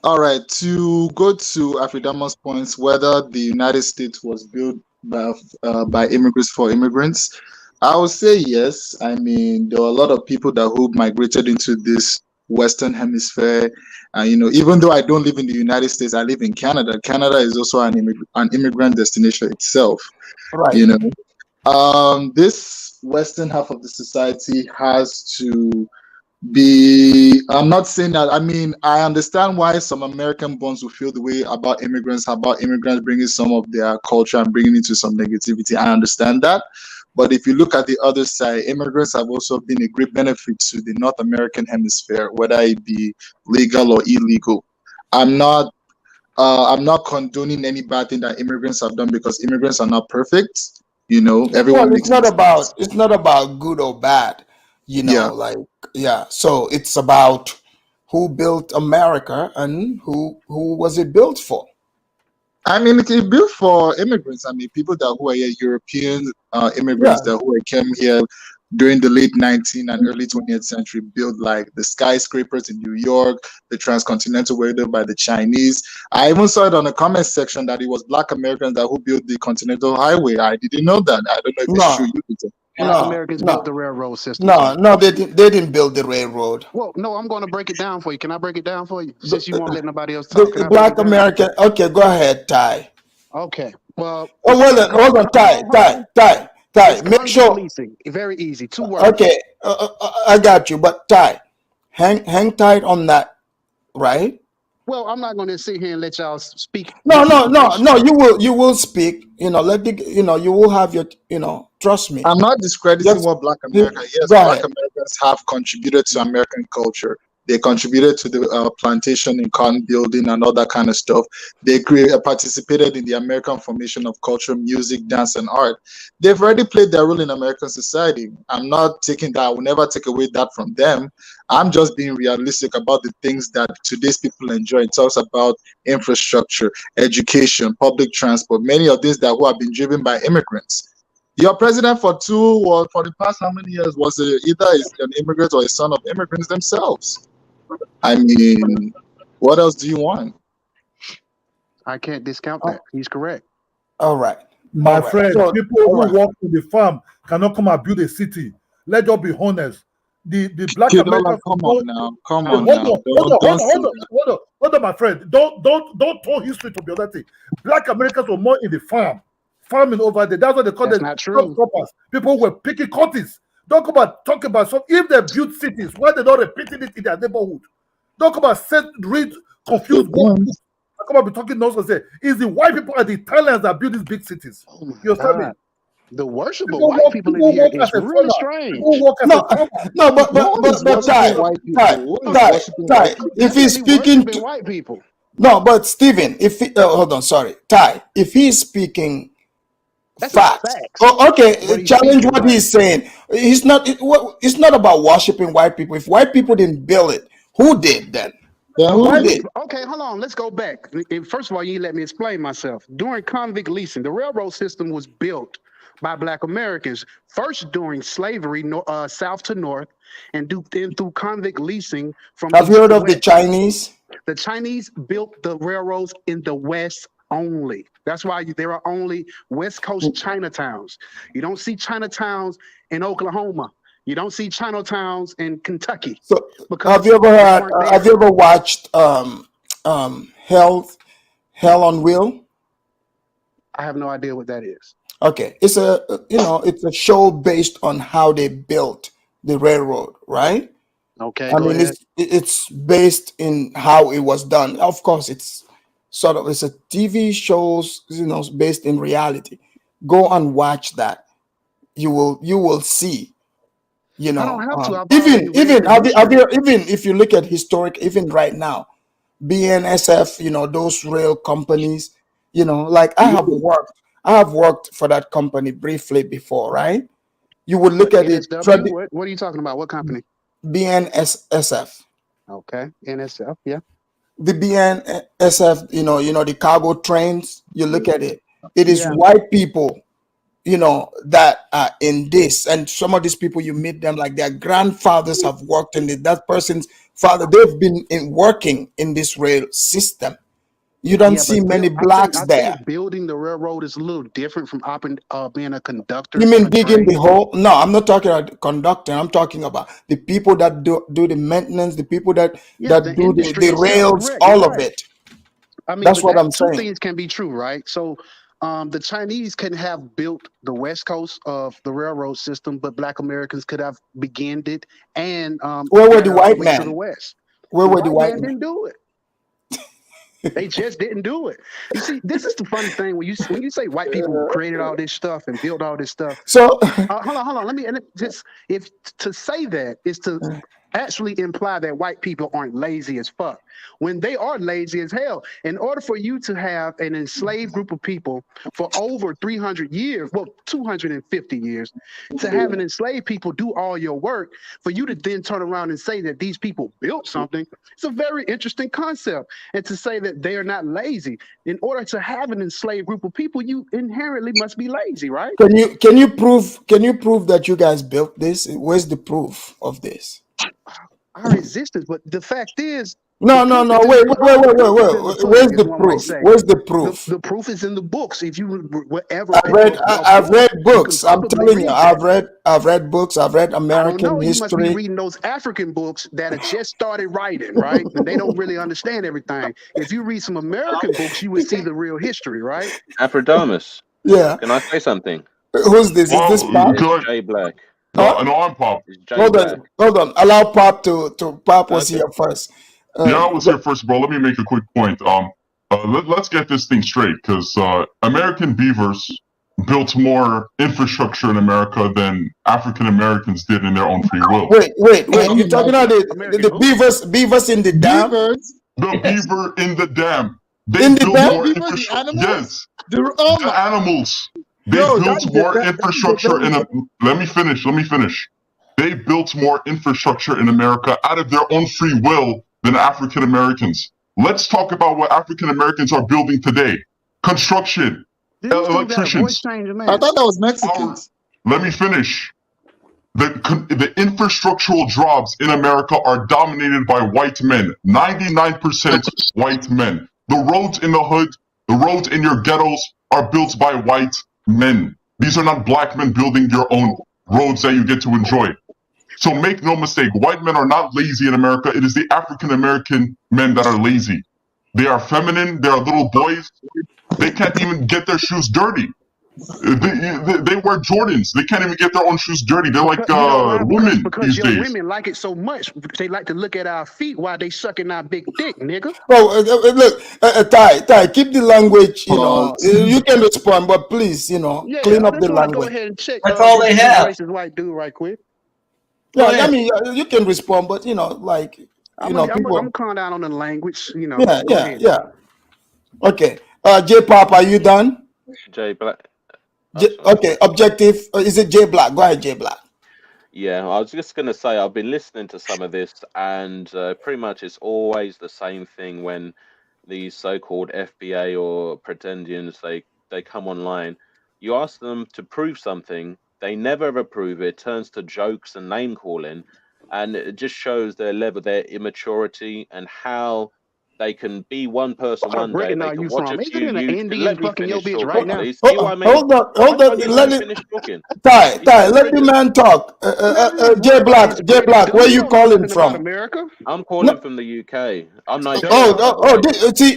All right, to go to Afridamus' points, whether the United States was built by immigrants for immigrants, I would say yes. I mean, there were a lot of people who migrated into this Western Hemisphere. Even though I don't live in the United States, I live in Canada. Canada is also an immigrant destination itself. Right. You know, this Western half of the society has to be. I'm not saying that. I mean, I understand why some American bonds will feel the way about immigrants bringing some of their culture and bringing it to some negativity. I understand that. But if you look at the other side, immigrants have also been a great benefit to the North American hemisphere, whether it be legal or illegal. I'm not condoning any bad thing that immigrants have done, because immigrants are not perfect. Everyone Well, makes mistakes. it's not about good or bad. Yeah. So it's about who built America and who was it built for. I mean, it's built for immigrants. I mean, people who are here, European immigrants who came here during the late 19th and early 20th century, built like the skyscrapers in New York, the transcontinental railway by the Chinese. I even saw it on the comment section that it was Black Americans who built the Continental Highway. I didn't know that. I don't know if it's true. Black Americans built the railroad system. No, they didn't build the railroad. Well, no, I'm going to break it down for you. Can I break it down for you? Since you won't let nobody else talk. The Black American. Okay, go ahead, Ty. Okay. Well. Oh, hold on, Ty. Make sure. Leasing. Very easy. 2 words. Okay, I got you. But Ty, hang tight on that, right? Well, I'm not going to sit here and let y'all speak. No. You will speak. You will have your. Trust me. I'm not discrediting what Black America. Yes, Black Americans have contributed to American culture. They contributed to the plantation and cotton building and all that kind of stuff. They participated in the American formation of culture, music, dance, and art. They've already played their role in American society. I'm not taking that. I will never take away that from them. I'm just being realistic about the things that today's people enjoy. It talks about infrastructure, education, public transport, many of these who have been driven by immigrants. Your president for the past how many years was either an immigrant or a son of immigrants themselves. I mean, what else do you want? I can't discount that. He's correct. All right. My friend, people who work in the farm cannot come and build a city. Let's just be honest. The Black Americans. Come on now. Hold on, my friend. Don't turn history to the other thing. Black Americans were more in the farming over there. That's what they call them. Not true. People were picking cotton. Don't come and talk about if they build cities, why they not repeating it in their neighborhood? Don't come and read confused. Don't come and be talking nonsense. Say it's the white people and the Italians that build these big cities. You understand me? The worshipful white people in here is really strange. But Ty, if he's speaking to white people. No, but Stephen, hold on, sorry, Ty, if he's speaking That's not Facts. facts. Oh, okay. What he's Challenge speaking, what right? he's saying. It's not about worshiping white people. If white people didn't build it, who did then? Then who Who did? did? Okay, hold on. Let's go back. And first of all, you let me explain myself. During convict leasing, the railroad system was built by Black Americans first during slavery, south to north, and then through convict leasing from Have you east heard to of the west. Chinese? The Chinese built the railroads in the West only. That's why there are only West Coast Chinatowns. You don't see Chinatowns in Oklahoma. You don't see Chinatowns in Kentucky. So Because have you ever they had? weren't Have there. you ever watched Hell on Wheel? I have no idea what that is. Okay, it's a show based on how they built the railroad, right? Okay, I go mean, ahead. it's based in how it was done. Of course, it's a TV shows, based in reality. Go and watch that. You will see. I don't have to. I've Even already read the history. even if you look at historic, even right now, BNSF, those rail companies, like I have worked for that company briefly before, right? You would look What, at it, NSW? What are you talking about? What company? BNSF. Okay, NSF. Yeah. The BNSF, the cargo trains, you look at it, it is Yeah. white people, that are in this. And some of these people, you meet them like their grandfathers have worked in it. That person's father, they've been working in this rail system. You don't Yeah, see but many blacks I there. think building the railroad is a little different from being a conductor You on mean a digging the train. hole? No, I'm not talking about the conductor. I'm talking about the people that do the maintenance, the people that Yeah, the do industry the itself. rails, Correct. You're all of right. it. I mean, That's but what I'm two saying. things can be true, right? So, the Chinese can have built the west coast of the railroad system, but Black Americans could have begun it and Where were got the it all the white way to the men? west. Where The were the white white man men? didn't do it. They just didn't do it. You see, this is the funny thing when you say white people created all this stuff and built all this stuff. So Hold on. Let me just if to say that is to actually imply that white people aren't lazy as fuck when they are lazy as hell. In order for you to have an enslaved group of people for over 300 years, well, 250 years, to have an enslaved people do all your work, for you to then turn around and say that these people built something, it's a very interesting concept. And to say that they are not lazy, in order to have an enslaved group of people, you inherently must be lazy, right? can you prove that you guys built this? Where's the proof of this? Our existence, but the fact is, No, the proof is in wait, the wait, wait, proof wait, is in the wait. Where's pudding, as the one might proof? say. Where's the proof? The proof is in the books. If you whatever I've read you can books. I'm probably telling you, read that. I've read books. I've read I don't know. American You must be history. reading those African books that have just started writing, right? And they don't really understand everything. If you read some American books, you would see the real history, right? Afridamus, Yeah. can I say something? Who's this? Is this Well, Pop? It's could I? Jay Black. No, Huh? no, I'm Pop. It's Jay Hold Black. on, hold on. Allow Pop to Pop was Okay. here first. Yeah, I was here first, bro. Let me make a quick point. Let's get this thing straight, because American beavers built more infrastructure in America than African Americans did in their own free will. Wait. You're talking about the beavers in the dam? Beavers? The beaver in the dam. They In the built dam? more Beaver, the infrastructure. animals? Yes, Oh the my, animals. They yo, built more infrastructure in a. Let me finish. They built more infrastructure in America out of their own free will than African Americans. Let's talk about what African Americans are building today. Construction, This dude got a voice electricians. changer, I man. thought that was Mexicans. Let me finish. The infrastructural jobs in America are dominated by white men. 99% white men. The roads in the hood, the roads in your ghettos are built by white men. These are not black men building your own roads that you get to enjoy. So make no mistake, white men are not lazy in America. It is the African American men that are lazy. They are feminine. They are little boys. They can't even get their shoes dirty. They wear Jordans. They can't even get their own shoes dirty. They're like You know why? women Because these your days. women like it so much. They like to look at our feet while they sucking our big dick, nigga. Oh, look, Ty, keep the language. Pause. You can respond, but please, Yeah, clean I up just the want to go language. ahead and check. That's all they this have. racist white dude right quick. Yeah, Go I ahead. mean, you can respond, but people. I'm calm down on the language. Yeah, Go ahead. yeah. Okay, J Pop, are you done? Jay Black. Okay, objective. Is it J Black? Go ahead, J Black. Yeah, I was just going to say I've been listening to some of this, and pretty much it's always the same thing when these so-called FBA or pretendians they come online. You ask them to prove something, they never ever prove it. Turns to jokes and name calling, and it just shows their level, their immaturity, and how they can be one person What part of one day. Britain They are can you watch a from? Isn't few it an you. Indian Let me fucking your finish bitch talking, right now? please. See what I mean? Hold on, Why hold can't you on. let me finish talking? Ty, You Ty, keep let the triggering. man talk. Man, J worry about Black, his J British Black, dude. where You you don't know calling nothing about from? America. I'm No, calling from the UK. I'm Duh. Nigerian, by the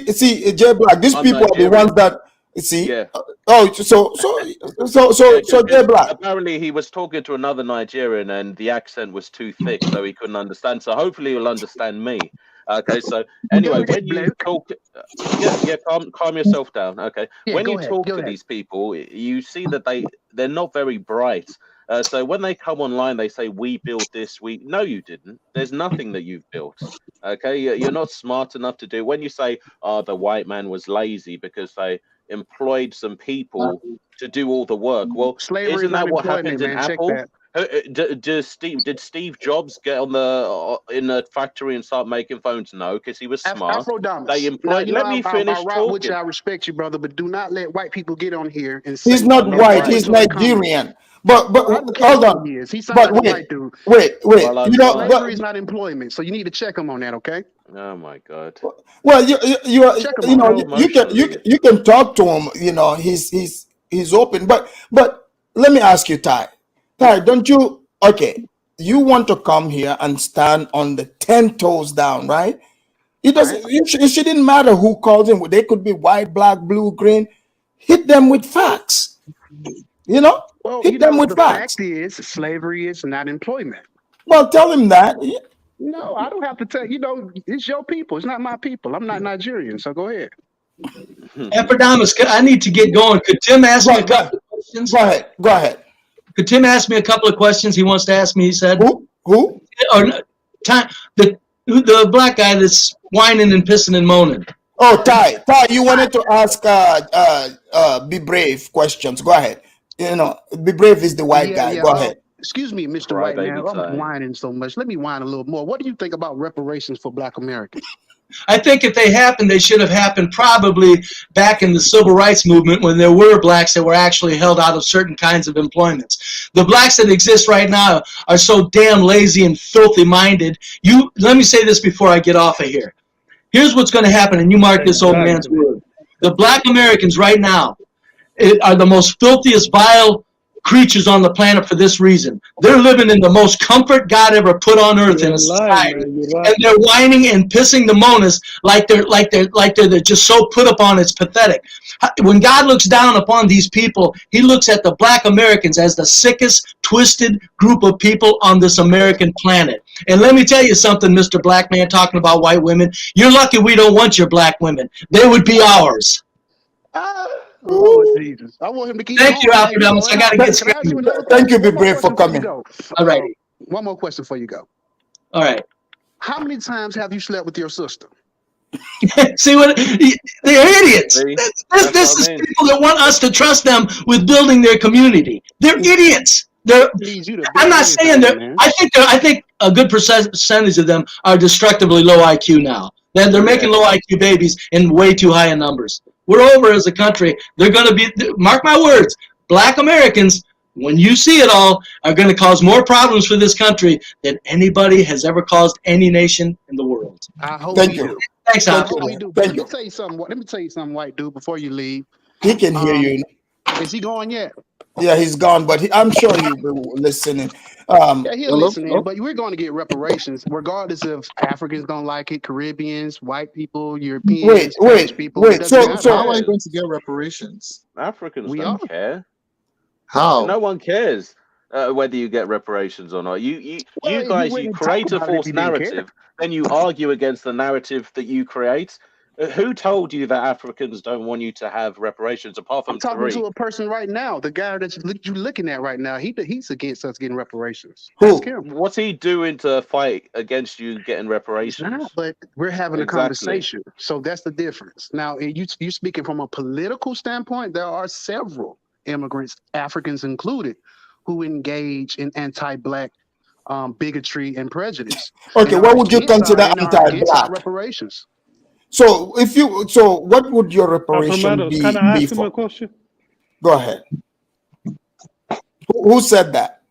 way. see, J Black. These I'm people are the ones Nigerian. that see. Yeah. Oh, Yeah, so J because Black. apparently he was talking to another Nigerian and the accent was too thick, so he couldn't understand. So hopefully he'll understand me. Okay, so Go anyway, ahead, when you bloke. talk, yeah, calm yourself down. Okay, Yeah, when go you ahead. talk Go to ahead. these people, you see that they're not very bright. So when they come online, they say we built this. We no, you didn't. There's nothing that you've built. Okay, you're not smart enough to do. When you say, "Oh, the white man was lazy because they employed some people to do all the work." Well, Slavery is isn't not that what employment, happens in man. Check Apple? that. Did Steve Jobs get on the in the factory and start making phones? No, because he was smart. They Afrodamus. Now, employed. you know, Let me I finish rock with you. talking. I respect you, brother, but do not let white people get on here and He's say not I'm not and white. fall white. He's into the comments. Nigerian. But Well, I don't care hold who on. he is. He sounds But like a white dude. wait. Well, I'm You know, not. Slavery is not employment, so you need to check him on that, okay? Oh my God. well, Check him you on know, it. So you emotionally. you can talk to him. You know, he's open. But let me ask you, Ty. Ty, don't you? Okay, you want to come here and stand on the 10 toes down, right? It doesn't. Right? It shouldn't matter who calls him. They could be white, black, blue, green. Hit them with facts. You know, Well, hit them with the facts. fact is slavery is not employment. Well, tell him that. No, I don't have to tell it's your people. It's not my people. I'm not Nigerian, so go ahead. Afridamus, I need to get going. Could Tim ask me a couple of questions? Go ahead. Go ahead. Could Tim ask me a couple of questions he wants to ask me? He said. Who? Or the black guy that's whining and pissing and moaning. Oh, Ty, you wanted to ask Be Brave questions. Go ahead. You know, Be Brave is the white guy. Yeah. Go ahead. Excuse me, Mr. White Man. Crybaby I'm Ty. whining so much. Let me whine a little more. What do you think about reparations for Black Americans? I think if they happened, they should have happened probably back in the civil rights movement when there were blacks that were actually held out of certain kinds of employments. The blacks that exist right now are so damn lazy and filthy minded. Let me say this before I get off of here. Here's what's going to happen, and you mark this old man's word. The black Americans right now are the most filthiest, vile creatures on the planet for this reason. They're living in the most comfort God ever put on earth in a society, and they're whining and pissing the monas like they're just so put upon. It's pathetic. When God looks down upon these people, He looks at the black Americans as the sickest, twisted group of people on this American planet. And let me tell you something, Mr. Black Man, talking about white women. You're lucky we don't want your black women. They would be ours. Lord Jesus. I want him to keep Thank you, going. Afridamus. I got to get Can I ask you screaming. another Thank you, question? Be Brave, for coming. All right. One more question before you go. All right. How many times have you slept with your sister? See what they're idiots. See? This That's is what I mean. people that want us to trust them with building their community. They're idiots. Needs you to I'm build not saying anything, that. man. I think a good percentage of them are destructively low IQ now. They're making low IQ babies in way too high in numbers. We're over as a country. They're going to be, mark my words, black Americans, when you see it all, are going to cause more problems for this country than anybody has ever caused any nation in the world. I hope Thank we you. do. Thanks, I Al. hope we do. But let me tell you something. Let me tell you something, white dude, before you leave. He can hear you. Is he going yet? Yeah, he's gone, but I'm sure he'll be listening. Yeah, he'll listen in, but we're going to get reparations, regardless if Africans don't like it, Caribbeans, white people, Europeans, Spanish people. It doesn't matter. How are you going to get reparations? Africans We don't are. care. How? No one cares whether you get reparations or not. You Well, he guys, you wouldn't talk create a about it if false he didn't care. narrative, then you argue against the narrative that you create. Who told you that Africans don't want you to have reparations apart from I'm talking three? to a person right now. The guy that you're looking at right now, he's against us getting reparations. Who? Ask him. What's he doing to fight against you getting He's reparations? not, but we're having a Exactly. conversation. So that's the difference. Now, you speaking from a political standpoint, there are several immigrants, Africans included, who engage in anti-black bigotry and prejudice. Okay, And what are would you against consider and are against our anti-black? reparations. So what would your reparation Affirmative. Can I be ask him a for? question? Go ahead. Who said that?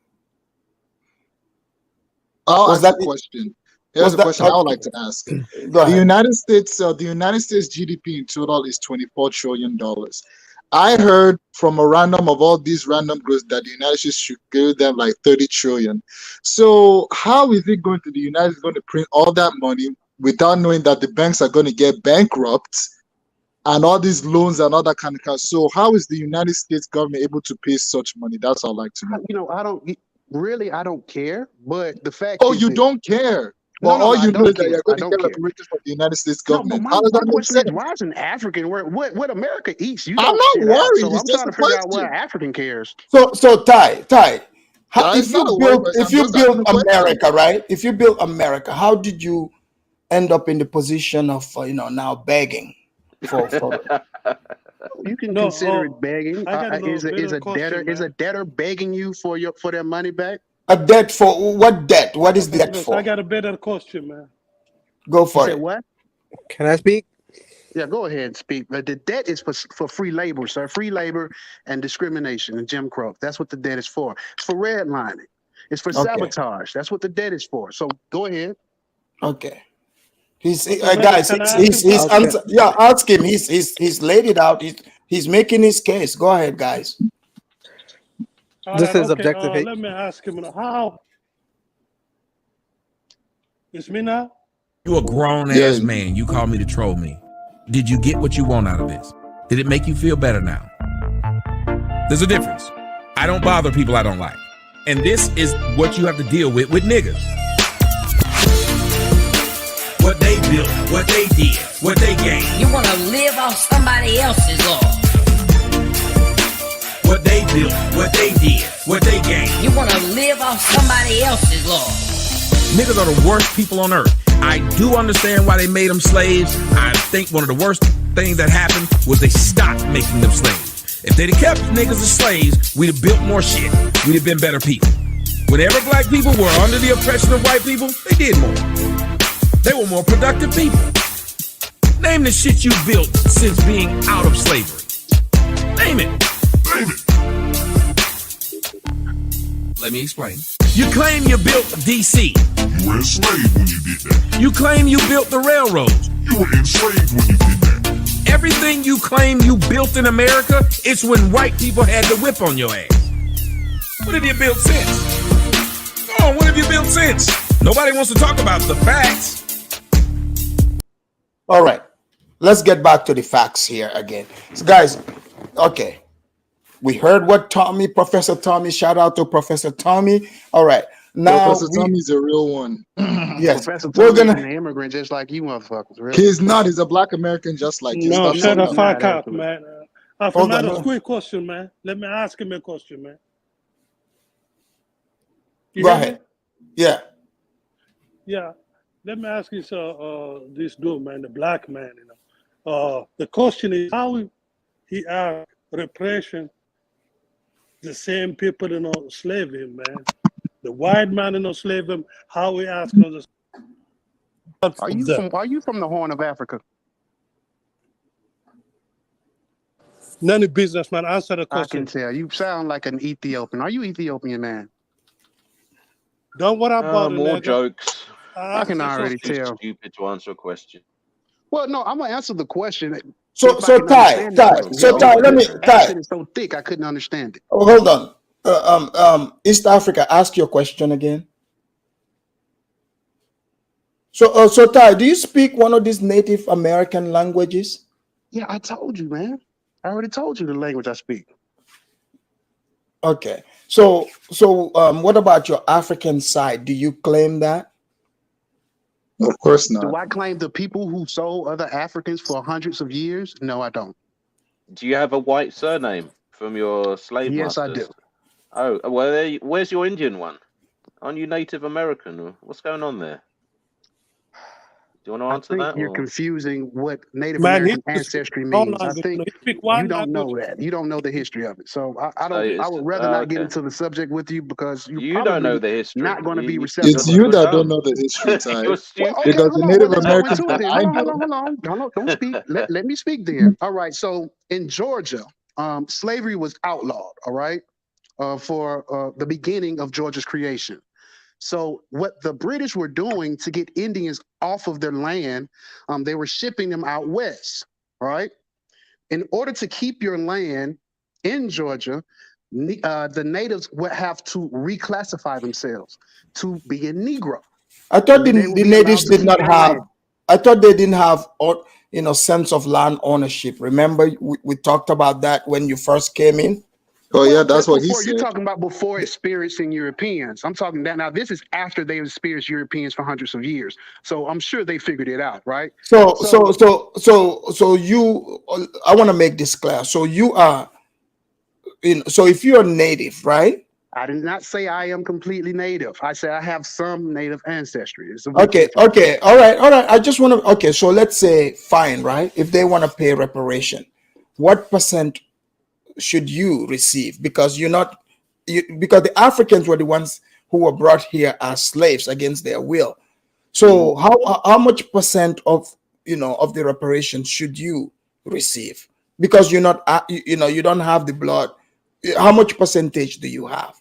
I'll Was ask that a question. Here's a question I would like to ask. Go ahead. The United States GDP in total is $24 trillion. I heard from a random of all these random groups that the United States should give them like 30 trillion. So how is it going to the United States going to print all that money without knowing that the banks are going to get bankrupt and all these loans and all that kind of stuff? So how is the United States government able to pay such money? That's all I'd like to know. You know, I don't care. But the fact Oh, is you that, don't care. No, Well, no, all I you know don't is that care. you're I going to don't get care. reparations from the United States No, but government. my How does that make question is, sense? why is an African what America eats? You I'm don't not shit out. worried. So It's I'm just trying a to figure out why question. an African cares. So Ty, It's if not a you worry build question. I'm just asking a question. America, right? If you build America, how did you end up in the position of now begging for You can No, consider it begging. I got a Is better a debtor question, man. begging you for their money back? a debt for what debt? What is debt Affirmative. for? I got a better question, man. Go You for said it. what? Can I speak? Yeah, go ahead and speak. But the debt is for free labor, sir. Free labor and discrimination and Jim Crow. That's what the debt is for. It's for redlining. It's for Okay. sabotage. That's what the debt is for. So go ahead. Okay. He's Affirmative. guys. Can I ask him He's something? answer. Yeah, ask him. He's laid it out. He's making his case. Go ahead, guys. All This right, is okay. objective hate. Let me ask him how. It's me now. You a grown ass man. You call me to troll me. Did you get what you want out of this? Did it make you feel better now? There's a difference. I don't bother people I don't like. And this is what you have to deal with niggas. What they built, what they did, what they gained. You wanna live off somebody else's law. What they built, what they did, what they gained. You wanna live off somebody else's law. Niggas are the worst people on earth. I do understand why they made them slaves. I think one of the worst things that happened was they stopped making them slaves. If they'd have kept niggas as slaves, we'd have built more shit. We'd have been better people. Whenever black people were under the oppression of white people, they did more. They were more productive people. Name the shit you built since being out of slavery. Name it. Name it. Let me explain. You claim you built DC. You were enslaved when you did that. You claim you built the railroads. You were enslaved when you did that. Everything you claim you built in America, it's when white people had the whip on your ass. What have you built since? Go on, what have you built since? Nobody wants to talk about the facts. All right. Let's get back to the facts here again. So guys, okay. We heard what Professor Tommy, shout out to Professor Tommy. All right. Now Professor Tommy's a real one. Yes. Professor We're Tommy's gonna an immigrant just like you motherfuckers. Really? He's not. He's a black American just like you. No, Stop shut saying the that. fuck Not up, actually. man. Hold on, Affirmative. no. Quick question, man. Let me ask him a question, man. You Go hear me? ahead. Yeah. Yeah. Let me ask you, this dude, man, the black man, the question is how he asked repression the same people, slave him, man. The white man, slave him, how we ask the Are you from the Horn of Africa? None of business, man. Answer the I can question. tell. You sound like an Ethiopian. Are you Ethiopian, man? Don't worry about it, More nigga. jokes. I can already Too tell. stupid to answer a question. Well, no, I'm gonna answer the question. So Ty, let me The accent is so thick I couldn't understand it. Oh, hold on. East Africa, ask your question again. So Ty, do you speak one of these Native American languages? Yeah, I told you, man. I already told you the language I speak. Okay. So what about your African side? Do you claim that? Of course not. Do I claim the people who sold other Africans for hundreds of years? No, I don't. Do you have a white surname from your slave Yes, I masters? do. Oh, well, where's your Indian one? Aren't you Native American? What's going on there? Do you want to I answer think that? you're Or? confusing what Native Man, American he just ancestry all means. I language. think You speak you one don't language. know that. You don't know the history of it. So I So don't. I it's would rather not get okay. into the subject with you because you're You don't know probably the history. not going to be It's receptive of you it. You're that don't dumb. know the history, Ty. You're Well, stupid. okay, Because the hold on. Well, Native let's go Americans into it that then. I Hold on, hold know, on, hold on. Don't speak. Let me speak then. All right. So in Georgia, slavery was outlawed. All right, for the beginning of Georgia's creation. So what the British were doing to get Indians off of their land, they were shipping them out west. All right. In order to keep your land in Georgia, the natives would have to reclassify themselves to be a Negro, I thought and then they would the be allowed natives to did keep not their have. land. I thought they didn't have, sense of land ownership. Remember, we talked about that when you first came in. oh yeah, Well, that's that's what he before. You're said. talking about before experiencing Europeans. I'm talking that now. This is after they've experienced Europeans for hundreds of years. So I'm sure they figured it out, right? So, So you. I want to make this clear. So you are, so if you're native, right? I did not say I am completely native. I said I have some native ancestry. It's a big Okay, difference. okay, all right, all right. I just want to. Okay, so let's say fine, right? If they want to pay reparation, what percent should you receive? Because you're not, because the Africans were the ones who were brought here as slaves against their will. So how much percent of of the reparation should you receive? Because you're not, you don't have the blood. How much percentage do you have?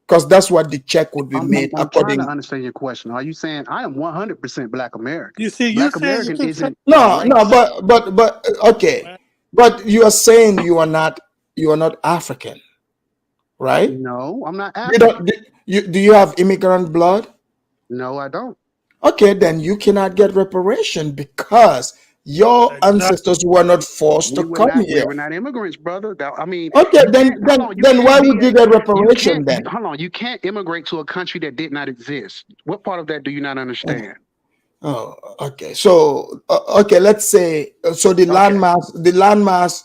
Because that's what the check would be made I'm trying to according. understand your question. Are you saying I am 100% Black American? You see, you Black saying you American can say isn't a No, no, race. but okay, but you are saying you are not African, right? No, I'm not You don't. African. Do you have immigrant blood? No, I don't. Okay, then you cannot get reparation because your ancestors were not forced to come We here. were not immigrants, brother. I mean, Okay, you can't. Hold on, you then can't why be would you a. get You reparation can't. then? Hold on, you can't immigrate to a country that did not exist. What part of that do you not understand? Oh, okay. So okay, let's say so the Okay. landmass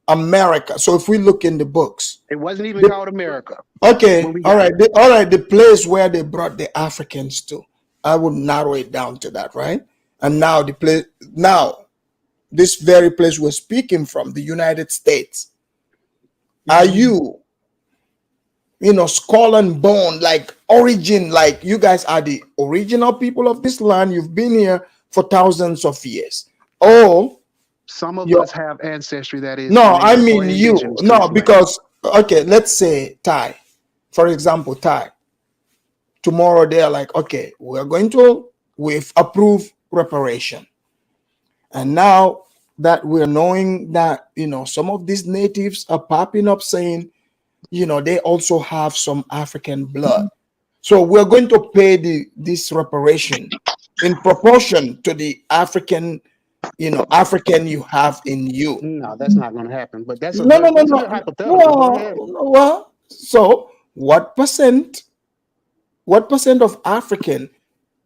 America. So if we look in the books, It wasn't even called America okay, when we all got right, it. all right. The place where they brought the Africans to, I would narrow it down to that, right? And now this very place we're speaking from, the United States, are you, skull and bone, like origin, like you guys are the original people of this land? You've been here for thousands of years. Or Some of you us have ancestry that is no, I native or mean you. indigenous to No, this land. because okay, let's say Thai, for example, Thai. Tomorrow they are like, okay, we've approved reparation. And now that we're knowing that, some of these natives are popping up saying, they also have some African blood. So we're going to pay this reparation in proportion to the African you have in you. No, that's not going to happen. But that's a No, no, good. no, That's a good no. hypothetical. Go ahead. Well, so what percent of African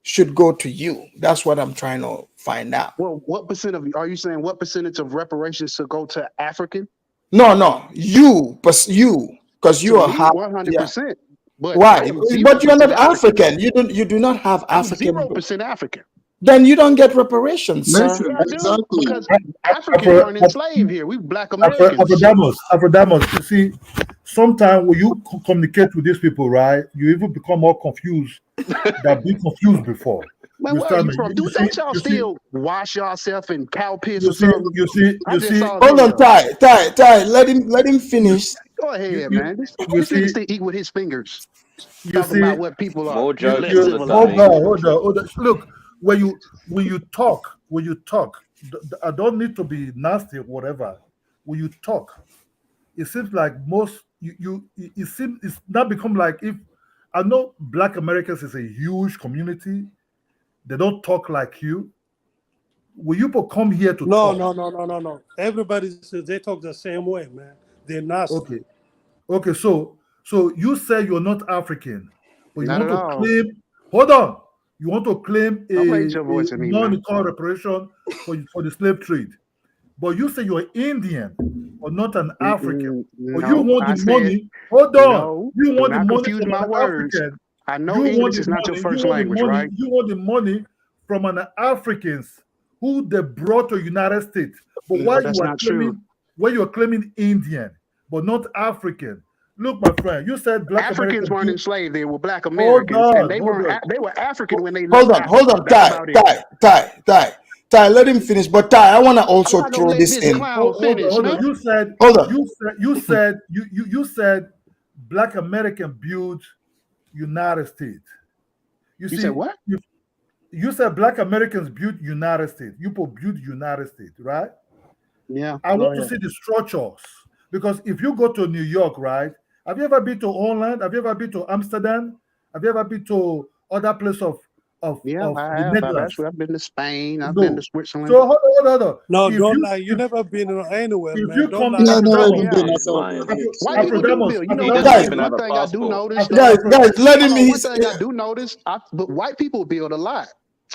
should go to you? That's what I'm trying to find out. Well, what percent of are you saying? What percentage of reparations should go to African? No, because To you are me, half. Yeah. 100%. But I Why? am But you're 0% not African. African. You do not have I'm African. 0% African. Then you don't get reparations, sir. Mention Yeah, I do exactly. because Africans weren't enslaved here. We Black Americans. Afridamus, you see, sometimes when you communicate with these people, right, you even become more confused than being confused before. Man, You where are understand you me? from? Don't y'all still wash yourself in cow piss or something? I just saw a Hold on, video. Ty. Let him finish. Go ahead, you, man. you This nigga see, still eat with his fingers. you Talking see, about what people are More jokes less for the hold dummy. civilized. on, hold on. Look, when you talk, I don't need to be nasty or whatever. When you talk, it seems like most it seems it's not become like if I know Black Americans is a huge community. They don't talk like you. Will you people come here to No, talk? no. Everybody says they talk the same way, man. They're nasty. Okay. So you say you're not African, but you Not want at to all. claim. Hold on. You want to claim Don't raise a your voice at me, man. non-equal reparation for the slave trade, but you say you're Indian or not an African, or you No, want I the said money. Hold on. no. You Do want the not money confuse from my an words. African. I know You want English the is not your money. You first want the language, money. right? You want the money from an Africans who they brought to United States. But No, that's not true. why you are claiming Indian, but not African. Look, my friend, you said black Africans American weren't Jew- enslaved; they were black Hold Americans, and they on. were African when they Hold left on, Africa. hold on, That's about it. Ty, let him finish. But Ty, I want to I'm also not gonna throw let this this in. clown finish, Hold man. on. Hold on. You said black American built United States. You said what? You said black Americans built United States. You built United States, right? Yeah. I want to see the structures because if you go to New York, right? Have you ever been to Holland? Have you ever been to Amsterdam? Have you ever been to other places of Yeah, I the have. Netherlands? I've been to Spain. I've No. been to Switzerland. So hold on. No, If don't you lie. You never been anywhere, if man. you Don't come lie. Yeah, no, Afridamus, even been He's outside. lying. White people do Afridamus, build. You know, He one doesn't thing, even have one a thing I do passport. notice. Guys, let him. One thing I do notice, but white people build a lot.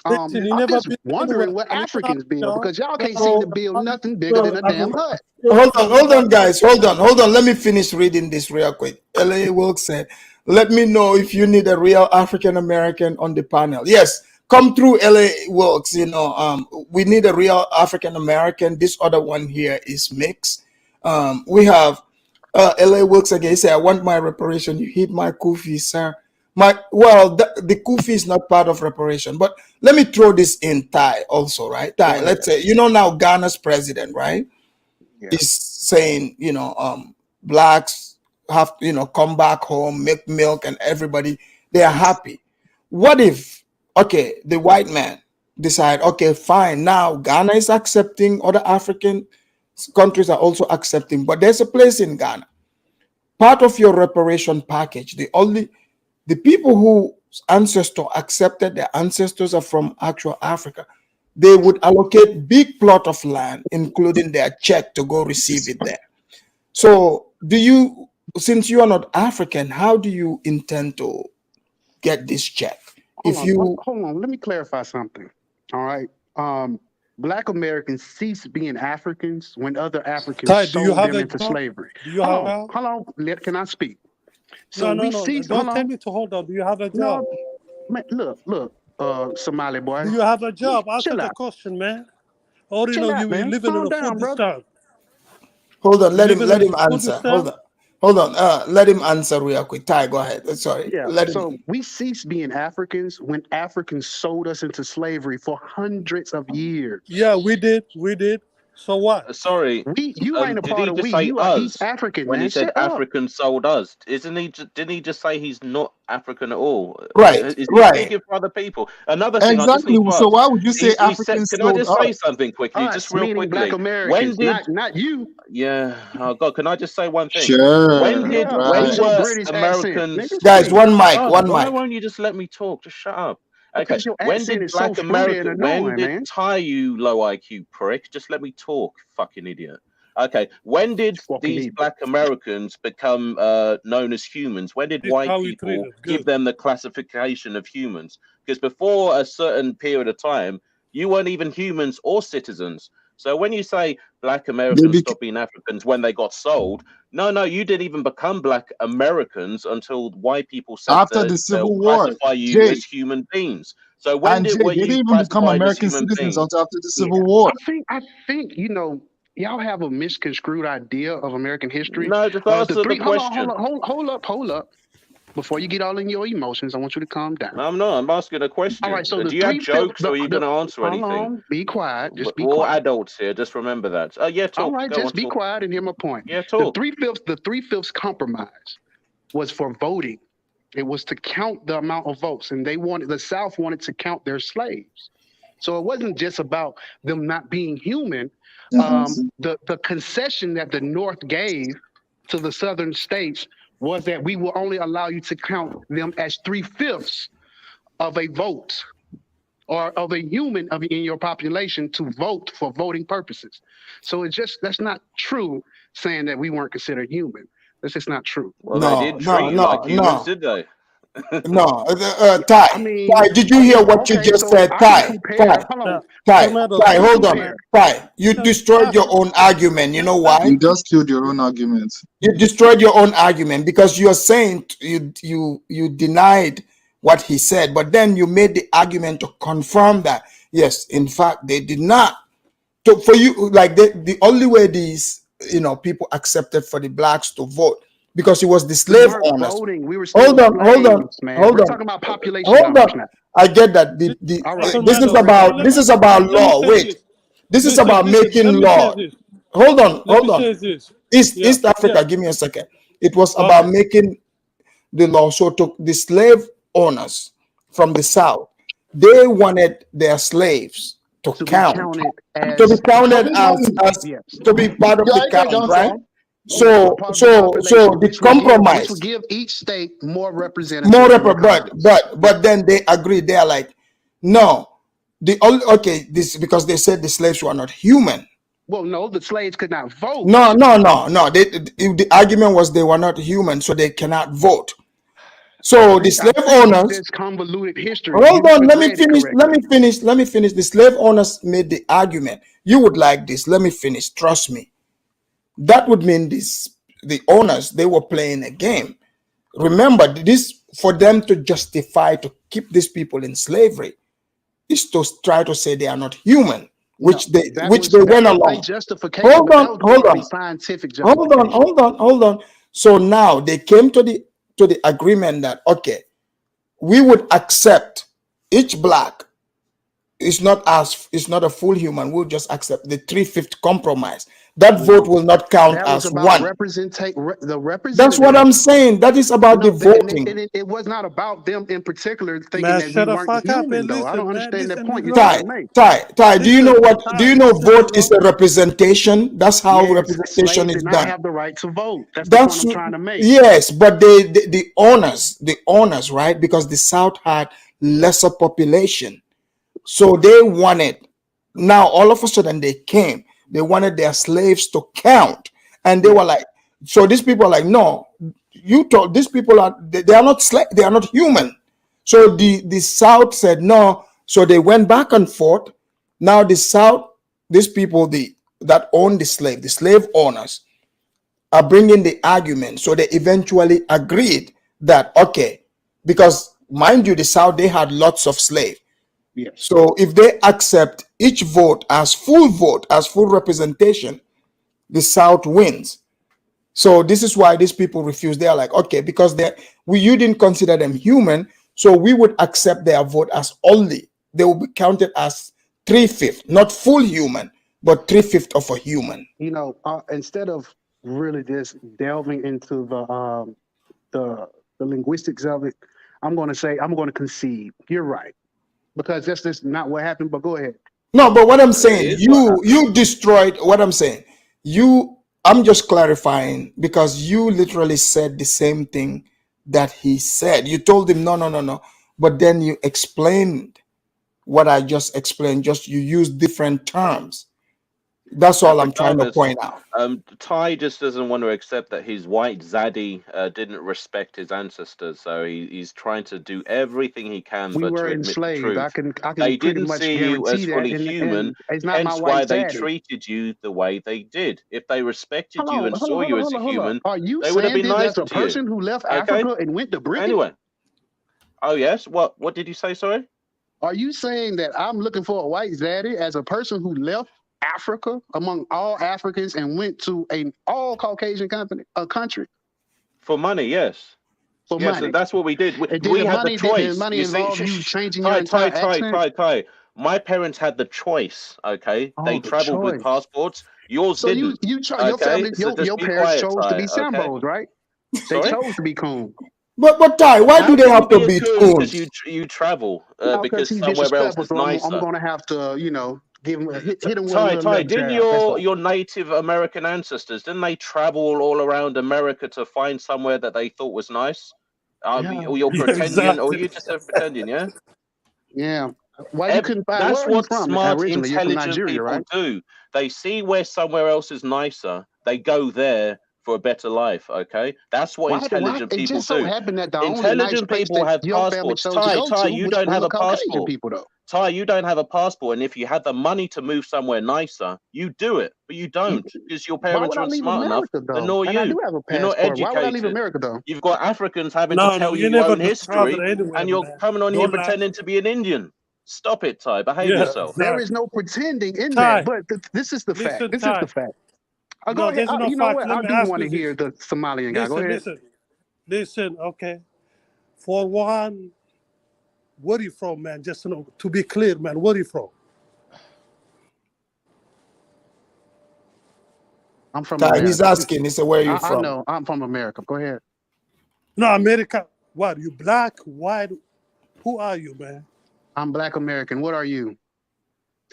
Listen, you I'm never just been wondering anywhere. what You don't Africans build know. because y'all can't So- seem to build nothing bigger than a damn hut. Hold on, guys. Hold on. Let me finish reading this real quick. L.A. Wilkes said, let me know if you need a real African American on the panel. Yes, come through, L.A. Wilkes. We need a real African American. This other one here is mixed. We have L.A. Wilkes again. He said, I want my reparation. You hit my kufi, sir. The kufi is not part of reparation, but let me throw this in Thai also, right? Thai, let's say, now Ghana's president, right? Is saying, blacks have, come back home, make milk, and everybody, they are happy. What if, the white man decide, fine, now Ghana is accepting, other African countries are also accepting, but there's a place in Ghana. Part of your reparation package, the people whose ancestors accepted, their ancestors are from actual Africa, they would allocate big plot of land, including their check, to go receive it there. So since you are not African, how do you intend to get this check? Hold on, let me clarify something. All right. Black Americans ceased being Africans when other Africans Ty, do you sold have them a into job? slavery. Do you have a Hold on. Can I speak? No. Don't tell me to hold on. Do you have a job? Man, look, Somali boy. Do you have a job? Answer Chill the out. question, man. Or you Chill know out, you man. living in Calm a down, food brother. stamp. Hold on, let him Living in a food answer. stamp? Hold on. Let him answer real quick. Ty, go ahead. Sorry. Yeah. Let him. So we ceased being Africans when Africans sold us into slavery for hundreds of years. Yeah, we did. So what? Sorry. You ain't a Did part he of just we. say He's us African, when man. he said Shut up. Africans sold us? Didn't he just say he's not African at all? Right. Is he speaking for other people? Another thing I just Exactly. need to So ask. why would you say He said, Africans can I sold just say us? something quickly, just Us, real meaning Black quickly? Americans, When did not you. Yeah, oh God, can I just say one thing? Sure. When Use your were British accent, Americans? nigga. Guys, Speak. one mic. Why won't you just let me talk? Just shut up. Okay. Because your When accent did is so Black fruity and America? When annoying, did man. Ty, you low IQ prick? Just let me talk, fucking idiot. Okay. When did Fucking these idiot. Black Americans become known as humans? When did This is white how we people treat it. give Good. them the classification of humans? Because before a certain period of time, you weren't even humans or citizens. So when you say Black Americans stopped being Africans when they got sold, no, you didn't even become Black Americans until white people said After the they'll Civil War, classify you Jay, as human beings. So when Jay, were they you didn't even become classified as American human citizens beings? until after the Yeah. Civil War. I think y'all have a misconstrued idea of American history. No, just answer the Hold question. on, hold up. Before you get all in your emotions, I want you to calm down. I'm not. I'm asking a question. All right, so Do you have jokes, or are you going to answer hold anything? on, be quiet. Just be We're all quiet. adults here. Just remember that. Yeah, talk. All right, Go just on, be talk. quiet and hear my point. Yeah, talk. The three-fifths compromise was for voting. It was to count the amount of votes, and the South wanted to count their slaves. So it wasn't just about them not being human. The concession that the North gave to the Southern states was that we will only allow you to count them as 3/5 of a vote or of a human in your population to vote for voting purposes. So that's not true saying that we weren't considered human. That's just not true. Well, they didn't treat you like humans, did they? Ty, I mean, Ty, did you hear what you just said? Ty, hold on. Ty, you destroyed your own argument. You know why? You just killed your own argument. You destroyed your own argument because you're saying you denied what he said, but then you made the argument to confirm that yes, in fact, they did not. So for you, like the only way these people accepted for the blacks to vote because it was the slave weren't owners. voting. We were still Hold on, slaves, man. hold We're on, talking about population hold numbers on. now. I get that. All right. This is Fernando, about let me law. say Wait, this. this is Listen, about listen, making let me law. say this. Hold on, Let hold me on. say this. East Africa, Yeah. give me a second. It was about Okay. making the law. So to the slave owners from the South, they wanted their slaves to To be count, counted to be as counted as yes. to be part of the count, right? Yes, So part of the population, the which compromise, would give each state more more representatives in the Congress. but then they agreed. They are like, no, this because they said the slaves were not human. Well, no, the slaves could not vote. No. The argument was they were not human, so they cannot vote. So the slave owners. This convoluted history. Hold on, let me finish. The slave owners made the argument. You would like this. Let me finish. Trust me. That would mean the owners, they were playing a game. Remember, this for them to justify to keep these people in slavery is to try to say they are not human, which they went along. Justification, Hold on. Scientific justification. Hold on. So now they came to the agreement that okay, we would accept each black is not a full human. We'll just accept the 3/5 compromise. That vote will not count as one. That's what I'm saying. That is about the voting. It was not about them in particular thinking Man, that shut we the weren't fuck up human, and though. I listen, don't man. understand This that in point the you're law. trying to make. Ty, do you know what? Ty, Do you know listen, vote bro. is a representation? That's how Yes, representation slaves is did not done. have the right to vote. That's the point I'm trying to make. Yes, but the owners, right? Because the South had lesser population, so they wanted. Now all of a sudden they wanted their slaves to count, and they were like, so these people are like, no, you told these people they are not they are not human. So the South said no, so they went back and forth. Now the South, these people that own the slave owners are bringing the argument. So they eventually agreed that okay, because mind you, the South, they had lots of slaves. Yes. So if they accept each vote, as full representation, the South wins. So this is why these people refuse. They are like, okay, because you didn't consider them human, so we would accept their vote as only. They will be counted as 3/5, not full human, but 3/5 of a human. Instead of really just delving into the linguistics of it, I'm going to concede. You're right, because that's just not what happened. But go ahead. No, but what I'm saying, you destroyed what I'm saying. I'm just clarifying because you literally said the same thing that he said. You told him no, but then you explained what I just explained. Just you use different terms. That's all I'm trying to point out. Ty just doesn't want to accept that his white zaddy didn't respect his ancestors, so he's trying to do everything he can but to admit the truth. I can they pretty didn't much see you as fully human, it's not hence my why white they zaddy. treated you the way they did. If they respected you and saw Hold you on, as a human, Are you they would have saying been this nicer as a to you. person who left Okay? Africa and went to Britain? Anyway. Oh yes. What did you say? Sorry. Are you saying that I'm looking for a white zaddy as a person who left Africa among all Africans and went to an all Caucasian country? For money, yes. For yes, money. and that's what we did. We had the choice. You see, Ty. My parents had the choice. Okay, they traveled with passports. Yours didn't. Your family, your parents chose to be Sambos, right? They chose to be coon. But Ty, why do they have to be coon? Because you travel because somewhere else is nicer. I'm gonna have to, give him hit him with a little Ty, didn't jab. your Native American ancestors, didn't they travel all around America to find somewhere that they thought was nice? Or you're pretending, or you just pretending, yeah? Yeah. Why you couldn't find that's where what from smart, originally? You're from intelligent Nigeria, people right? do. They see where somewhere else is nicer. They go there for a better life. Okay, that's what intelligent people do. It just so happened that the only intelligent nice place people that have your family passports. chose to go Ty, to you was don't full have of a Caucasian passport. people, though. Ty, you don't have a passport, and if you had the money to move somewhere nicer, you do it, but you don't because your Why parents would I aren't leave smart enough, America and though? nor And I you. do have a You're not passport. Why would I leave educated. America though? You've got Africans having to No, tell you you your never own history, travel anywhere, and you're man. coming on here Don't lie. pretending to be an Indian. Stop it, Ty. Behave Yeah, yourself. There is exactly. no pretending in Ty, that. But this is the fact. listen, This is the Ty. fact. Go No, ahead. there's no You know fact. what? Let I me do ask want you to hear this. the Somalian guy. Go ahead. Listen. Okay. For one, where you from, man? Just to be clear, man. Where you from? I'm from Ty, America. he's asking. He said, "Where are you I from?" know. I'm from America. Go ahead. No, America. What? You black, white? Who are you, man? I'm Black American. What are you?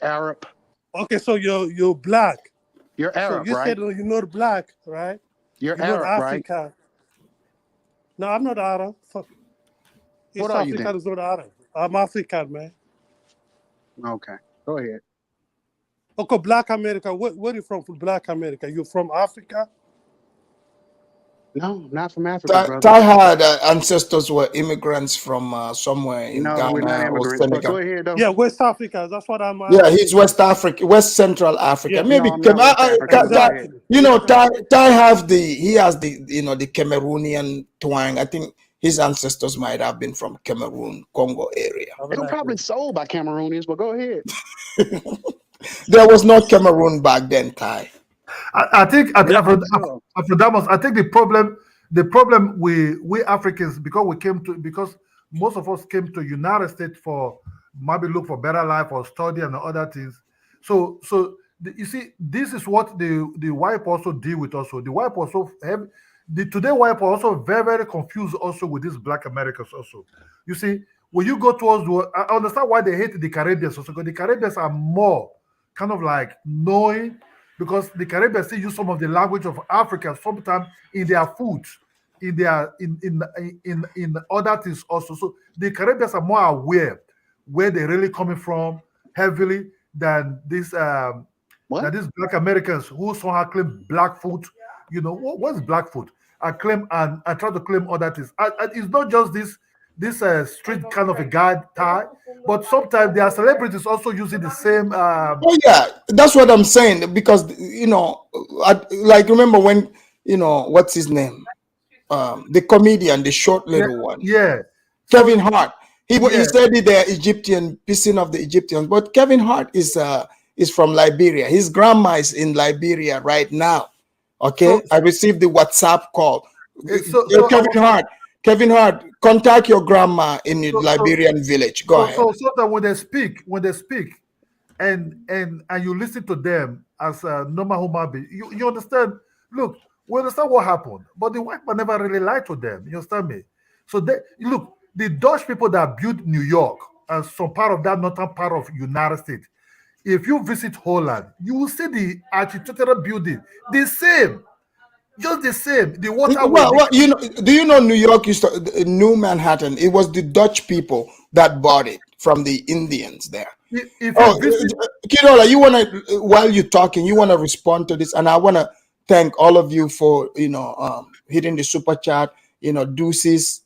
Arab. Okay, so you're black. You're Arab, so you right? said you're not black, right? You're You're Arab, not right? African. No, I'm not Arab. Fuck. What East are you African then? is not Arab. I'm African, man. Okay. Go ahead. Okay, Black America. Where you from Black America? You from Africa? No, not from Africa, Ty, brother. Ty had ancestors were immigrants from somewhere in No, we're not Ghana or immigrants. But go Senegal. ahead, though. Yeah, West Africa. That's what I'm Yeah, asking. he's West Africa, West Central Africa. Yeah. Maybe No, I'm not West African. Go ahead. you know, Ty has the you know the Cameroonian twang. I think his ancestors might have been from Cameroon, Congo area. They were probably sold by Cameroonians, but go ahead. There was no Cameroon back then, Ty. I think Yeah, Afridamus, I think the problem we Africans, because most of us came to United States for maybe look for better life or study and other things. So you see, this is what the white also deal with also. The white also have the today white are also very, very confused also with these black Americans also. You see, when you go towards I understand why they hate the Caribbeans also, because the Caribbeans are more kind of like knowing, because the Caribbean still use some of the language of Africa sometimes in their food, in their in other things also. So the Caribbeans are more aware where they're really coming from heavily than these than these black Americans who somehow claim black food. You know what's black food? I claim and I try to claim other things. It's not just this street kind of a guy tie, but sometimes there are celebrities also using the same. Oh yeah, that's what I'm saying, because you know, like remember when you know what's his name, the comedian, the short little one, yeah, Kevin Hart. He said they're Egyptian, pissing off the Egyptians, but Kevin Hart is from Liberia. His grandma is in Liberia right now. Okay, I received the WhatsApp call. Kevin Hart, contact your grandma in the Liberian village. Go ahead. So that when they speak, and you listen to them as a normal human being, you understand. Look, we understand what happened, but the white man never really lied to them. You understand me? So look, the Dutch people that built New York and some part of that northern part of United States. If you visit Holland, you will see the architectural building the same. Just the same. The water. Well, you know, do you know New York used to New Manhattan? It was the Dutch people that bought it from the Indians there. Kidola, you wanna while you're talking, you wanna respond to this, and I wanna thank all of you for hitting the super chat. You know, Deuces,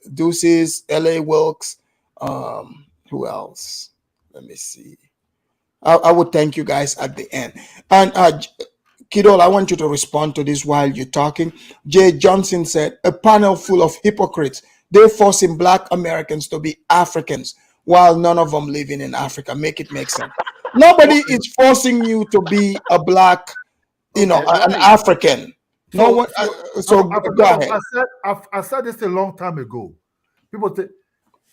LA Wilkes. Who else? Let me see. I would thank you guys at the end. And Kidol, I want you to respond to this while you're talking. Jay Johnson said, a panel full of hypocrites. They're forcing black Americans to be Africans while none of them living in Africa. Make it make sense. Nobody is forcing you to be a black, an African. No one. So go ahead. I said this a long time ago. People say,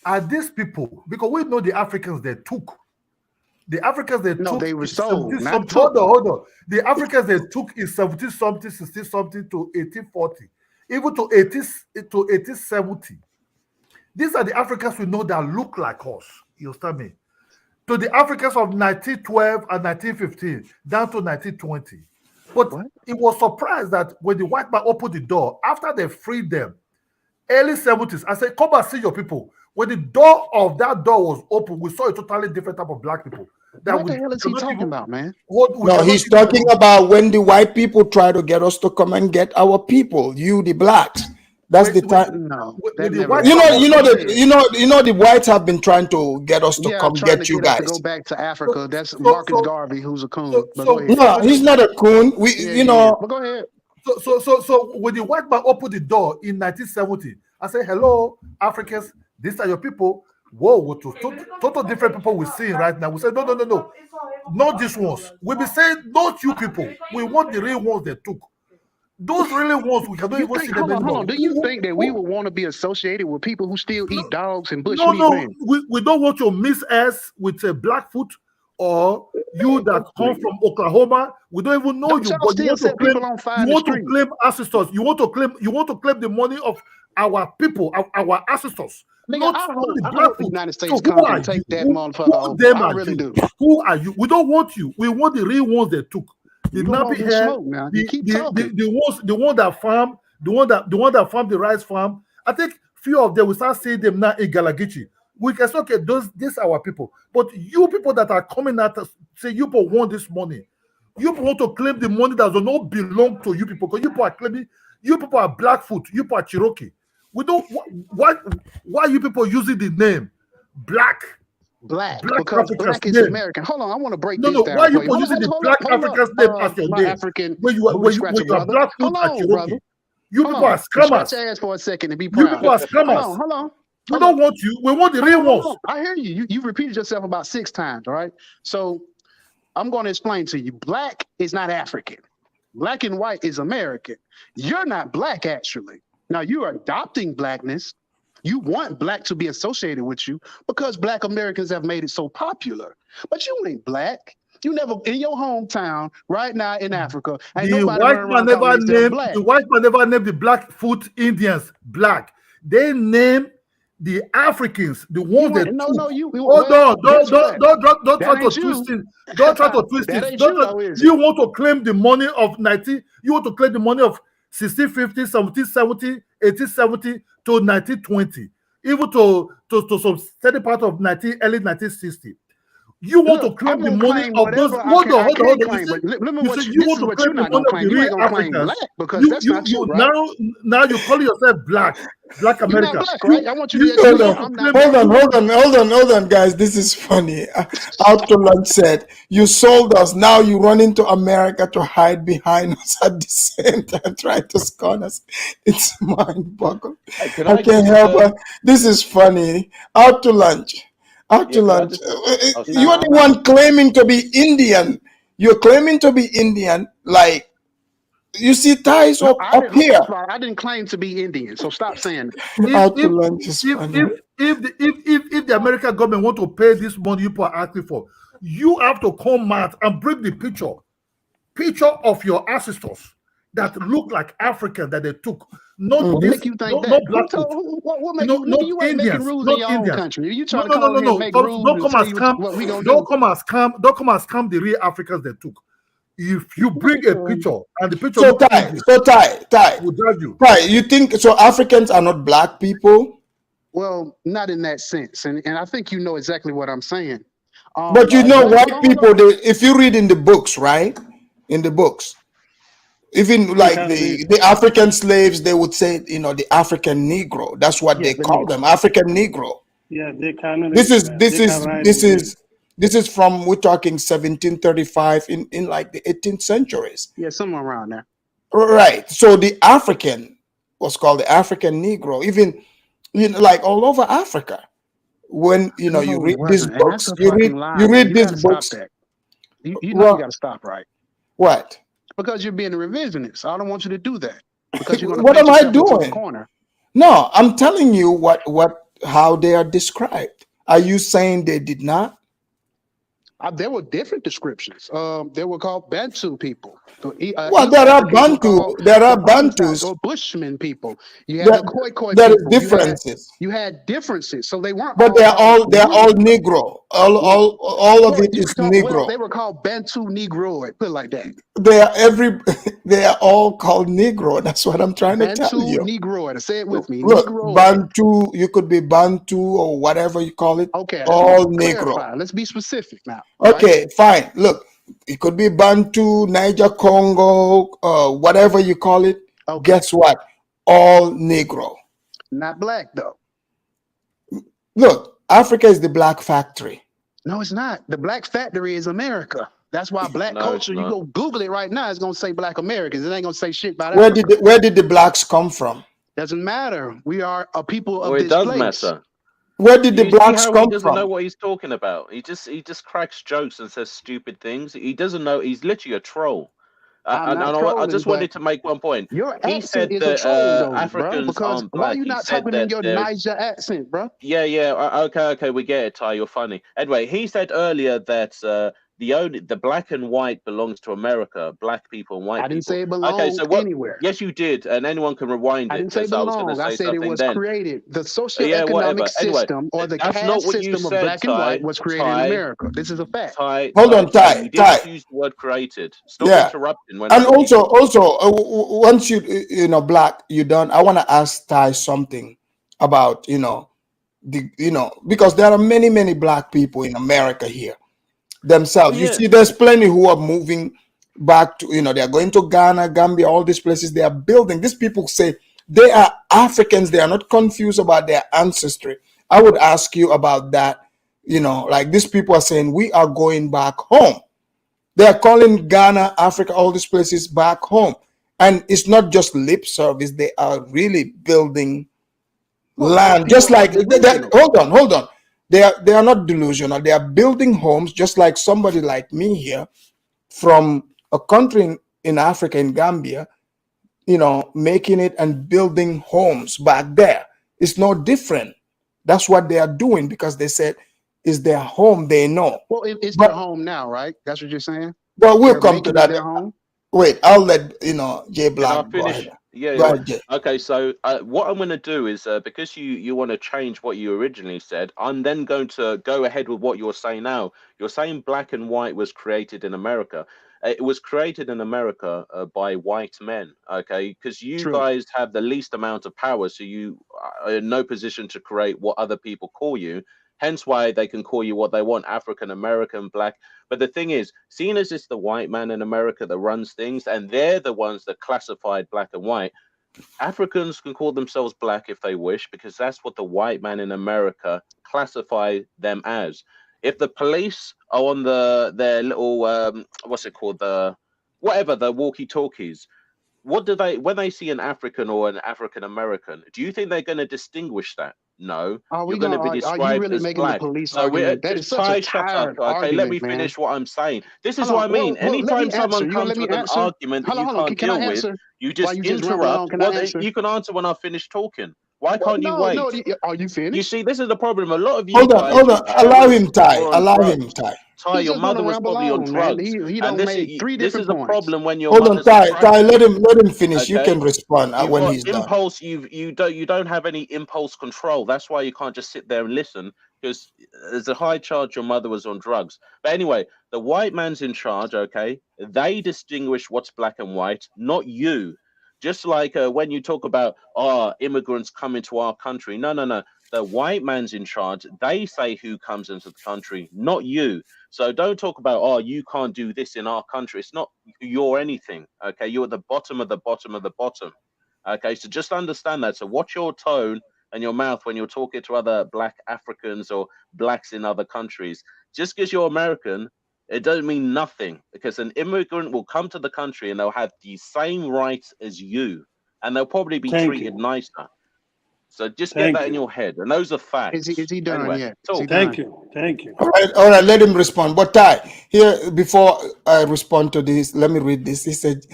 are these people, because we know the Africans they took. The Africans they took. They were sold. Hold on. The Africans they took in 17-something, 16-something to 1840, even to 1870. These are the Africans we know that look like us. You understand me? To the Africans of 1912 and 1915 down to 1920. But it was surprised that when the white man opened the door, after they freed them, early 70s, I said, come and see your people. When the door of that door was open, we saw a totally different type of black people. What the hell is he talking about, man? No, he's talking about when the white people try to get us to come and get our people, you the blacks. That's the time. No, with that the never white You know, man. you know that the whites have been trying to get us to Yeah, come trying to get you get us to go guys. back to Africa. That's So Marcus Garvey, who's a coon. But go so ahead. No, he's not a coon. Yeah, You he is. know, But go ahead. So when the white man opened the door in 1970, I said, "Hello, Africans. These are your people." Whoa, what total different people we're seeing right now. We said, no, not these ones. We be saying, not you people. We want the real ones they took. Those really ones we cannot You even see think? them Hold anymore. on. Do you think that we would want to be associated with people who still eat dogs and bush No, meat men? we don't want to mix us with a Blackfoot or you that come from Oklahoma. We don't even know Don't you, y'all but you still want to set claim people on fire you in the want to street? claim ancestors. You want to claim the money of our people, of our ancestors. Nigga, Not I hope the the Blackfoot. United So States who comes are and you? take that Who motherfucker over. them I are really you? do. Who are you? We don't want you. We want the real ones they took. The You don't want nappy this hair, smoke now. You keep talking. the one that farm, the one that farm the rice farm. I think few of them we start seeing them now in Galagichi. We can say, okay, these are our people. But you people that are coming at us, say you people want this money. You people want to claim the money that does not belong to you people, because you people are claiming you people are Blackfoot, you people are Cherokee. We don't why you people using the name Black Because Africans black is name? American. Hold on, I want to break No, this why down you for you. people using the Black Hold up, Africans name as your my name? African When you booty scratcher are brother. Blackfoot Hold and on, Cherokee, brother. you Hold people are on. Scratch scammers. your ass for a second and be You proud. people are Hold scammers. on, hold on. We don't want you. We want the real ones. Hold on. I hear you. You repeated yourself about 6 times, all right? So I'm going to explain to you. Black is not African. Black and white is American. You're not black, actually. Now, you are adopting blackness. You want black to be associated with you because black Americans have made it so popular. But you ain't black. You never, in your hometown, right now in Africa, ain't The nobody white running man around calling never themselves named black. the white man never named the Blackfoot Indians black. They named the Africans, the ones that No, took. no, you. Hold Well, on, guess what? don't try That to ain't twist you. it. Don't try to twist That it. ain't you, though, is it? You want to claim the money of 19. You want to claim the money of 1650, 1770, 1870 to 1920, even to some steady part of early 1960. You want Look, to claim I'm the gonna money claim of those. whatever Hold on. can You claim. see, But remember you what say you this want is to what claim you're the not money gonna of claim. the You real ain't gonna claim Africans. black because that's not you, right? Now you call yourself black You're not America. black, right? I want you to You admit want that to I'm claim. not. hold on, guys. This is funny. Out to lunch said, "You sold us. Now you run into America to hide behind us at the same time, trying to scorn us." It's mind-boggling. Can I I can't just help it. This is funny. Out to lunch. Out to can I lunch. just oh, You're the Nah. one claiming to be Indian. You're claiming to be Indian. Like, you see ties No, up here. first of all, I didn't claim to be Indian, so stop saying that. Out to lunch is funny. If the American government want to pay this money you are asking for, you have to come out and bring the picture of your ancestors that look like African that they took, not What this, make you think not that? Blackfoot, What make you, not nigga? You ain't making Indians, rules in not your own Indians. country. You No, trying to come over here and make rules Don't and come tell as you scam. what we gonna Don't do? come as scam. Don't come as scam the real Africans they took. If you bring a picture and the picture So look Ty, Indian, will drive you. Ty, you think so? Africans are not black people, Well, not in that sense, and I think you know exactly what I'm saying. but you know, Hold white on. people. If you read in the books, right? In the books, even You like can read. the African slaves, they would say, the African Negro. That's what Yeah, they the call them, African Negro. Yeah, they can This read, is man. this They can is write this and read. is this is from, we're talking 1735 in like the 18th centuries. Yeah, somewhere around there. Right. So the African was called the African Negro, even like all over Africa. When No, you it read these wasn't, and that's books, a fucking lie, you man. read You these gotta stop books. that. You know you Well, gotta stop, right? what? Because you're being a revisionist. I don't want you to do that because you're gonna What paint am I yourself into a doing? corner. No, I'm telling you how they are described. Are you saying they did not? There were different descriptions. They were called Bantu people. So, Well, East there are Africans were Bantu, called there the are Bantus Bantus. or Bushman people. You had There, the Khoi there is people. differences, You had differences. So they weren't but all called they're all one. Negro. Well, All of it is well, Negro. they were called Bantu Negroid. Put it like that. They are all called Negro. That's what I'm trying to tell Bantu you. Negroid. Say it with me. Look, Negroid. Bantu, you could be Bantu or whatever you call it, Okay, all let's Negro. clarify. Let's be specific now. Right? Okay, fine. Look, it could be Bantu, Niger, Congo, whatever you call it. Okay. Guess what? all Negro. Not black though. Look, Africa is the black factory. No, it's not. The black factory is America. That's why black No, it's culture, you not. go Google it right now, it's gonna say black Americans. It ain't gonna say shit about Where Africa. where did the blacks come from? Doesn't matter. We are a people Well, of it this does place. matter. Where did the You see blacks how he come doesn't know from? what he's talking about? He just cracks jokes and says stupid things. He doesn't know. He's literally a troll. I'm And not I trolling, just but wanted to make one point. your He accent said is a that troll though, bro. Africans Because aren't why black. you He not said talking in that your they're Niger accent, bro? yeah. Okay, we get it, Ty. You're funny. Anyway, he said earlier that the black and white belongs to America. Black people and white I didn't people. say it Okay, so belonged what? anywhere. Yes, you did, and anyone can rewind I it didn't say because I was going to belong. I say said it something was then. created. The Yeah, socioeconomic whatever. Anyway, system or the that's not caste what you system of said, black and white Ty. was created in Ty. America. This is a fact. Hold on, Ty. Ty. You didn't Ty. use the word created. Stop Yeah. interrupting when And I'm speaking. also, once you know, black, you done. I want to ask Ty something about because there are many black people in America here Oh themselves. You yeah. see, there's plenty who are moving back to they are going to Ghana, Gambia, all these places. They are building. These people say they are Africans. They are not confused about their ancestry. I would ask you about that. Like these people are saying we are going back home. They are calling Ghana, Africa, all these places back home. And it's not just lip service. They are really building Well, those land. Just people are like delusional. hold on. They are not delusional. They are building homes just like somebody like me here from a country in Africa, in Gambia, making it and building homes back there. It's no different. That's what they are doing because they said it's their home. They know. Well, it's their But home now, right? That's what you're saying. we'll They're come to making it that. their home. Wait, I'll let Jay Can I Black go finish? ahead. Yeah, Go yeah. ahead, Jay. Okay, so what I'm going to do is because you want to change what you originally said, I'm then going to go ahead with what you're saying now. You're saying black and white was created in America. It was created in America by white men, okay? Because you True. guys have the least amount of power, so you are in no position to create what other people call you. Hence why they can call you what they want, African American, black. But the thing is, seeing as it's the white man in America that runs things, and they're the ones that classified black and white, Africans can call themselves black if they wish, because that's what the white man in America classify them as. If the police are on their little what's it called, the walkie-talkies, what do they, when they see an African or an African American, do you think they're going to distinguish that? No, you're going to be Are you described really as making the black. police So we're argument? That is just such a Ty, shut up. tired Okay, let me argument, man. finish what I'm saying. This is Hold what on. I mean. Well, let Anytime me answer. someone You gonna comes let me with an answer? argument that Hold on, you hold on. can't Can I deal with, answer? you Why just you just rambling on? interrupt. Can I Well, answer? you can answer when I finish talking. Why Well, can't you no, wait? no. Are you You finished? see, this is the problem. A lot of you Hold on, guys, hold your on. Allow parents him, Ty. were on Allow him, drugs. Ty. Ty, He's your just gonna mother was ramble probably on on, man. drugs, He and don't made three this is different the points. problem when your Hold on, mother's on Ty. drugs Ty, with you. let him finish. You Okay, can respond you've when got he's done. impulse. You don't have any impulse control. That's why you can't just sit there and listen, because there's a high charge your mother was on drugs. But anyway, the white man's in charge. Okay, they distinguish what's black and white, not you. Just like when you talk about immigrants coming to our country, no. The white man's in charge. They say who comes into the country, not you. So don't talk about, you can't do this in our country. It's not you're anything. Okay, you're at the bottom of the bottom of the bottom. Okay, so just understand that. So watch your tone and your mouth when you're talking to other black Africans or blacks in other countries. Just because you're American, it doesn't mean nothing, because an immigrant will come to the country and they'll have the same rights as you, and they'll probably be Thank treated you. nicer. So just get Thank that in you. your head, and those are Is facts. he done Anyway, yet? Is he talk. done? Thank you. Thank you. All right, let him respond. But Ty, here before I respond to this, let me read this. He said,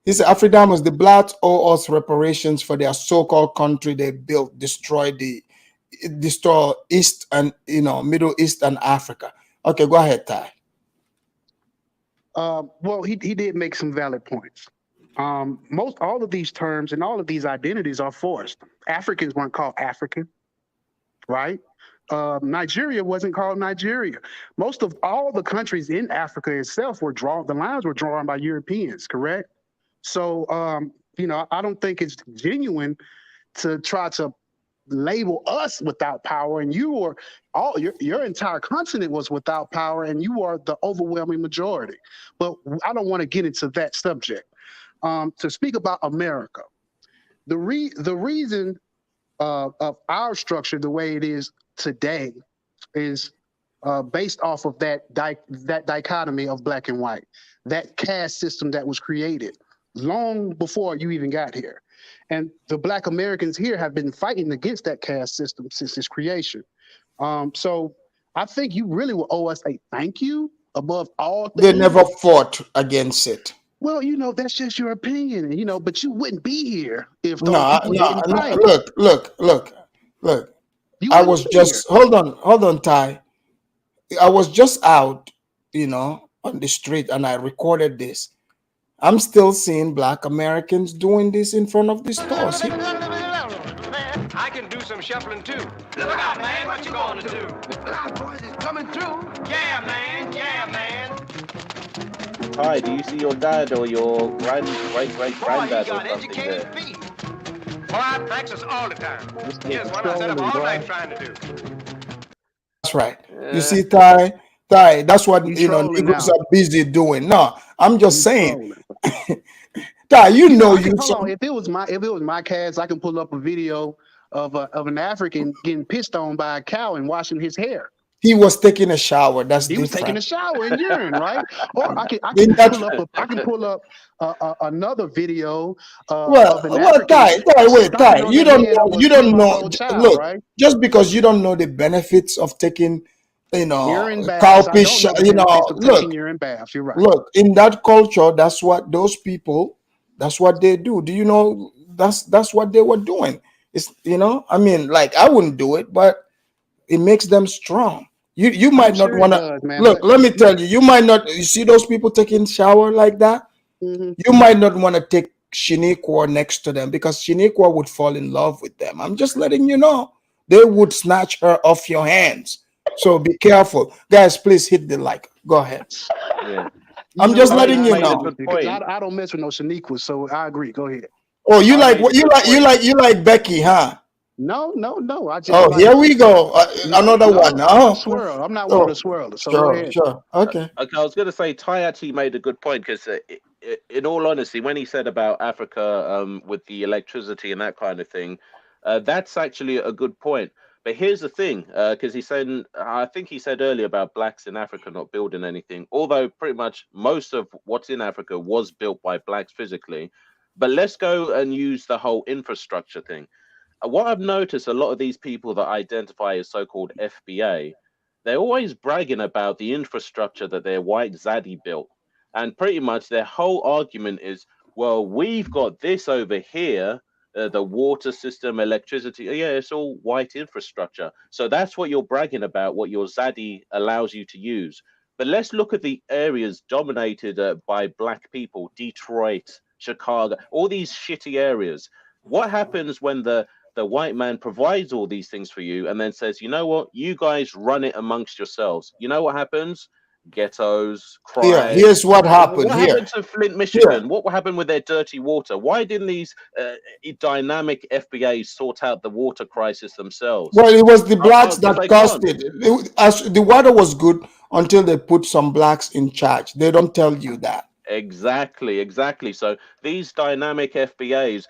Afridamus, the blacks owe us reparations for their so-called country they built, destroy East and Middle East and Africa. Okay, go ahead, Ty. Well, he did make some valid points. Most all of these terms and all of these identities are forced. Africans weren't called African, right? Nigeria wasn't called Nigeria. Most of all the countries in Africa itself were drawn. The lines were drawn by Europeans, correct? So, I don't think it's genuine to try to label us without power, and you are your entire continent was without power, and you are the overwhelming majority. But I don't want to get into that subject. To speak about America, the reason of our structure the way it is today is based off of that dichotomy of black and white, that caste system that was created long before you even got here. And the black Americans here have been fighting against that caste system since its creation. So I think you really will owe us a thank you above all things. They never fought against it. Well, that's just your opinion, but you wouldn't be here if those No, people no, didn't no. fight. Look. You I wouldn't was be just here. hold on, Ty. I was just out, on the street, and I recorded this. I'm still seeing black Americans doing this in front of the stores. I can do some shuffling too. Look out, man, what you gonna do? Look out, boys, it's coming through. Yeah, man, yeah, man. Ty, do you see your dad or your great-great-granddad or got something there? educated feet. Boy, I practice all the time. Here's one I set up all night trying to do. That's right. You see, Ty, that's what trolling Negroes now. are busy doing. No, I'm just saying. Ty, you know you hold on. If it was my cast, I can pull up a video of an African getting pissed on by a cow and washing his hair. he was taking a shower. That's He was taking a different. shower and urine, right? Or I can In that- pull up another video Well, of an African Ty, wait, stomping Ty, on you the don't head know. of a You don't know. 3-month-old child, Look, right? just because you don't know the benefits of taking, Urine baths. cow I piss, don't know the benefits of look, taking urine baths. You're right. look. In that culture, that's what those people. That's what they do. Do you know? That's what they were doing. It's I mean, like I wouldn't do it, but it makes them strong. You might not sure it want to does, man, look. but- Let me tell you, you might not. You see those people taking shower like that. Mhm. You might not want to take Shaniqua next to them because Shaniqua would fall in love with them. I'm just letting you know. They would snatch her off your hands. So be careful, guys. Please hit the like. Go ahead. Yeah. I'm just letting you made a know. good Because point. I don't mess with no Shaniqua, so I agree. Go ahead. Oh, you I like made what a good point. you like Becky, huh? No. I just Oh, like here we go. Another no, one. no Oh, swirl. I'm not one of the swirlers. So go ahead. sure. Okay. Okay, I was going to say Ty actually made a good point because, in all honesty, when he said about Africa with the electricity and that kind of thing, that's actually a good point. But here's the thing, because I think he said earlier about blacks in Africa not building anything, although pretty much most of what's in Africa was built by blacks physically. But let's go and use the whole infrastructure thing. What I've noticed, a lot of these people that identify as so-called FBA, they're always bragging about the infrastructure that their white zaddy built. And pretty much their whole argument is, well, we've got this over here, the water system, electricity. Yeah, it's all white infrastructure. So that's what you're bragging about, what your zaddy allows you to use. But let's look at the areas dominated by black people, Detroit, Chicago, all these shitty areas. What happens when the white man provides all these things for you and then says, you know what, you guys run it amongst yourselves? You know what happens? Ghettos, crime. Here's what happened. What happened to Flint, Michigan? What happened with their dirty water? Why didn't these dynamic FBAs sort out the water crisis themselves? Well, it was the blacks Because that they caused can't. it. As the water was good until they put some blacks in charge. They don't tell you that. Exactly. So these dynamic FBAs,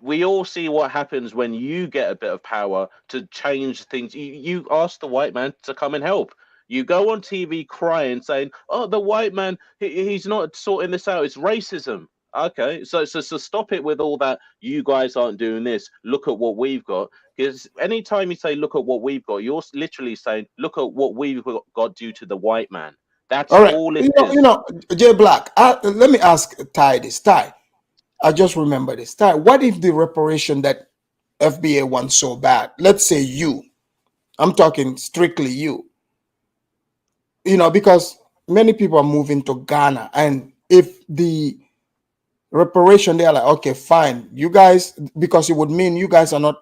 we all see what happens when you get a bit of power to change things. You ask the white man to come and help. You go on TV crying, saying, "Oh, the white man, he's not sorting this out. It's racism." Okay, so stop it with all that. You guys aren't doing this. Look at what we've got. Because anytime you say, "Look at what we've got," you're literally saying, "Look at what we've got due to the white man." That's All right. all it is. Jay Black, let me ask Ty this. Ty, I just remember this. Ty, what if the reparation that FBA wants so bad, let's say you, I'm talking strictly you, because many people are moving to Ghana, and if the reparation, they're like, okay, fine, you guys, because it would mean you guys are no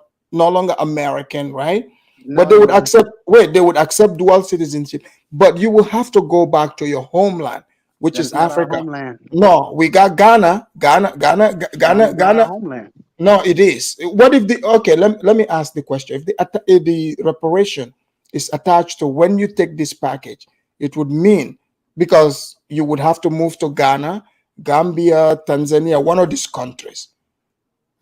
longer American, right? But they would accept dual citizenship, but you will have to go back to your homeland, which That's is not our Africa. homeland. No, we got Ghana. Not our homeland. No, it is. What if let me ask the question. If the reparation is attached to when you take this package, it would mean, because you would have to move to Ghana, Gambia, Tanzania, one of these countries.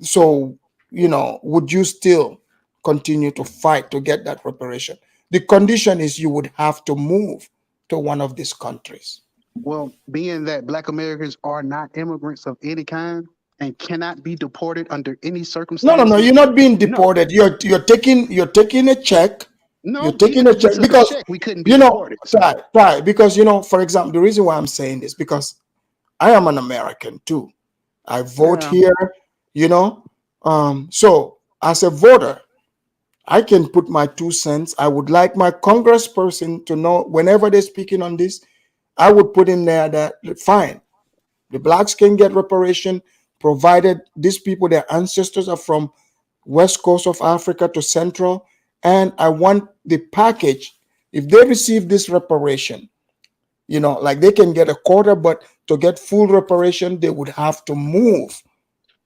So would you still continue to fight to get that reparation? The condition is you would have to move to one of these countries. Well, being that Black Americans are not immigrants of any kind and cannot be deported under any No, circumstances. you're not being deported. You're taking a check. No, You're taking even a if we check took a because check, we couldn't be deported. try because for example, the reason why I'm saying this because I am an American too. I vote here, so as a voter, I can put my 2 cents. I would like my congressperson to know whenever they're speaking on this, I would put in there that fine, the blacks can get reparation provided these people, their ancestors are from west coast of Africa to central, and I want the package. If they receive this reparation, like they can get a quarter, but to get full reparation, they would have to move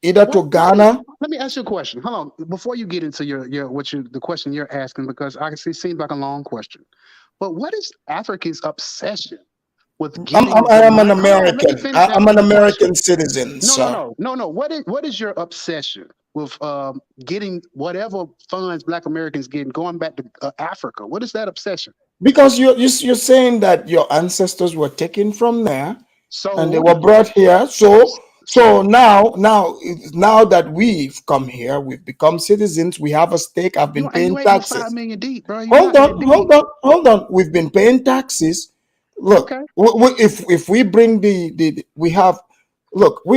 either to Ghana. Let me ask you a question. Hold on, before you get into the question you're asking, because I can see it seems like a long question. But what is Africa's obsession with getting? I am an American. I'm an American citizen. No. What is your obsession with getting whatever funds Black Americans getting going back to Africa? What is that obsession? Because you're saying that your ancestors were taken from there, and they were brought here. So now that we've come here, we've become citizens. We have a stake. I've been paying taxes. 5 million deep, bro. Hold on. We've been paying taxes. Look, if we bring we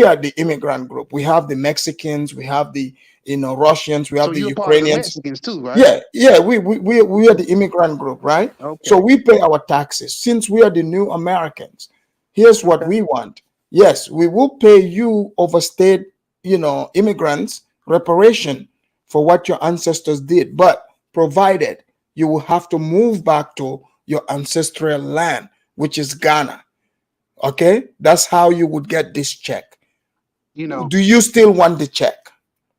are the immigrant group. We have the Mexicans. We have the Russians. We have the Ukrainians. Mexicans too, right? Yeah. We are the immigrant group, right? Okay. So we pay our taxes. Since we are the new Americans, here's what we want. Yes, we will pay you overstayed, immigrants reparation for what your ancestors did, but provided you will have to move back to your ancestral land, which is Ghana. Okay, that's how you would get this check. Do you still want the check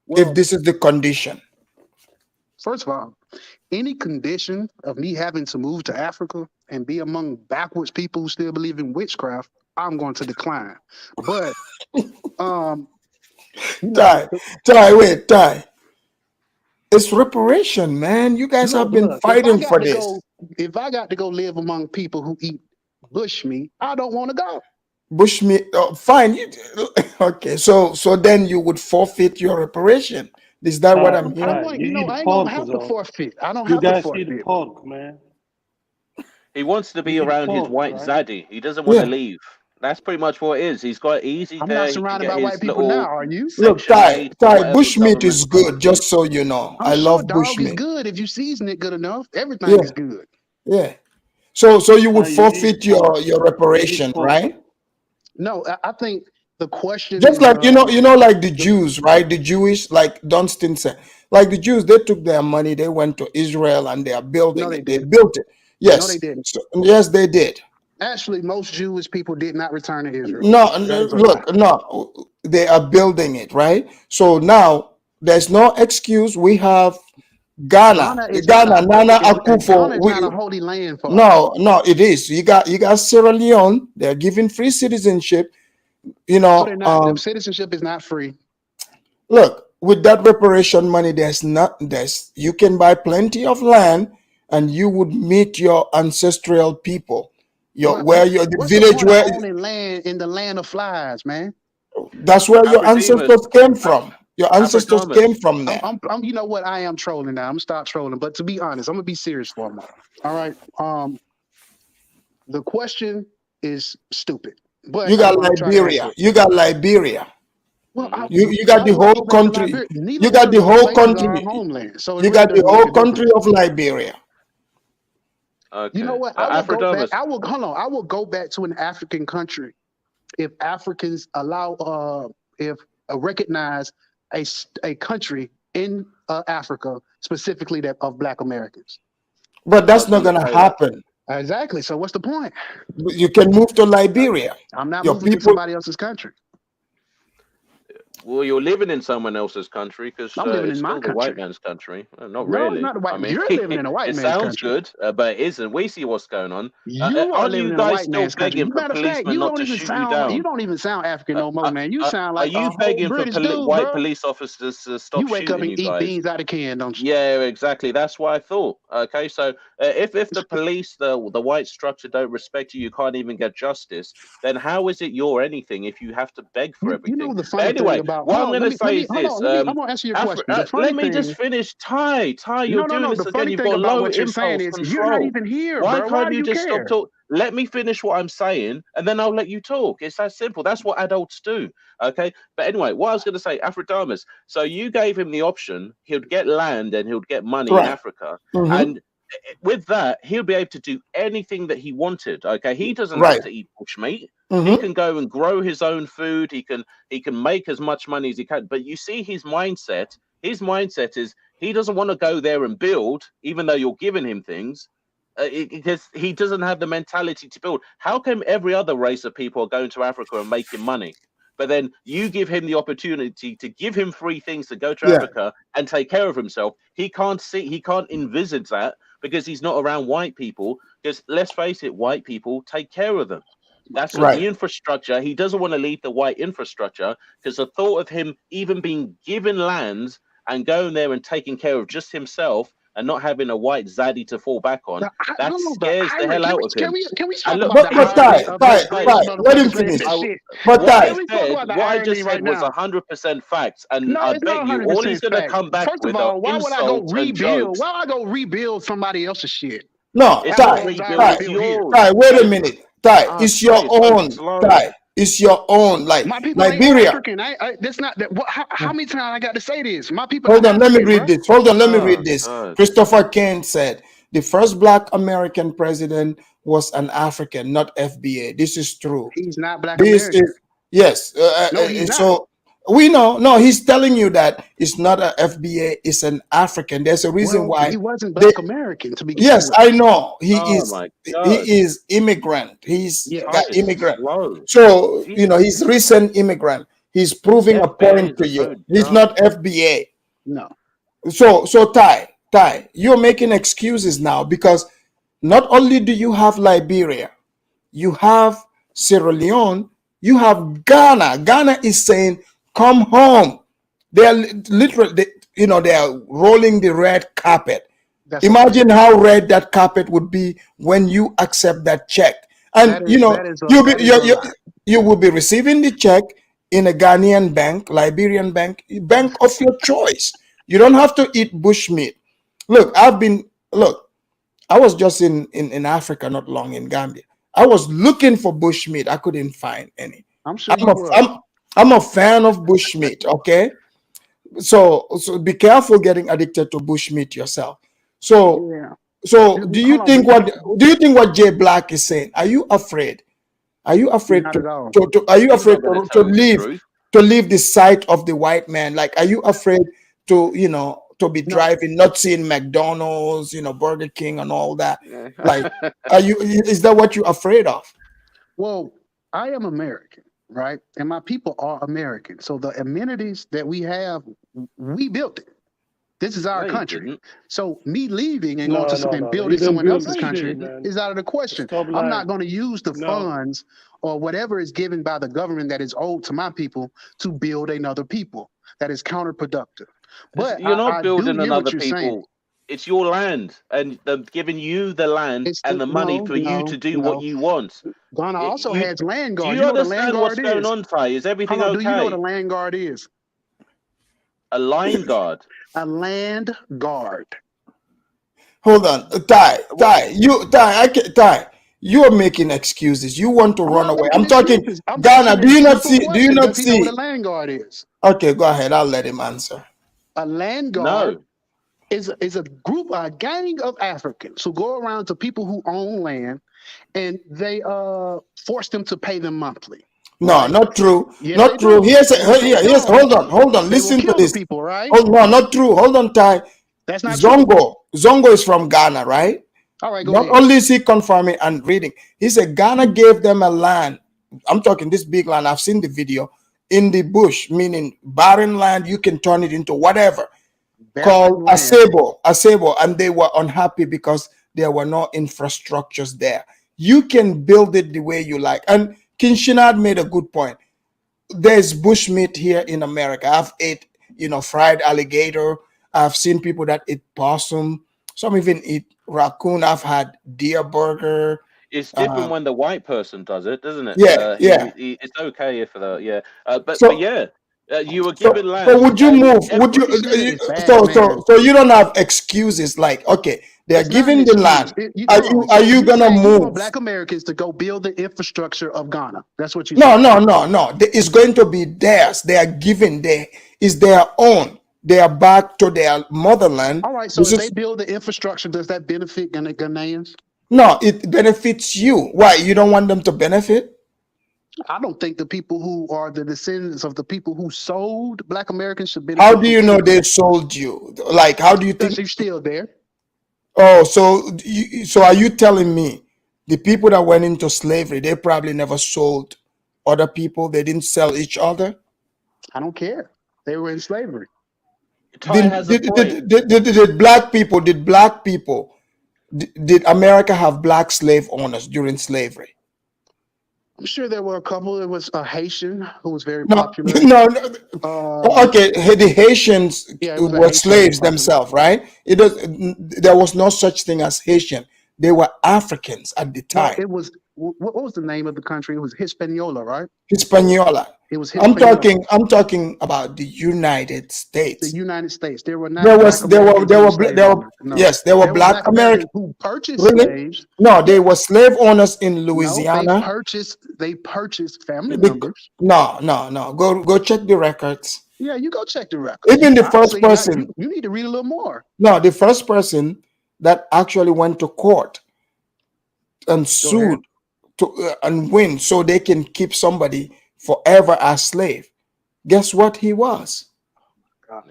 if this is the condition? First of all, any condition of me having to move to Africa and be among backwards people who still believe in witchcraft, I'm going to decline. But Ty. It's reparation, man. You guys have been fighting for this. If I got to go live among people who eat bush meat, I don't want to go. Bush meat, fine. Okay, so then you would forfeit your reparation. Is that what I'm hearing? I don't have to forfeit. I don't You have to guys forfeit. eat pork, man. He wants to be around his white zaddy. He doesn't want to leave. That's pretty much what it is. He's got easy I'm there. not surrounded by white people now, are you? Look, Ty, bushmeat is good, just so you know. I love bushmeat. Dog is good if you season it good enough. Everything is good. Yeah. So you would forfeit your reparation, right? No, I think the question just is, like like the Jews, right? The Jewish, like Dunstan said, like the Jews, they took their money, they went to Israel and they are building it. They built it. Yes. No, they didn't. Yes, they did. Actually, most Jewish people did not return to Israel. No, they are building it, right? So now there's no excuse. We have Ghana, Nana Akufo. Ghana is not a holy land for us. No, it is. You got Sierra Leone. They're giving free citizenship. The citizenship is not free. Look, with that reparation money, you can buy plenty of land, and you would meet your ancestral people. The village where owning land in the land of flies, man. That's where your ancestors came from. Your ancestors came from there. You know what? I am trolling now. I'm gonna stop trolling. But to be honest, I'm gonna be serious for a moment. All right. The question is stupid. But you got Liberia. You got Liberia. Well, you got the whole country. You got the whole country. So you got the whole country of Liberia. Okay. You know what? I will go back to an African country if Africans recognize a country in Africa, specifically that of Black Americans. But that's not going to happen. Exactly. So what's the point? You can move to Liberia. I'm not moving to somebody else's country. Well, you're living in someone else's country because I'm living it's in my still the white country. man's country. Not No, it's really. not the white. I mean, You're living in a white it man's sounds country. good, but it isn't. We see what's going on. You are Aren't you living in a guys white still man's country. begging for Matter of fact, policemen you not don't to even shoot you sound like you down? don't even sound African no more, man. You sound Are like you a whole begging for British dude, white bro. police officers to stop You wake up shooting and you eat guys? beans out of can, don't you? Yeah, exactly. That's what I thought. Okay, so if the police, the white structure don't respect you, you can't even get justice. Then how is it you're anything if you have to beg for You know everything? the But funny thing anyway, about what hold I'm on, going to say is hold this: on, I'm gonna answer your question. The let funny me just thing, finish. Ty, you're no, doing no. this The again. funny You've thing got about low what you're saying impulse is you're not control. even here, Why bro. Why can't do you you just stop care? talking? Let me finish what I'm saying, and then I'll let you talk. It's that simple. That's what adults do. Okay. But anyway, what I was going to say, Afridamus. So you gave him the option. He'd get land and he'd get money in Right. Africa, Mm-hmm. and with that, he'll be able to do anything that he wanted. Okay, he doesn't have Right. to eat bushmeat. Mm-hmm. He can go and grow his own food. He can make as much money as he can. But you see, his mindset. His mindset is he doesn't want to go there and build, even though you're giving him things. Because he doesn't have the mentality to build. How come every other race of people are going to Africa and making money? But then you give him the opportunity to give him free things to go to Yeah. Africa and take care of himself. He can't envisage that because he's not around white people. Because let's face it, white people take care of them. That's what Right. the infrastructure. He doesn't want to leave the white infrastructure because the thought of him even being given lands and going there and taking care of just himself and not having a white zaddy to fall back on, that Hold on, the scares the hell irony. out of him. Can we And talk look, about the But irony of this Ty, British let him motherfucker saying finish. this shit? But what Can we talk about the I irony just right said was now? 100% facts, and No, I it's not bet you all 100% he's going to fact. come back First of with are all, why would I go insults and rebuild? jokes. Why would I go rebuild somebody else's shit? No, It's After not it was rebuild, already it's built here. yours. Ty, wait a minute. Ty, it's your Ty, it's so own. slow. Ty, it's your own. Like My people ain't Liberia. African. That's not that. How many times I got to say this? My people Hold not on, let me African, read bro. this. Hold on, let me read Oh, this. God. Christopher Kane said the first Black American president was an African, not FBA. This is true. He's not Black This American. is yes. No, he's not. So we know. No, he's telling you that it's not an FBA. It's an African. There's a reason Well, why. he wasn't They, Black American to begin yes, with. I know. Oh, my God. He is immigrant. He's Yes. Ty got is immigrant. slow. So Jesus. he's recent immigrant. He's proving a FBI point to is so you. He's dumb. not FBA. No. So Ty, you're making excuses now because not only do you have Liberia, you have Sierra Leone, you have Ghana. Ghana is saying, "Come home." They are literally, they are rolling the red carpet. That's Imagine how red that carpet would be when you accept that check, and you will be receiving the check in a Ghanaian bank, Liberian bank of your choice. You don't have to eat bushmeat. Look, I was just in Africa not long, in Gambia. I was looking for bushmeat. I couldn't find any. I'm sure you were. I'm a fan of bushmeat, okay? So be careful getting addicted to bushmeat yourself. So Yeah. do you think what Jay Black is saying? Are you afraid? Are you afraid Not at all. are you He's afraid not going to to tell you the leave truth. the sight of the white man? Like, are you afraid to be driving, not seeing McDonald's, Burger King and all that? Like, is that what you're afraid of? Well, I am American, right? And my people are American. So the amenities that we have, we built it. This is our No, you country. didn't. So me leaving and No, going to no, and no. building You didn't someone build else's the country shit, man. is out of the question. Stop I'm lying. not going to use the No. funds or whatever is given by the government that is owed to my people to build another people. That is counterproductive. But You're not I do building hear what another you're saying. people. It's your land, and they're giving you the land and the money for you to do what you want. Ghana also has land Do guard. you You know what a land understand what's guard going is? on, Ty? Is everything Hold on, do you know what okay? a land guard is? A line guard. A land guard. Hold on, Ty, you are making excuses. You want to run not away. making I'm talking excuses. I'm Ghana. asking Do a you not simple see? Do you question. not Does he know what a see? land guard is? Okay, go ahead. I'll let him answer. A land guard is a group, a gang of Africans who go around to people who own land, and they force them to pay them monthly. No, not true. Yes, Not they true. do. Here's And if they don't, hold on. they will Listen to kill the this. people, right? Oh no, not true. Hold on, Ty. That's not true. Zongo is from Ghana, right? All right, go Not ahead. only is he confirming and reading, he said Ghana gave them a land. I'm talking this big land. I've seen the video in the bush, meaning barren land, you can turn it into whatever, Barren called land. acebo, and they were unhappy because there were no infrastructures there. You can build it the way you like. And King Shinad made a good point. There's bushmeat here in America. I've ate, fried alligator. I've seen people that eat possum. Some even eat raccoon. I've had deer burger. It's different when the white person does it, doesn't it? Yeah, yeah. It's okay if yeah, but So, yeah, you were so, given so land. would you And move? Would you? Bushmeat is bad, So, man. you don't have excuses. Like, okay, they are It's not an giving the excuse. land. Are you You gonna saying you want move? Black Americans to go build the infrastructure of Ghana? That's what you No, saying. no. It's going to be theirs. They are given. Is their own. They are back to their motherland. All right. So if they build the infrastructure, does that benefit Ghanaians? No, it benefits you. Why? You don't want them to benefit? I don't think the people who are the descendants of the people who sold Black Americans should benefit. How do you know they sold you? Like, how do you think? Because you're still there. Oh, so are you telling me the people that went into slavery, they probably never sold other people? They didn't sell each other? I don't care. They were in slavery. Did black people, did America have black slave owners during slavery? I'm sure there were a couple. There was a Haitian who was very No, popular. okay, the Haitians were slaves themselves, right? There was no such thing as Haitian. They were Africans at the No, time. it was what was the name of the country? It was Hispaniola, right? Hispaniola. It was I'm Hispaniola. talking about the United States. The United States. There were not. There Black were Americans black Americans who purchased really? slaves. No, they were slave owners in No, Louisiana. they purchased family members. No. Go check the records. Yeah, you go check the records. Even the first person. You need to read a little more. No, the first person that actually went to court and sued and win so they can keep somebody forever as slave. Guess what he was?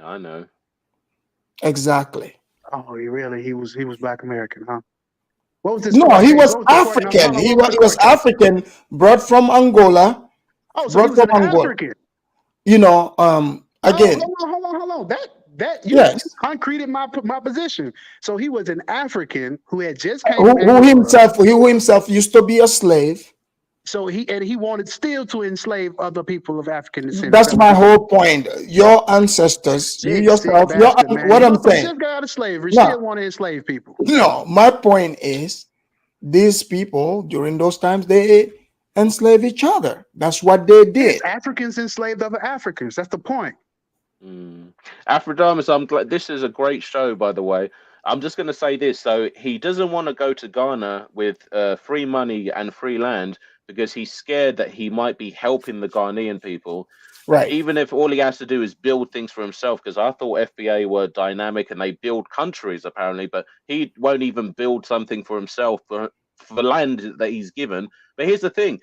I know. Oh, Exactly. he was Black American, huh? What was this? No, he was African. He was African, brought from Angola. Oh, so he was an African. Again. Hold on. That you concreted my position. So he was an African who had just came who himself used to be a slave. So he wanted still to enslave other people of African descent. That's my whole point. Your ancestors, you yourself, what I'm saying. Just got out of slavery, still want to enslave people. No, my point is, these people during those times they enslave each other. That's what they did. Africans enslaved other Africans. That's the point. Afridamus, I'm glad this is a great show, by the way. I'm just going to say this. So he doesn't want to go to Ghana with free money and free land because he's scared that he might be helping the Ghanaian people. Right. Even if all he has to do is build things for himself, because I thought FBA were dynamic and they build countries apparently, but he won't even build something for himself for land that he's given. But here's the thing.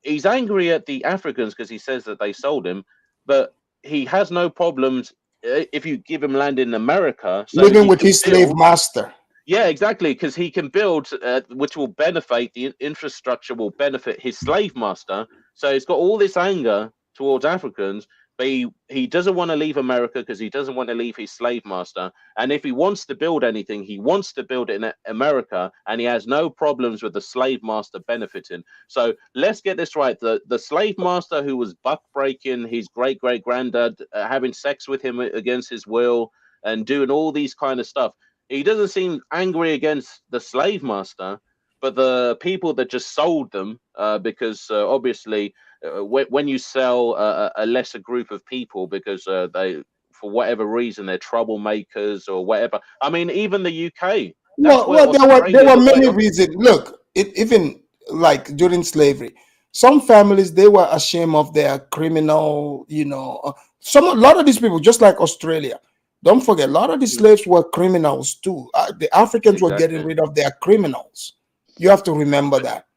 He's angry at the Africans because he says that they sold him, but he has no problems if you give him land in America. So living with his slave master. Yeah, exactly, because he can build, which will benefit the infrastructure, will benefit his slave master. So he's got all this anger towards Africans, but he doesn't want to leave America because he doesn't want to leave his slave master. And if he wants to build anything, he wants to build it in America, and he has no problems with the slave master benefiting. So let's get this right. The slave master who was buck breaking his great-great-granddad, having sex with him against his will and doing all these kind of stuff, he doesn't seem angry against the slave master, but the people that just sold them, because obviously when you sell a lesser group of people because they, for whatever reason, they're troublemakers or whatever. I mean, even the UK. Well, there were many reasons. Look, even like during slavery, some families, they were ashamed of their criminal, a lot of these people, just like Australia. Don't forget, a lot of the slaves were criminals too. The Africans were getting rid of their criminals. You have to remember that.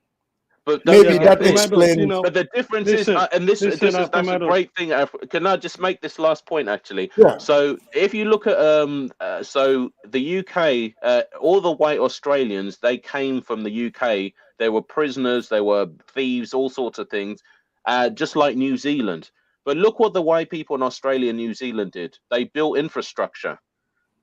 But maybe that explains. But the difference is, and that's a great thing. Can I just make this last point actually? Yeah. So if you look at so the UK, all the white Australians, they came from the UK. They were prisoners, they were thieves, all sorts of things, just like New Zealand. But look what the white people in Australia and New Zealand did. They built infrastructure.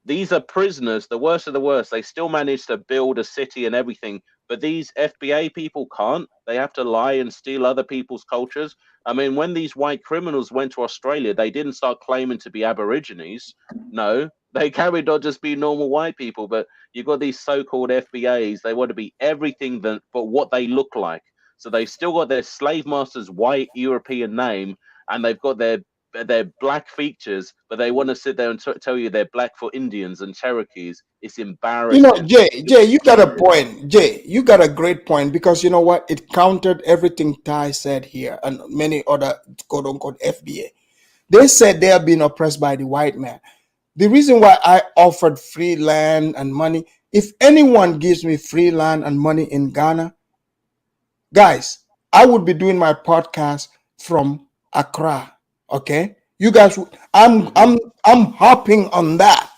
These are prisoners, the worst of the worst. They still managed to build a city and everything. But these FBA people can't. They have to lie and steal other people's cultures. I mean, when these white criminals went to Australia, they didn't start claiming to be Aborigines. No, they carried on just being normal white people. But you got these so-called FBAs. They want to be everything but what they look like. So they still got their slave master's white European name, and they've got their black features, but they want to sit there and tell you they're black for Indians and Cherokees. It's embarrassing. You know, Jay, you got a point. Jay, you got a great point, because you know what? It countered everything Ty said here and many other quote unquote FBA. They said they have been oppressed by the white man. The reason why I offered free land and money, if anyone gives me free land and money in Ghana, guys, I would be doing my podcast from Accra. Okay, you guys, I'm hopping on that.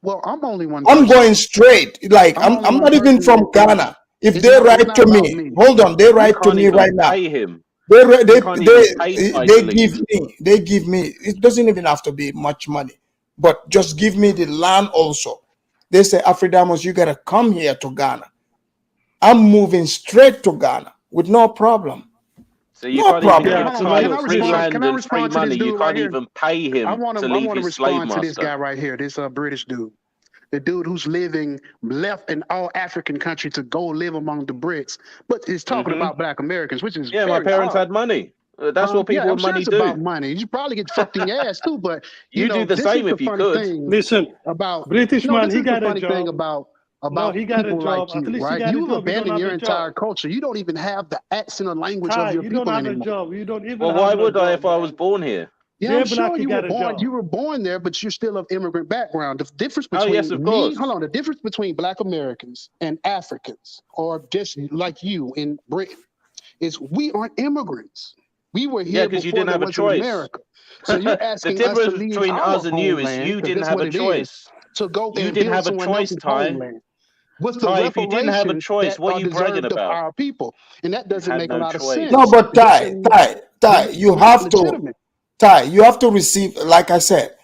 Well, I'm only one. I'm going straight. Like I'm not even from Ghana. If they write to me, hold on, they write to me right now. They give me. It doesn't even have to be much money, but just give me the land also. They say, Afridamus, you gotta come here to Ghana. I'm moving straight to Ghana with no problem. So you can't even get free land and free money. You can't even pay him to leave his slave master. To this guy right here, this British dude, the dude who's left in all African country to go live among the Brits, but is talking about Black Americans, which is my parents had money. That's what people with money do. About money. You probably get fucked in your ass too, but you do the same if you could. Listen, about British man, he got a job. Thing about he got a people job. like you, right? You've abandoned your entire culture. You don't even have the accent or language of your people anymore. You don't have a job. You don't even. Well, why would I if I was born here? Yeah, I'm sure you were born there, but you're still of immigrant background. The difference between the difference between Black Americans and Africans, or just like you in Britain, is we aren't immigrants. We were here because you didn't have a choice. America. So you're asking the difference us to leave between us and you is homeland, you didn't have a choice. To go you didn't have a choice, Ty. Ty, if you didn't have a choice, what are you bragging about? Our people, and that doesn't make a lot of sense. No, but Ty, you have to. Ty, you have to receive, like I said,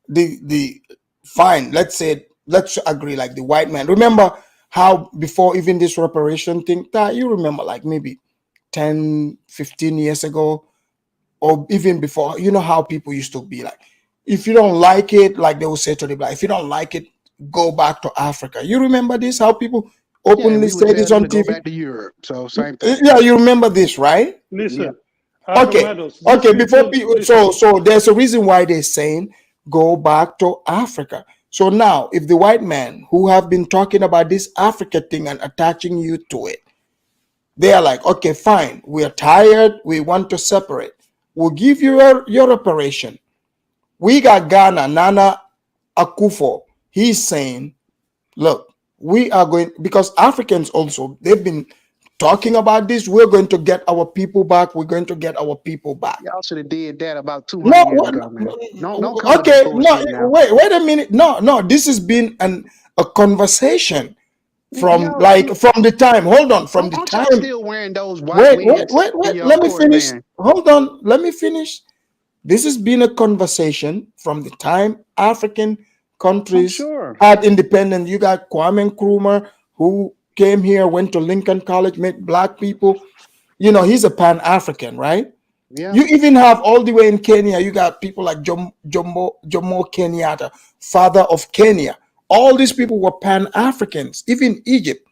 the fine. Let's agree, like the white man. Remember how before even this reparation thing, Ty, you remember like maybe 10, 15 years ago, or even before, you know how people used to be like, if you don't like it, like they will say to the Black, if you don't like it, go back to Africa. You remember this? How people openly say this on TV? Go back to Europe. So same thing. Yeah, you remember this, right? Listen. Okay. Before people, so there's a reason why they're saying go back to Africa. So now, if the white man who have been talking about this Africa thing and attaching you to it, they are like, okay, fine, we are tired, we want to separate. We'll give you your reparation. We got Ghana, Nana Akufo. He's saying, look, we are going, because Africans also, they've been talking about this. We're going to get our people back. We're going to get our people back. Y'all should have did that about 200 years ago, man. Wait a minute. No, this has been a conversation from the time. Hold on, from the time. Still wearing those white wait. Let me finish. Hold on. Let me finish. This has been a conversation from the time African countries had independence. You got Kwame Nkrumah, who came here, went to Lincoln College, met Black people. You know, he's a Pan-African, right? Yeah. You even have all the way in Kenya, you got people like Jomo Kenyatta, father of Kenya. All these people were Pan-Africans. Even Egypt,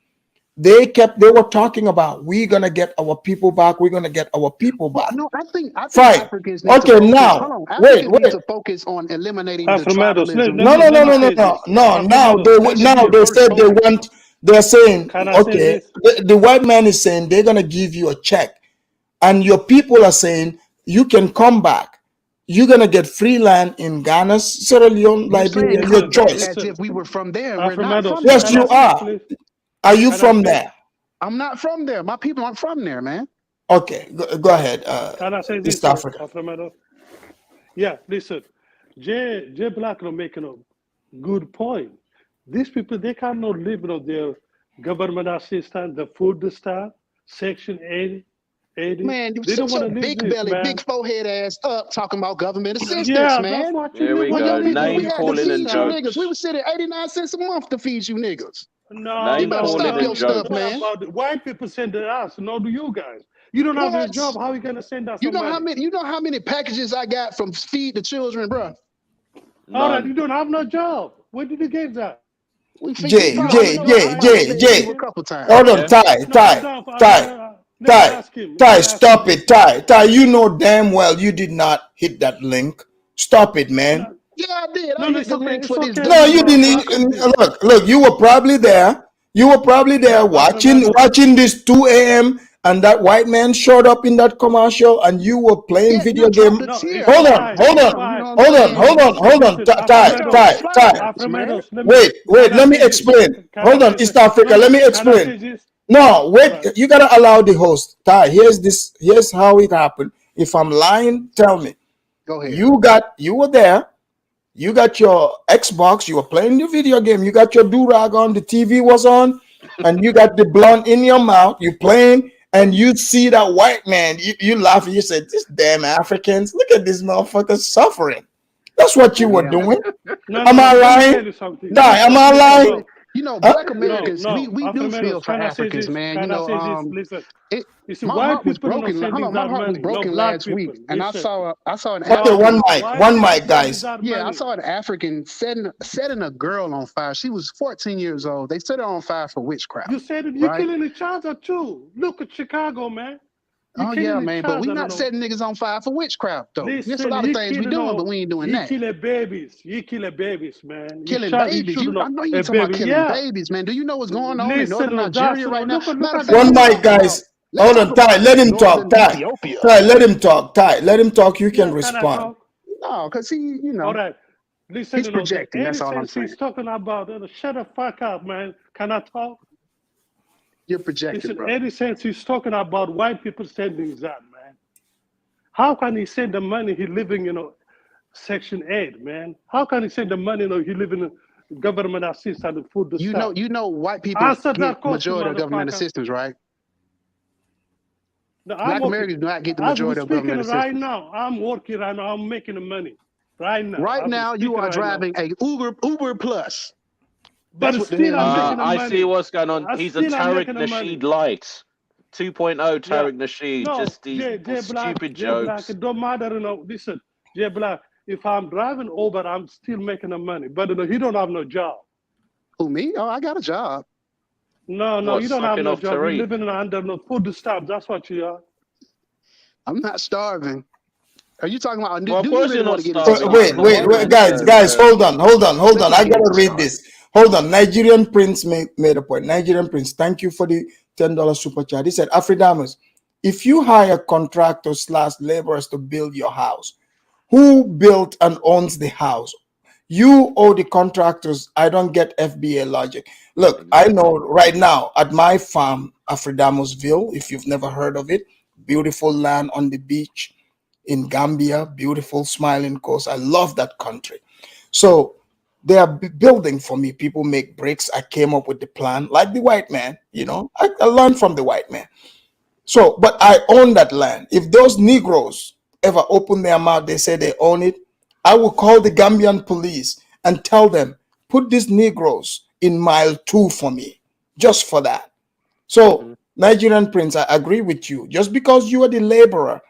they were talking about, we're going to get our people back. We're going to get our people back. No, I think fine. Africans need to now, wait. To focus on eliminating the tribalism. No. Now they said they want, they're saying, okay, the white man is saying they're going to give you a check. And your people are saying, you can come back. You're going to get free land in Ghana, Sierra Leone, Liberia, your choice. As if we were from there. We're not from yes, there. you are. Are you from there? I'm not from there. My people aren't from there, man. Okay, go ahead. Can I say this? East Africa. Yeah, listen. Jay Black is making a good point. These people, they cannot live on their government assistance, the food stamp, Section 8, Eddie. Man, you They don't shut want your to live big this, belly, man. big forehead ass up talking about government assistance, Yeah, man. that's what you Here live we When on. go. your You need niggas, Name we had to calling and feed you jokes. niggas. We was sitting 89 cents a month to feed you niggas. No, You Name better no, calling stop and your stuff, jokes. man. About the white people send to us, no to you guys. You don't have a What? job. How are you gonna send us You some know how money? many? You know how many packages I got from Feed the Children, bro? All right, None. you don't have no job. Where did you get that? We feed. J, You don't have a J, job. J, I J, fed J. you a him. couple times. Hold on, Yeah. Ty, No, Ty, no, Ty, let me Ty, ask him. Let Ty, me ask stop him it, Ty, Ty. You know damn well you did not hit that link. Stop it, man. No, Yeah, I did. I no, hit it's the okay. link It's for this okay. No, you WNBA. didn't. Look at this. Look. You were probably there. You were probably there Afridamus. watching this 2 a.m. and that white man showed up in that commercial, and you were playing Yeah, video you dropped game. a No, tear. it's I Hold dropped on, a fine. hold It's tear. on, You know fine. what I'm hold on, saying? hold on, hold on, Listen, Ty, Straight up Ty, Afridamus. Ty. flats, man. Afridamus. Wait, Can I let me say this? explain. Can I Hold on, say East this? Africa. Let me Can I say explain. this? No, All wait. right. You gotta allow the host. Ty, here's how it happened. If I'm lying, tell me. Go ahead. You were there. You got your Xbox. You were playing the video game. You got your do-rag on. The TV was on, and you got the blunt in your mouth. You playing, and you see that white man. You laugh. You said, "This damn Africans! Look at this motherfucker suffering." That's what you were Yeah. doing. No, Am no, I no. Let me lying? tell you something. No, Ty, am but I listen, lying? but you know, Huh? black Americans, we do feel Afridamus. for Can I say Africans, this? man. You Can I know, say this? Listen. it, You see, my white heart was people are not broken. Hold sending on, my that heart was money. No broken black last people. week, and I Listen. saw an Okay, African. one White mic, people sending guys. that Yeah, I money. saw an African setting a girl on fire. She was 14 years old. They set her on fire for witchcraft, You said it, you're right? killing each other too. Look at Chicago, man. You're Oh killing yeah, each man. But we other, not setting niggas on fire for witchcraft though. There's a Listen, lot of you things we killing doing, but all, we ain't doing you that. killing babies. You killing babies, man. Killing You babies. shooting I up know you a talking about baby. killing Yeah. babies, man. Do you know what's going on in Listen, northern that's Nigeria right now? look Matter of at fact, the One let's mic, talk news. about guys. let's Hold on, talk Ty. about Let him talk. northern Ty, Ethiopia. Ty. Let him talk. Ty, let him talk. You can Yeah, can I respond. talk? No, because All right. Listen, he's the projecting. That's all I'm innocence saying. he's talking about, shut the fuck up, man. Can I talk? You're projecting, Listen, bro. innocence he's talking about white people sending that, man. How can he send the money he living, Section 8, man? How can he send the money, he living in government assistance and food You stuff? know, white people Answer get that question, majority of government motherfucker. assistance, right? No, Black I'm okay. Americans do not get the As we're majority of speaking government right assistance. now, I'm working right now. I'm making the money right now. Right As we're now, you speaking are right now. driving a Uber Plus. But That's what the still, hell I'm you making the I money. see what's going on. I He's a still, I'm Tariq making the money. Nasheed light. 2.0 Yeah. Tariq Nasheed. No, Just these J Black, stupid J Black, jokes. it don't matter, Listen, J Black, if I'm driving Uber, I'm still making the money. But he don't have no job. Who, me? Oh, I got a job. No, What, you don't have sucking no off job. You're Tariq? living under no food stamps. That's what you are. I'm not starving. Are you talking about? Well, of Do you course really you're want not to get into starving, Wait, starving? Afridamus. guys, hold on. Let's I not get gotta into read starving. this. Hold on. Nigerian Prince made a point. Nigerian Prince, thank you for the $10 super chat. He said, Afridamus, if you hire contractors / laborers to build your house, who built and owns the house? You owe the contractors. I don't get FBA logic. Look, I know right now at my farm, Afridamusville, if you've never heard of it, beautiful land on the beach in Gambia, beautiful smiling coast. I love that country. So they are building for me. People make bricks. I came up with the plan, like the white man. I learned from the white man. So, but I own that land. If those Negroes ever open their mouth, they say they own it, I will call the Gambian police and tell them, put these Negroes in mile 2 for me, just for that. So, Nigerian Prince, I agree with you. Just because you are the laborer,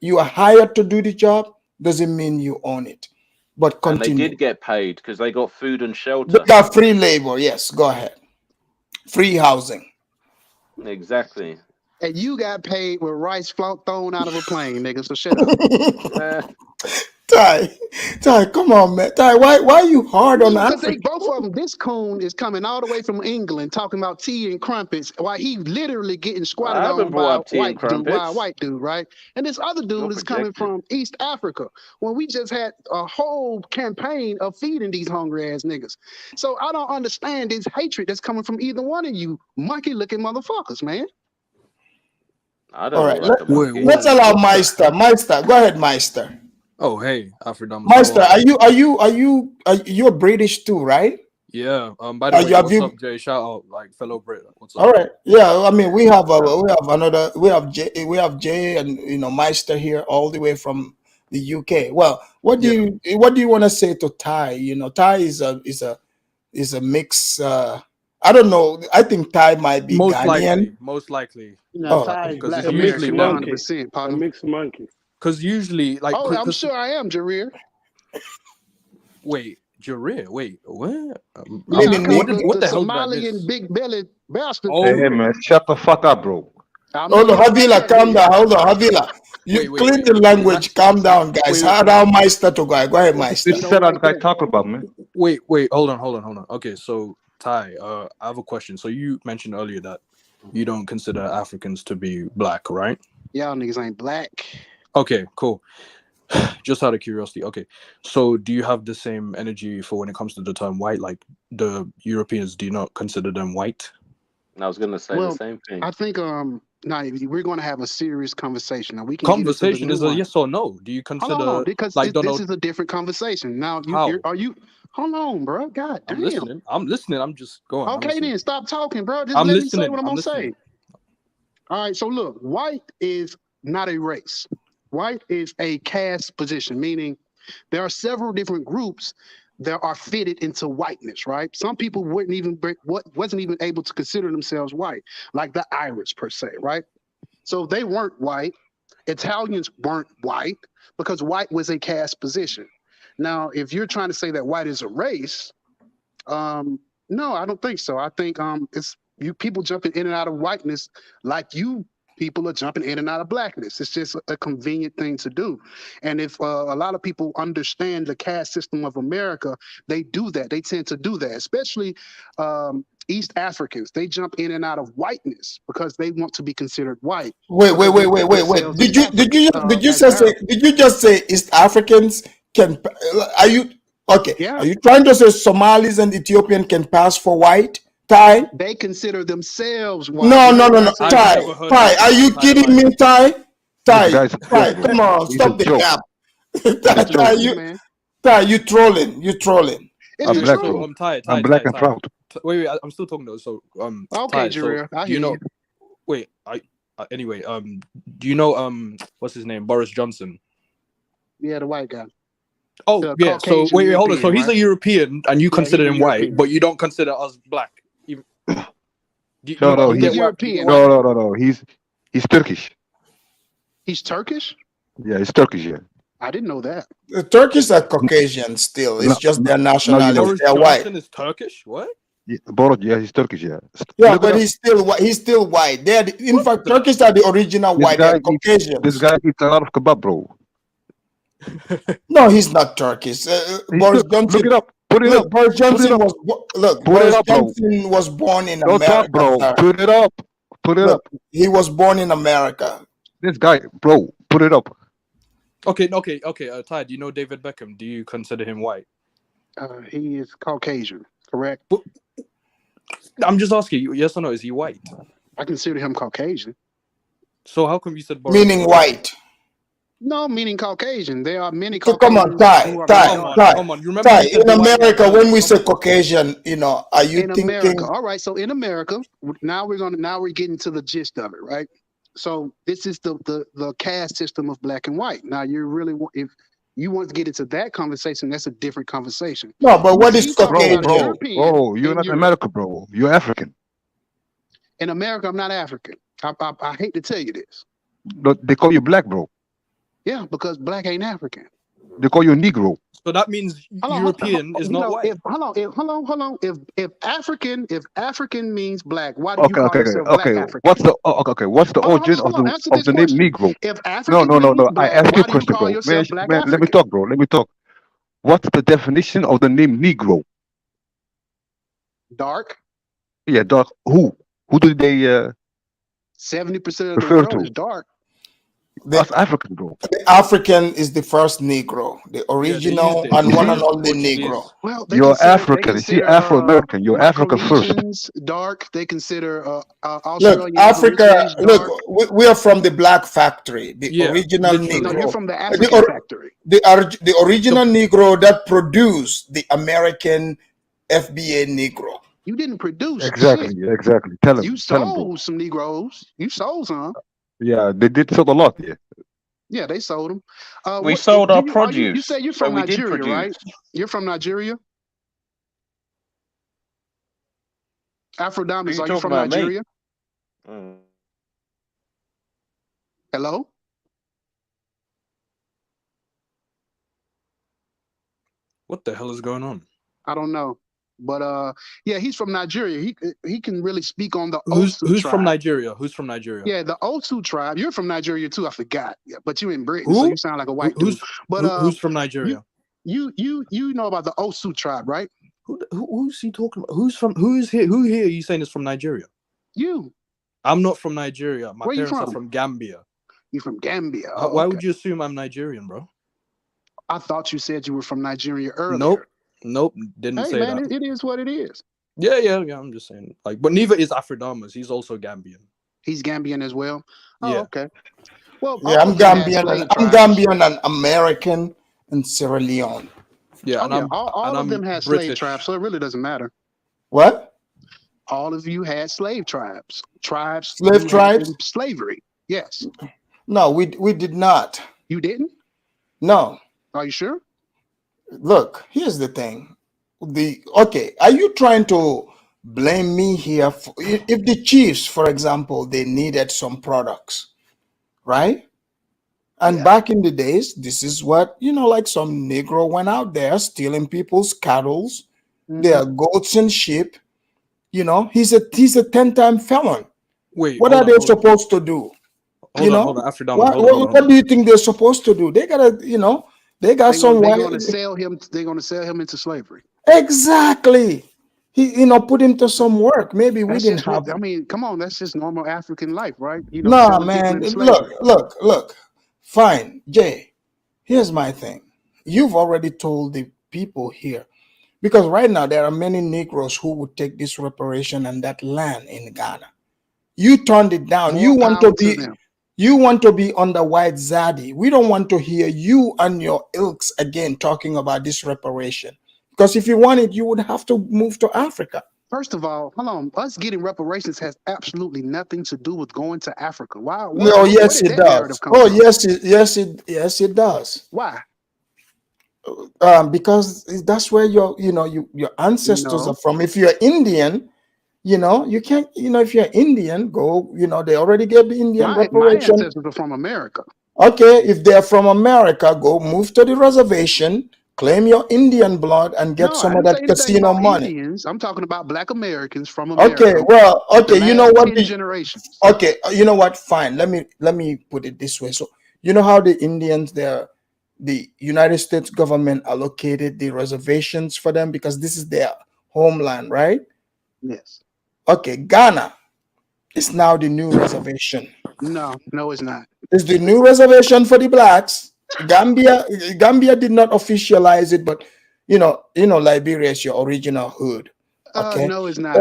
you are hired to do the job, doesn't mean you own it. But And they continue. did get paid because they got food and They shelter. got free labor. Yes, go ahead. Free housing. Exactly. And you got paid with rice thrown out of a plane, nigga. So shut up. Ty, come on, man. Ty, why are you hard on Because Africa? both of them, this coon is coming all the way from England talking about tea and crumpets while he literally getting squatted I haven't on brought by a up tea and crumpets. white dude, right? And this other dude You're is coming projecting. from East Africa when we just had a whole campaign of feeding these hungry ass niggas. So I don't understand this hatred that's coming from either one of you monkey looking motherfuckers, man. I All don't right, look like a monkey. let's allow Meister. Meister, go ahead, Meister. Oh, hey, Afridamus. Meister, are you British too, right? Yeah. By the way, have what's you? up, Jay? Shout out, like fellow Brit. What's up? All right. Yeah. I mean, we have another. We have Jay and Meister here all the way from the UK. Well, what do you want to say to Ty? Ty is a mix. I don't know. I think Ty might be Most Ghanaian. likely. No, Oh, Ty is Because black it's A mixed usually American, one. monkey. 100%. A Pardon? mixed monkey. Because usually, like, Oh, I'm cause, sure I am, Jareer. wait, Jareer, wait, what? Yeah, I call What the the hell did I Somalian miss? big belly bastard. Oh, Hey man, shut the fuck up, bro. I'm Hold not on, getting Havila, like that, calm down. nigga. Hold on, Havila. You clean the language. Calm down, guys. Allow Meister to go. Go ahead, Meister. This shit that guy talking about, man. Wait, hold on. Okay, so Ty, I have a question. So you mentioned earlier that you don't consider Africans to be black, right? Y'all niggas ain't black. Okay, cool. Just out of curiosity, okay. So do you have the same energy for when it comes to the term white? Like the Europeans, do you not consider them white? I was gonna say the same thing. I think now we're going to have a serious conversation. Now we can Conversation get into is the a nuance. yes or no. Do you consider Hold on, because like this is a different conversation. Now are you? Hold on, bro. God damn. I'm listening. I'm just going. Okay, then stop talking, bro. Just I'm let me listening. say what I'm gonna listening. say. All right. So look, white is not a race. White is a caste position, meaning there are several different groups that are fitted into whiteness, right? Some people wasn't even able to consider themselves white, like the Irish per se, right? So they weren't white. Italians weren't white because white was a caste position. Now, if you're trying to say that white is a race, no, I don't think so. I think it's you people jumping in and out of whiteness like you people are jumping in and out of blackness. It's just a convenient thing to do. And if a lot of people understand the caste system of America, they do that. They tend to do that, especially East Africans. They jump in and out of whiteness because they want to be considered white. Wait. Did you just say East Africans can? Are you okay? Yeah. Are you trying to say Somalis and Ethiopian can pass for white? Ty? They consider themselves white. No. Ty, are you kidding me, Ty? Ty, come on, stop the gap. Ty, you trolling. It's Ty, true. I'm black and proud. Wait, I'm still talking though. So okay, Ty, Jareer, I do you hear know? you. Wait, anyway, do you know what's his name? Boris Johnson. Yeah, the white guy. Oh The yeah. So Caucasian wait, hold on. So European, he's a right? European, and you consider he's a him white, European. but you don't consider us black. No, he's European. no. He's Turkish. He's Turkish? Yeah, he's Turkish. Yeah. I didn't know that. The Turkish are Caucasian still. It's just their nationality. Boris They're Johnson white. is Turkish. What? Yeah, Boris, yeah, he's Turkish. Yeah. Yeah, but he's still white. In fact, Turkish are the original white. They're Caucasians. This guy eats a lot of kebab, bro. No, he's not Turkish. Boris Johnson. Look it up. Put it up. Boris Johnson was born in Don't America. talk, bro. Sir. Put it up. Put it up. He was born in America. This guy, bro. Put it up. Okay. Ty, do you know David Beckham? Do you consider him white? He is Caucasian, correct? I'm just asking you, yes or no? Is he white? I consider him Caucasian. So how come you said Boris Meaning white? No, meaning Caucasian. There are many So Caucasians. come on, Ty. In America, when we say Caucasian, are you in thinking? America? All right. So in America, now we're getting to the gist of it, right? So this is the caste system of black and white. Now if you want to get into that conversation, that's a different conversation. No, but what is Caucasian? Bro, you're not American, bro. You're African. In America, I'm not African. I hate to tell you this. They call you black, bro. Yeah, because black ain't African. They call you Negro. So that means European is not white. Hold on. If African means black, why do you call yourself black African? What's the origin of the name Negro? If African No. I asked you a why do you question, call bro. yourself black Man, let me African? talk, bro. Let me talk. What's the definition of the name Negro? Dark. Yeah, dark. Who do they 70% of the refer world to? is dark. That's African, bro. The African is the first Negro, the original and one and only Negro. Well, You're African. You see, Afro-American. You're African first. Regions dark. They consider Look, Africa. Look, we are from the Black Factory, the original Negro. No, you're from the African factory. The original Negro that produced the American FBA Negro. You didn't produce Exactly, shit. exactly. Tell You him, bro. sold some Negroes. You sold some. Yeah, they did sell a lot. Yeah. Yeah, they sold them. We What sold do our you? Are you? You produce, say you're so from we did Nigeria, produce. right? You're from Nigeria. Who Afridamus, you are you talking from about, me? Nigeria? Hello. What the hell is going on? I don't know, but yeah, he's from Nigeria. He can really speak on the Osu Who's tribe. from Nigeria? Who's from Nigeria? Yeah, the Osu tribe. You're from Nigeria too. I forgot. Yeah, but you're in Britain, so Who? you sound like a white dude. Who's But who's from Nigeria? you know about the Osu tribe, right? Who's he talking about? Who's here? Who here are you saying is from Nigeria? You. I'm not from Nigeria. My Where you parents are from? from Gambia. You from Gambia? Oh, Why okay. would you assume I'm Nigerian, bro? I thought you said you were from Nigeria earlier. Nope, didn't Hey say man, that. it is what it is. Yeah. I'm just saying, like, but neither is Afridamus. He's also Gambian. He's Gambian as well. Oh, Yeah. okay. Well, Yeah, all I'm of them had Gambian. slave I'm tribes. Gambian and American and Sierra Leone. Yeah, Oh, yeah. All of them had slave tribes, so it really doesn't matter. What? All of you had slave tribes. Slave you had tribes? in slavery. Yes. No, we did not. You didn't? No. Are you sure? Look, here's the thing. Okay, are you trying to blame me here? If the chiefs, for example, they needed some products, right? And back in the days, this is what, like some Negro went out there stealing people's cattle, their goats and sheep. He's a 10-time felon. Wait, what hold are on, they hold on. supposed to do? Hold on, Afridamus. What do you think they're supposed to do? They gotta, they got some. They're going to sell him. They're going to sell him into slavery. Exactly. He, put him to some work. Maybe we That's didn't just what, have. I mean, come on, that's just normal African life, right? No, selling people man. into slavery. Look. Fine, Jay. Here's my thing. You've already told the people here, because right now there are many Negroes who would take this reparation and that land in Ghana. You turned it down. More You want power to to be. them. You want to be under white zaddy. We don't want to hear you and your ilks again talking about this reparation. Because if you want it, you would have to move to Africa. First of all, hold on. Us getting reparations has absolutely nothing to do with going to Africa. Why? No, yes, where it did that narrative does. come Oh, from? yes, it does. Why? Because that's where your ancestors No. are from. If you're Indian, you can't. If you're Indian, go. They already gave the Indian My reparation. ancestors are from America. Okay, if they're from America, go move to the reservation, claim your Indian blood, and get No, I some of didn't say that anything casino about money. Indians. I'm talking about Black Americans from America. Okay, well, okay, The you know last what? 10 generations. Okay, you know what? Fine. Let me put it this way. So you know how the Indians, the United States government allocated the reservations for them because this is their homeland, right? Yes. Okay, Ghana is now the new reservation. No, it's not. It's the new reservation for the blacks. Gambia did not officialize it, but Liberia is your original hood. Okay. No, it's not.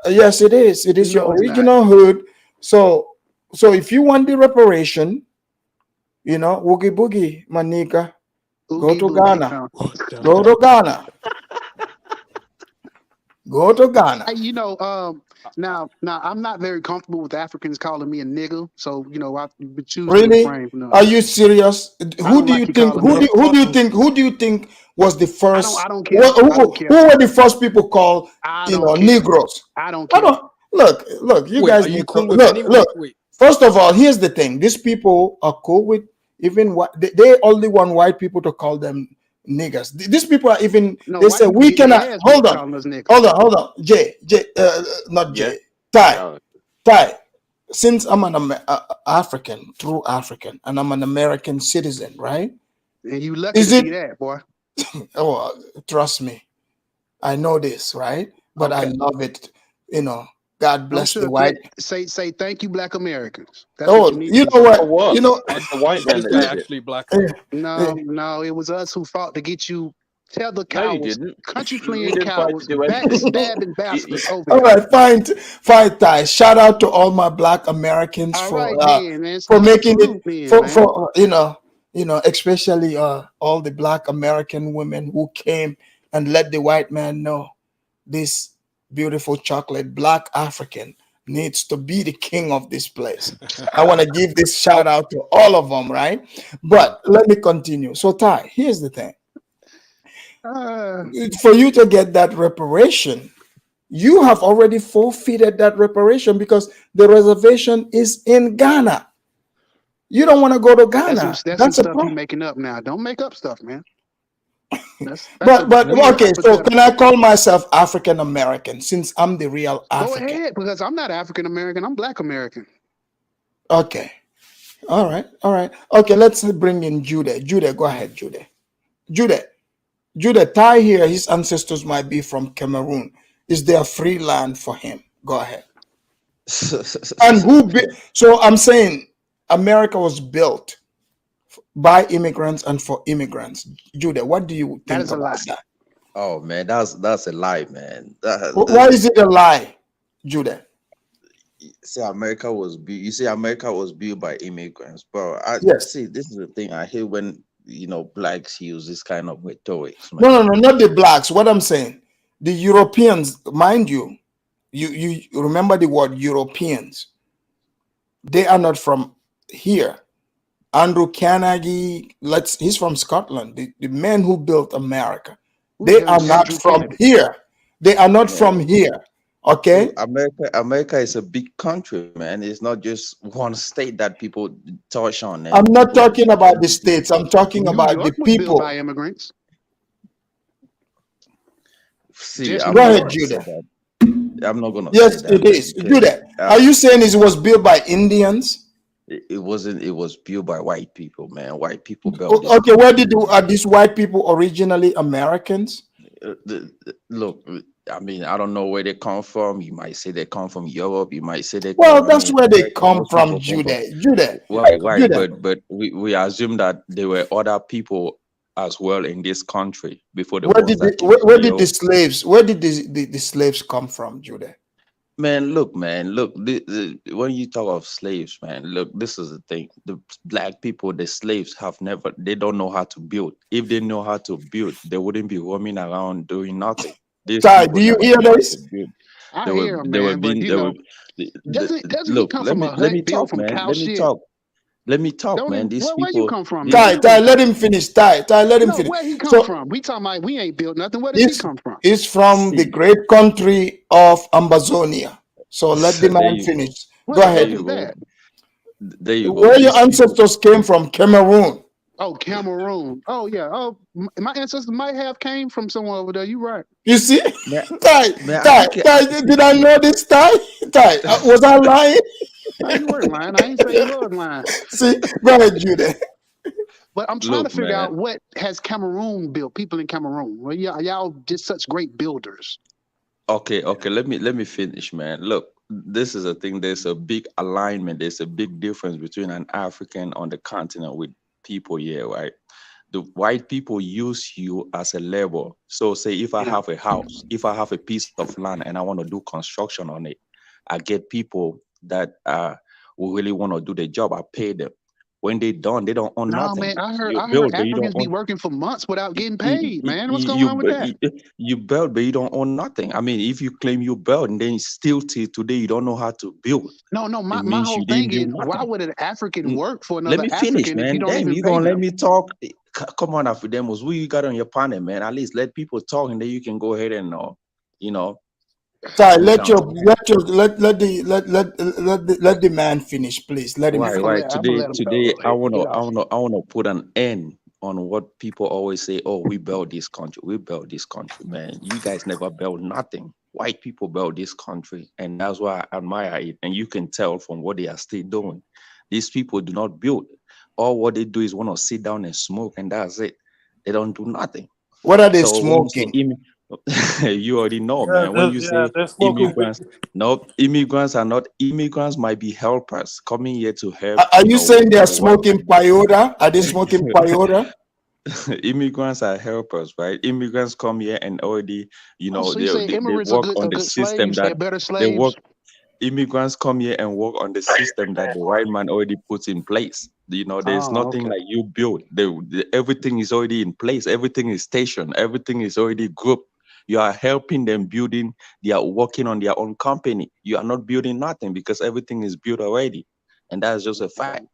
Yes, it is. It is No, your it's original hood. So if you want the reparation, woogie boogie, my nigga, go Oogie to boogie. Ghana. Go to Ghana. Go to Ghana. Hey, now I'm not very comfortable with Africans calling me a nigga, so I would choose to Really? refrain from Are you serious? Who do you think? Who do you think was the first? I don't care. Who were the first people called? Negroes. I don't care. Look. You Wait, guys are you need cool to with look. any? Look. Wait. First of all, here's the thing. These people are cool with even what they only want white people to call them niggas. These people are even. No, they say we cannot. Hold on. Jay. Not Jay. Ty. Since I'm an African, true African, and I'm an American citizen, right? And you lucky to see that, boy. Oh, trust me, I know this, right? But I love it. God bless the white. Say thank you, Black Americans. That's Oh, what you need you to know say. what? It's the white man that did it. Actually, black. No, it was us who fought to get you. Tell the No, you cowards, didn't. country You fleeing didn't fight to cowards, do anything. backstabbing bastards over All here. right, fine, Ty. Shout out to all my Black Americans All for right, then, man. for Stop making it salute then, for especially all the Black American women who came and let the white man know this beautiful chocolate black African needs to be the king of this place. I want to give this shout out to all of them, right? But let me continue. So Ty, here's the thing. For you to get that reparation, you have already forfeited that reparation because the reservation is in Ghana. You don't want to go to Ghana. That's some stuff you're making up now. Don't make up stuff, man. But okay, so can I call myself African American since I'm the real African? Go ahead, because I'm not African American. I'm Black American. Okay. All right. Okay, let's bring in Judah. Judah, go ahead, Judah. Judah, Ty here, his ancestors might be from Cameroon. Is there free land for him? Go ahead. And so I'm saying America was built by immigrants and for immigrants. Judah, what do you think about that? Oh man, that's a lie, man. Why is it a lie, Judah? See, America was built. You see, America was built by immigrants, bro. See, this is the thing. I hate when blacks use this kind of rhetoric. No, not the blacks. What I'm saying, the Europeans, mind you, you remember the word Europeans. They are not from here. Andrew Carnegie, he's from Scotland. The men who built America, they are not from here. They are not from here. Okay. America is a big country, man. It's not just one state that people touch on. I'm not talking about the states. I'm talking about the people. By immigrants. See, go ahead, Judah. I'm not gonna. Yes, it is. Judah, are you saying it was built by Indians? It wasn't. It was built by white people, man. White people built. Okay, where are these white people originally Americans? Look, I mean, I don't know where they come from. You might say they come from Europe. You might say they. That's where they come from, Judah. Right. But we assume that there were other people as well in this country before the. Where did the slaves come from, Judah? Man, look. When you talk of slaves, man, look. This is the thing. The black people, the slaves, they don't know how to build. If they know how to build, they wouldn't be roaming around doing nothing. Ty, do you hear this? I hear him, man, but doesn't he come from a hut built from cow shit? Let me talk, man. These people. Where you come from? Ty, let him finish. Ty, let him finish. Where he come from? We talking about we ain't built nothing. Where does he come from? He's from the great country of Amazonia. So let the man finish. Go ahead. There you go. Where your ancestors came from? Cameroon. Oh, Cameroon. Oh, yeah. Oh, my ancestors might have came from somewhere over there. You right. You see? Ty, did I know this, Ty? Ty, was I lying? No, you weren't lying. I ain't saying you was lying. See? Go ahead, Judah. But I'm trying to figure out what has Cameroon built, people in Cameroon. Well, y'all just such great builders. Okay. Let me finish, man. Look, this is a thing. There's a big alignment. There's a big difference between an African on the continent with people here, right? The white people use you as a labor. So say if I have a house, if I have a piece of land and I want to do construction on it, I get people that who really want to do the job. I pay them. When they done, they don't own nothing. Man, I heard Africans be working for months without getting paid, man. What's going on with that? You build, but you don't own nothing. I mean, if you claim you build and then still till today you don't know how to build. No, my whole thing is why would an African work for another African? Let me finish, man. Damn, you gonna let me talk? Come on, Afridamus. Who you got on your panel, man? At least let people talk, and then you can go ahead and Ty, let the man finish, please. Let him finish. Right. Today, I wanna put an end on what people always say. Oh, we built this country. We built this country, man. You guys never built nothing. White people built this country, and that's why I admire it. And you can tell from what they are still doing. These people do not build. All what they do is want to sit down and smoke, and that's it. They don't do nothing. What are they smoking? You already know, man. When you say immigrants, no, immigrants are not. Immigrants might be helpers coming here to help. Are you saying they are smoking peyote? Are they smoking peyote? Immigrants are helpers, right? Immigrants come here and already, they work on the system that they work. Immigrants come here and work on the system that the white man already puts in place. There's nothing like you build. Everything is already in place. Everything is stationed. Everything is already grouped. You are helping them building. They are working on their own company. You are not building nothing because everything is built already, and that's just a fact.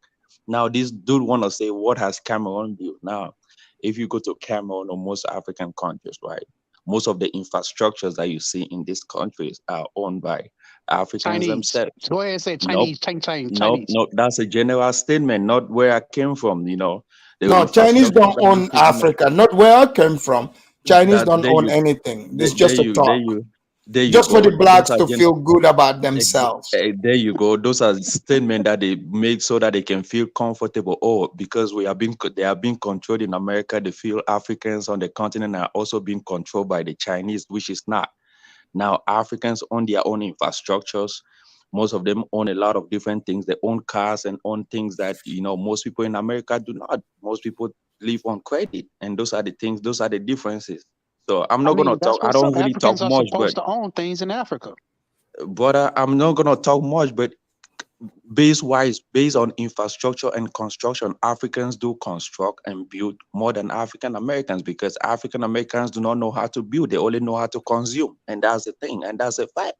Now, this dude want to say, what has Cameroon built? Now, if you go to Cameroon or most African countries, right, most of the infrastructures that you see in these countries are owned by Africans Chinese. themselves. Go ahead and say Nope, Chinese. Chinese. nope, Chinese. nope. That's a general statement, not where I came from. You know, the No, Chinese infrastructures don't that you own see in Africa. Not where I came from. Chinese that don't there own you, anything. This is there just a you, talk. there you Just for go. the Those blacks are to feel good about themselves. there you go. Those are statements that they make so that they can feel comfortable. Oh, because they are being controlled in America. They feel Africans on the continent are also being controlled by the Chinese, which is not. Now Africans own their own infrastructures. Most of them own a lot of different things. They own cars and own things that most people in America do not. Most people live on credit, and those are the things. Those are the differences. So I'm not gonna That's talk. I what some don't really talk Africans are much, but supposed to own things in Africa. I'm not gonna talk much, but based on infrastructure and construction, Africans do construct and build more than African Americans because African Americans do not know how to build. They only know how to consume. And that's the thing. And that's a fact.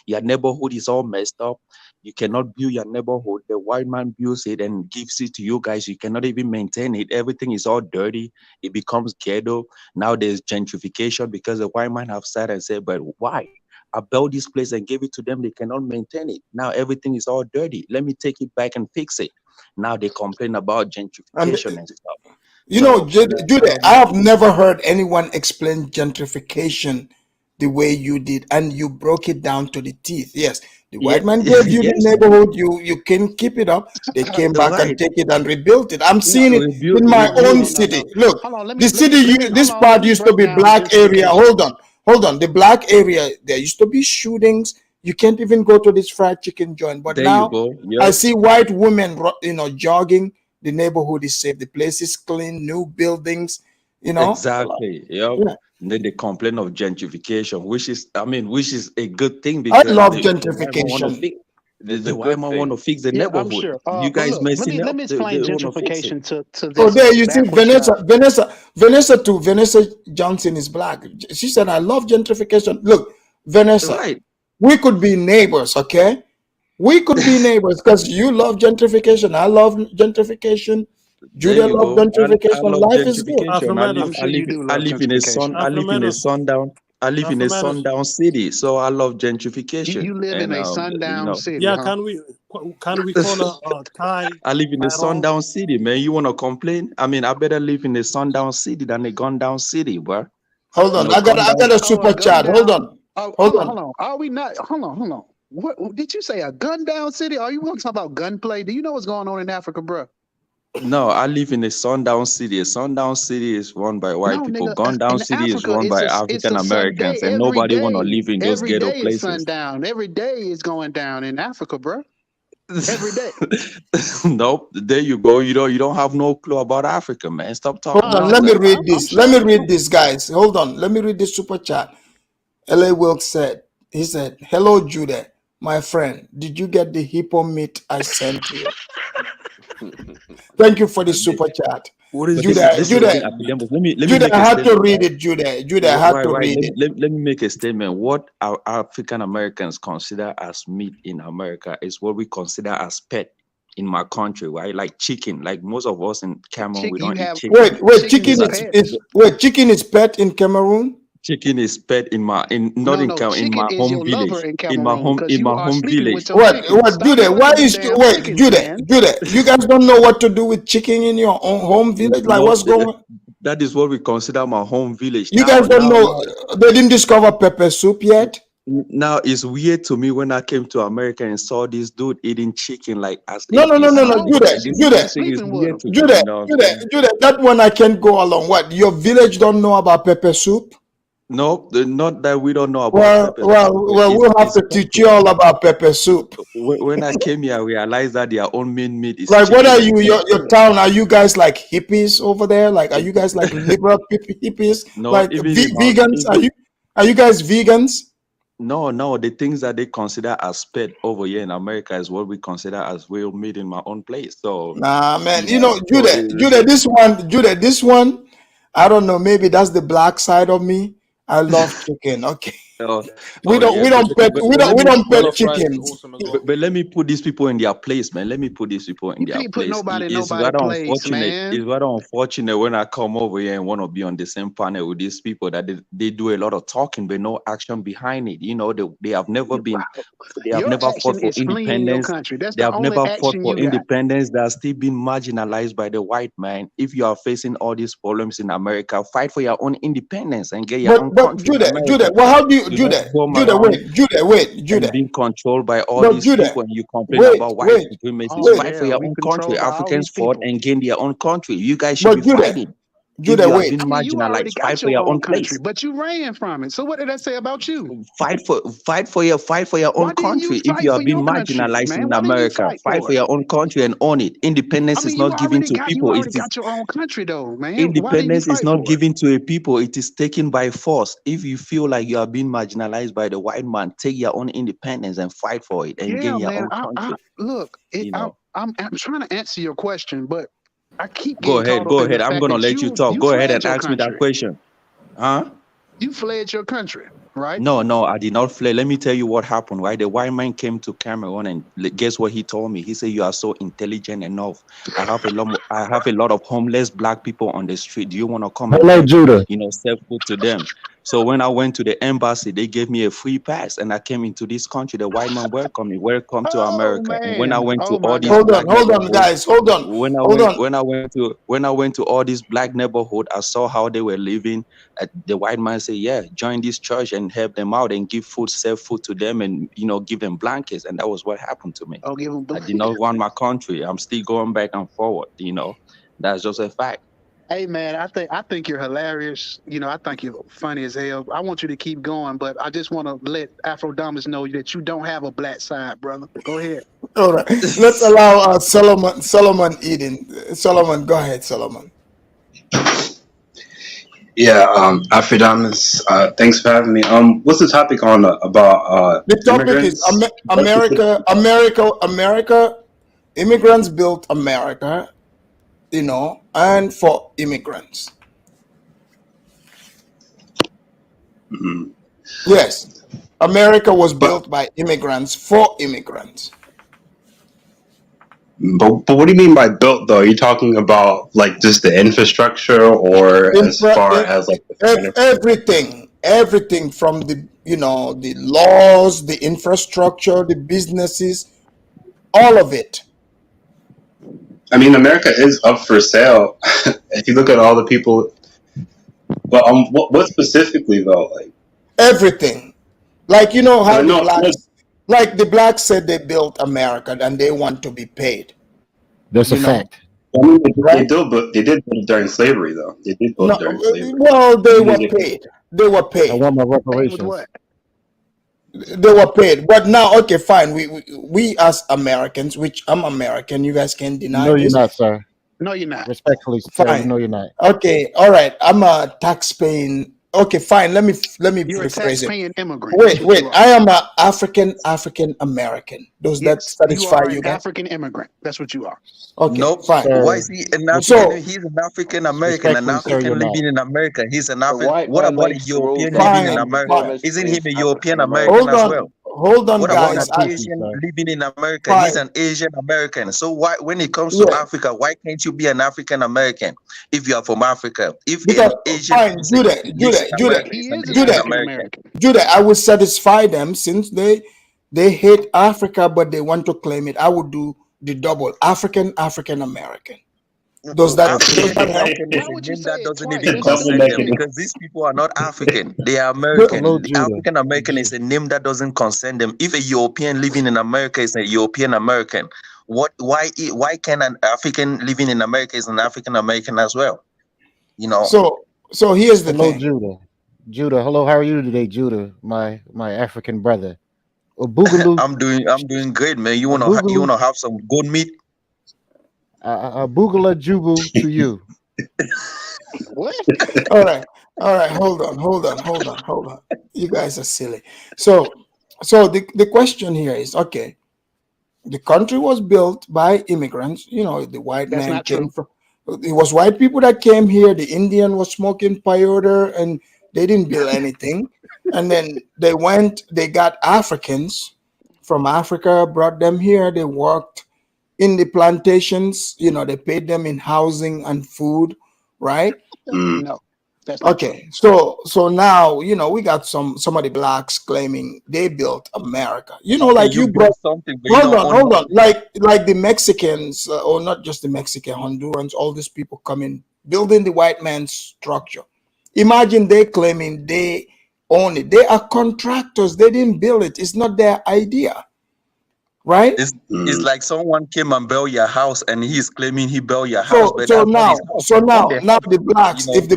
Your neighborhood is all messed up. You cannot build your neighborhood. The white man builds it and gives it to you guys. You cannot even maintain it. Everything is all dirty. It becomes ghetto. Now there's gentrification because the white man have said and said, but why? I built this place and gave it to them. They cannot maintain it. Now everything is all dirty. Let me take it back and fix it. Now they complain about gentrification and stuff. Jude, I have never heard anyone explain gentrification the way you did, and you broke it down to the teeth. Yes, the white man gave you the neighborhood. You can keep it up. They came back and take it and rebuilt it. I'm seeing it in my own city. Look, the city, this part used to be black area. Hold on. The black area, there used to be shootings. You can't even go to this fried chicken joint. But there now you go. Yep. I see white women, jogging. The neighborhood is safe. The place is clean. New buildings. Exactly. Yep. Yeah. And then they complain of gentrification, which is a good thing I because love the gentrification. white man want to fix the neighborhood. I'm sure. You guys Look, messing let up. me They explain want to fix it. gentrification to this. Oh, there you see, backward Vanessa Johnson is black. She said, "I love gentrification." Look, Vanessa, Right. we could be neighbors, okay? We could be neighbors because you love gentrification. I love gentrification. There Judah you love go. I gentrification. love Life is good. gentrification. I'm sure you do love I live in a sundown. I live in a Afridamus. sundown city, so I love gentrification. You live in a sundown city, Yeah, huh? can we call a Thai? I live in a Tyrone? sundown city, man. You wanna complain? I mean, I better live in a sundown city than a gun-down city, bro. Hold on, I got a super chat. Hold on. Hold on. Are we not? Hold on. What did you say? A gun down city? Are you want to talk about gunplay? Do you know what's going on in Africa, bro? No, I live in a sundown city. A sundown city is run by white people. Gun-down city is run by African Americans, and nobody wanna live in those every ghetto day is places. sundown. Every day is going down in Africa, bro. Every day. Nope. There you go. You don't have no clue about Africa, man. Stop talking. Hold on, let me read this. Let me read this, guys. Hold on. Let me read this super chat. L.A. Wilkes said, "Hello, Judah, my friend. Did you get the hippo meat I sent you?" Thank you for the super chat. What is Judah? Judah, let me Judah, make a I had to statement, read right? it, Judah. Judah, I had to read it. Let me make a statement. What our African Americans consider as meat in America is what we consider as pet in my country, right? Like chicken. Like most of us in Cameroon, we don't eat chicken. Wait, chicken is pet in Cameroon? Chicken is pet in my in my home village. In my home village. What, Judah? Why is Judah? You guys don't know what to do with chicken in your own home village? Like, what's going on? That is what we consider my home village. You guys don't know they didn't discover pepper soup yet? Now it's weird to me when I came to America and saw this dude eating chicken like as No, Judah. Judah. That one I can't go along. What? Your village don't know about pepper soup? No, not that we don't know about pepper soup. We'll have to teach you all about pepper soup. When I came here, I realized that their own main meat is like, chicken. what are you, your town? Are you guys like hippies over there? Like, are you guys like liberal hippies? No, like vegans? Are you guys vegans? No, the things that they consider as pet over here in America is what we consider as real meat in my own place. So nah, man, Judah, this one, I don't know, maybe that's the black side of me. I love chicken. Okay. Oh, We don't pet but chickens. Awesome as well. but let me put these people in their place, man. Let me put these people in You their can't put place. nobody in It's nobody rather place, unfortunate. man. It's rather unfortunate when I come over here and want to be on the same panel with these people that they do a lot of talking but no action behind it. You know, they have never Your fought action for is fleeing your independence. country. That's They the have only never fought action for you got. independence. They are still being marginalized by the white man. If you are facing all these problems in America, fight for your own independence and get your own But country in America. Judah, well, how do you Do not roam around and being controlled by all No, these Judah, people, and you complain about white supremacists. Oh Fight for yeah, your we own country. controlled by all Africans these fought people. and gained their own country. You guys should But be Judah, fighting. If Judah, you have wait. been I mean, you already marginalized, fight got for your your own own country, place. but you ran from it. So what did that say about you? Fight for your Why own didn't you country. If fight you for have been your country, marginalized man? in Why didn't you America, fight fight for for it? your own country and own it. I Independence mean, is not given to you people. already It is got your own country, though, man. Why didn't you Independence is fight not for it? given to a people. It is taken by force. If you feel like you are being marginalized by the white man, take your own independence and fight for it and Yeah, gain your man. own country. Look, You know. I'm trying to answer your question, but I keep Go getting ahead. caught up Go in the ahead. I'm fact gonna that let you talk. you Go ahead fled and your ask me that country. question. Huh? You fled your country, right? No, I did not flee. Let me tell you what happened, right? The white man came to Cameroon and guess what he told me? He said, "You are so intelligent enough. I have a lot of homeless black people on the street. Do you want to come and Hello, help, Judah. sell food to them?" So when I went to the embassy, they gave me a free pass and I came into this country. The white man welcomed me. Welcome to Oh America. And when I man. went to Oh all my these God. black Hold on, neighborhoods, guys. Hold on. when I went to all these black neighborhood, I saw how they were living. The white man said, "Yeah, join this church and help them out and give food, sell food to them, and give them blankets." And that was what happened to me. Oh, give them. I did not want my country. I'm still going back and forward. That's just a fact. Hey man, I think you're hilarious. I think you're funny as hell. I want you to keep going, but I just want to let Afrodamus know that you don't have a black side, brother. Go ahead. All right. Let's allow Solomon Eden. Solomon, go ahead, Solomon. Yeah, Afridamus, thanks for having me. What's the topic on about The topic is immigrants? America. Immigrants built America, and for immigrants. Mhm. Yes, America was built by immigrants for immigrants. But what do you mean by built though? Are you talking about like just the infrastructure or as far as like the Everything from the laws, the infrastructure, the businesses, all of it. I mean, America is up for sale. If you look at all the people, but what specifically though? Like Everything. Like how no, the blacks said they built America and they want to be paid. That's a fact. I mean, they did build it during slavery though. They did build it during slavery. Well, they were paid. They were paid. I want my Paid with reparations. what? They were paid. But now, okay, fine. We as Americans, which I'm American, you guys can deny No, you're this. not, sir. No, you're not. Respectfully, sir, Fine. no, you're not. Okay, all right. I'm a tax-paying. Okay, fine. Let me You're a rephrase it. tax-paying immigrant. That's what Wait. you are. I am a African American. Does that Yes, satisfy you are you an guys? African immigrant. That's what you are. Okay, Nope. fine. Why is he an African? So He's an African American, an Respectfully, sir, you're African not. living in America. He's an The African. white What man about a makes the rules European that living in fine, America? him fine. Isn't he is a European African American American. Hold on, What I about want an my guys. pieces, Asian sir. living in America? Fine. He's an Asian American. So why, when it comes to Yeah. Africa, why can't you be an African American if you are from Africa? If Because an Asian fine, lives in America, He he's an is an Asian African American. American. Judah, I would satisfy them since they hate Africa, but they want to claim it. I would do the double African American. Does that African help? American is Why a would you name that say it doesn't twice? even Just do concern it them simple. because these people are not African. They are Hello, American. Judah. African American is a name that doesn't concern them. If a European living in America is a European American, why can an African living in America is an African American as well? So here's the Hello, thing. Judah. Judah, hello. How are you today, Judah? My African brother. A boogaloo. I'm doing great, man. You A boogaloo. wanna have some good meat? A boogala jubu to you. What? All right. Hold on. You guys are silly. So the question here is, okay, the country was built by immigrants. The white That's man not came true. from. It was white people that came here. The Indian was smoking peyote, and They didn't build anything. And then they got Africans from Africa, brought them here. They worked in the plantations. They paid them in housing and food, right? No, that's not true. Okay, so now we got some of the blacks claiming they built America. How can Like you you brought. build something but you don't own Hold on. nothing? Like the Mexicans, or not just the Mexican, Hondurans, all these people coming building the white man's structure. Imagine they claiming they own it. They are contractors. They didn't build it. It's not their idea, right? It's like someone came and built your house and he's claiming he built your house, but So that's not his now, house. so It's not now, their now house. the blacks, if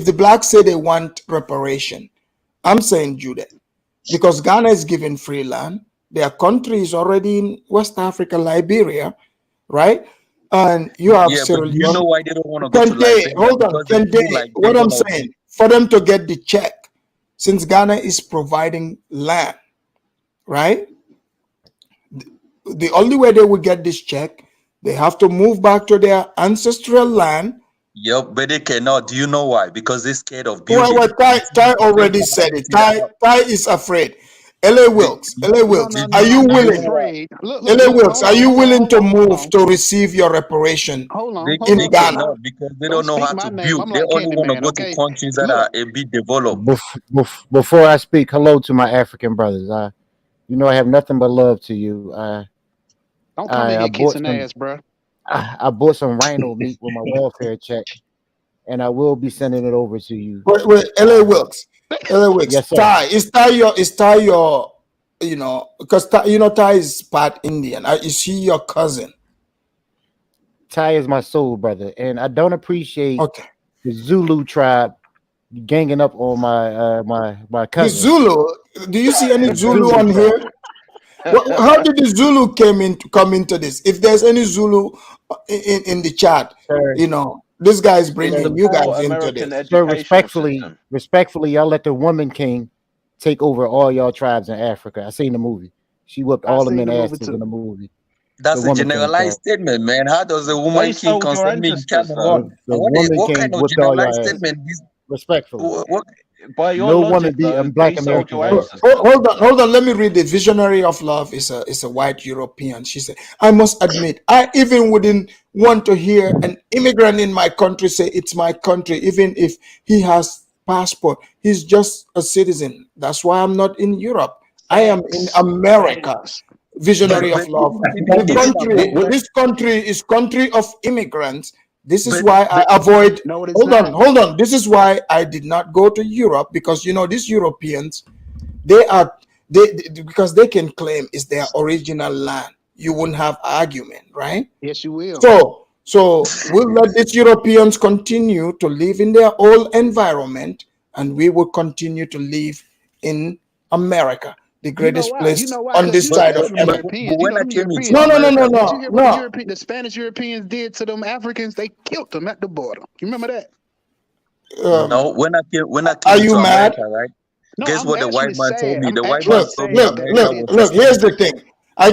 the blacks say they want reparation, I'm saying Judah, because Ghana is given free land. Their country is already in West Africa, Liberia, right? And you have Yeah, but Sierra do you know Leone. why they don't want to go to Liberia? Hold on, Because they feel like they're what I'm gonna saying, for them to get the check, since Ghana is providing land, right? The only way they will get this check, they have to move back to their ancestral land. Yep, but they cannot. Do you know why? Because they're scared of building. Well, Ty already said it. Ty is afraid. LA Wilkes, are you willing? Afraid. LA Wilkes, are you willing to hold on. move to receive your reparation Hold on. They Hold on. Ghana? because they don't know speak how my to name. build. I'm They like only want to Candyman, go okay? to countries that Look. are a bit developed. Before I speak, hello to my African brothers. I have nothing but love to you. Don't come in I here bought kissing some. ass, bro. I bought some rhino meat with my welfare check, and I will be sending it over to you. Wait, LA Wilkes. Yes, sir. Ty, is Ty your, because Ty is part Indian. Is he your cousin? Ty is my soul brother, and I don't appreciate Okay. the Zulu tribe ganging up on my The cousin. Zulu. Do you see any The Zulu Zulu on tribe. here? How did the Zulu come into this? If there's any Zulu in the chat, Sir, this guy is It's bringing the you guys poor into American this. Sir, education respectfully, y'all let the woman king take over all y'all tribes in Africa. I seen the movie. She whipped all the men asses in the movie. That's The a woman king, generalized sir. statement, man. How does a Why woman you king sold your concern me in ancestors, Cameroon? The What, woman what king kind of whipped all y'all generalized asses. statement is Respectfully. what? By your No logic, woman though, beating black they sold Americans' your asses. ancestors. Hold on. Let me read the Visionary of Love. Is a white European. She said, "I must admit, I even wouldn't want to hear an immigrant in my country say it's my country, even if he has passport. He's just a citizen. That's why I'm not in Europe. I am in America." Visionary of Love. This country is country of immigrants. This is why I avoid. No, it is Hold not. on. This is why I did not go to Europe, because these Europeans, they because they can claim it's their original land. You wouldn't have argument, right? Yes, you will. So we'll let these Europeans continue to live in their old environment, and we will continue to live in America, the greatest place on this side of heaven. When I came into No. Did you hear what the Spanish Europeans did to them Africans? They killed them at the border. You remember that? No, when I came Are you to mad? America, right? No, Guess I'm what the white actually man told sad. me? I'm The white actually man told me sad that America they was did. Here's the thing. I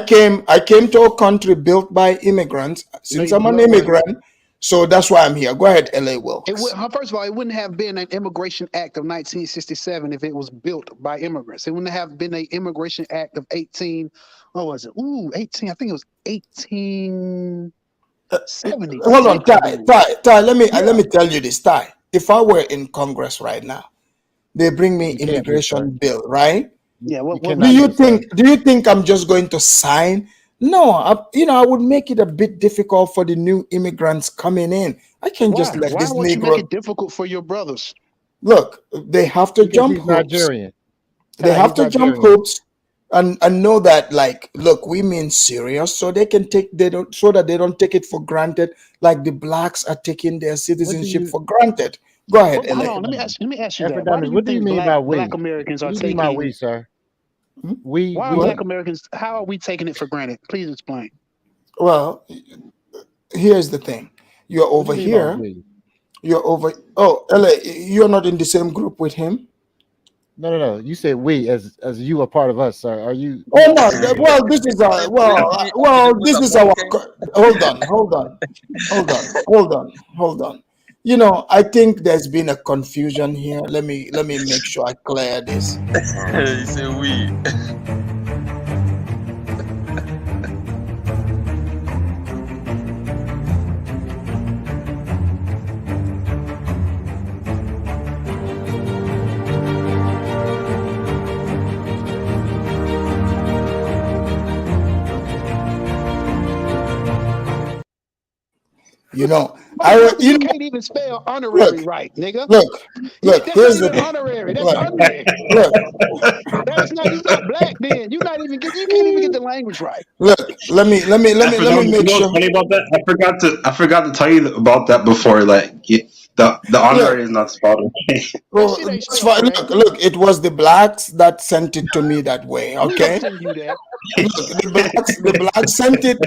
came to a country built by immigrants. Since I'm an immigrant, so that's why I'm here. Go ahead, LA Wilkes. First of all, it wouldn't have been an Immigration Act of 1967 if it was built by immigrants. It wouldn't have been an Immigration Act of 18. What was it? 18. I think it was 1870. Hold on, Ty. Let me tell you this, Ty. If I were in Congress right now, they bring me immigration bill, right? Yeah. Do you think I'm just going to sign? No, I would make it a bit difficult for the new immigrants coming in. I can't just let this Why would you make Negro. it difficult for your brothers? Look, they have to Because jump he's hoops. Nigerian. They Ty, have he's to jump Nigerian. hoops and know that, like, look, we mean serious, so that they don't take it for granted, like the blacks are taking their citizenship for granted. Go ahead, Hold LA. on. Let me ask you that. Why Afridamus, do you what do you think mean by we? black Americans are What do you mean by taking? we, sir? Why are black Americans? How are we taking it for granted? Please explain. Well, here's the thing. You're What do over you mean by here. we? You're over. Oh, LA, you're not in the same group with him. No. You said we as you are part of us, sir. Are you? Oh no. Well, this is our. This is our. Hold on. You know, I think there's been a confusion here. Let me make sure I clear this. He say we. You know, you can't even spell honorary right, nigga. Look. That's Here's not the even thing. honorary. That's honorary. That's not. You're not black, then. You can't even get the language right. Look. Let me make You know sure. what's funny about that? I forgot to tell you about that before. Like the honorary is not spelled okay. Well, that's fine. Look, it was the blacks that sent it to me that way. Okay. Send you that. Look, the blacks sent it.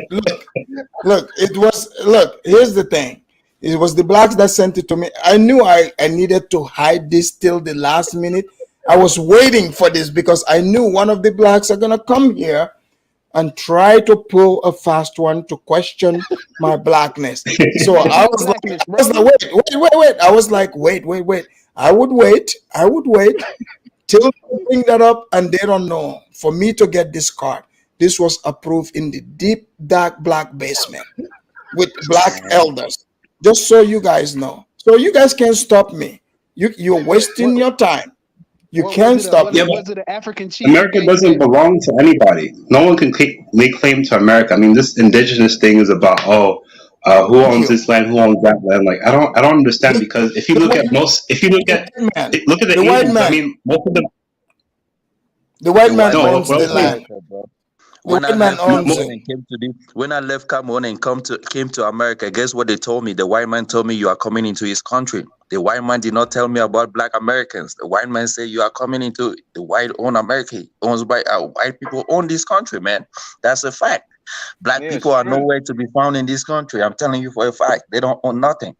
Look, it was. Look, here's the thing. It was the blacks that sent it to me. I knew I needed to hide this till the last minute. I was waiting for this because I knew one of the blacks are gonna come here and try to pull a fast one to question my blackness. So I was like, wait. I was like, wait. I would wait till they bring that up, and they don't know. For me to get this card, this was approved in the deep, dark black basement with black elders. Just so you guys know. So you guys can't stop me. You're wasting your time. You can't stop me. Was it an African chief? America doesn't belong to anybody. No one can lay claim to America. I mean, this indigenous thing is about who owns this land, who owns that land. Like I don't understand, because if you look at the white Asians, man. I mean, most of them. The white man owns the land. When I white man left owns Cameroon and came to when I left Cameroon and came to America, guess what they told me? The white man told me, you are coming into his country. The white man did not tell me about black Americans. The white man said, you are coming into the white own America. Owns by white people own this country, man. That's a fact. Black people are nowhere to be found in this country. I'm telling you for a fact. They don't own nothing.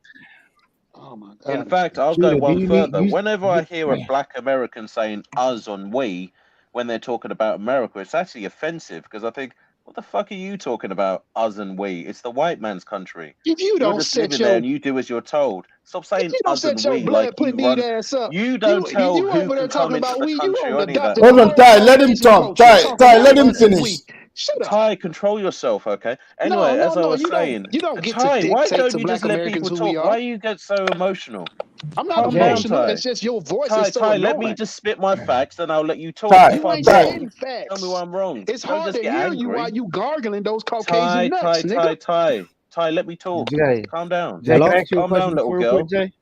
Oh my God. In fact, I'll go one further. Whenever I hear a black American saying us on we, when they're talking about America, it's actually offensive, because I think, what the fuck are you talking about, us and we? It's the white man's country. If you You're don't just set living your there and you do as you're told. Stop saying you don't us and set your we blood like put you me run. ass up. You don't tell you who over there can come talking into about the we. You country or don't any of that. adopted Hold on, Ty. Let him Caucasian talk. culture. Ty, let him Us and finish. we. Shut up. Ty, control yourself, okay? Anyway, as I was saying, You don't get Ty, to why dictate don't to you black just let Americans people who we talk? are. Why you get so emotional? I'm not Calm down, emotional. Ty. It's just your voice Ty, is so Ty, let me annoying. just spit my facts, and I'll let you talk. Ty, If You I'm ain't Ty. wrong, spitting facts. tell me where I'm wrong. It's Don't hard just to get hear you while angry. you gargling those Caucasian nuts, nigga. Ty, let me talk. Jay, Calm down. Jay, can I ask you a Calm down, question little real girl. quick, Jay?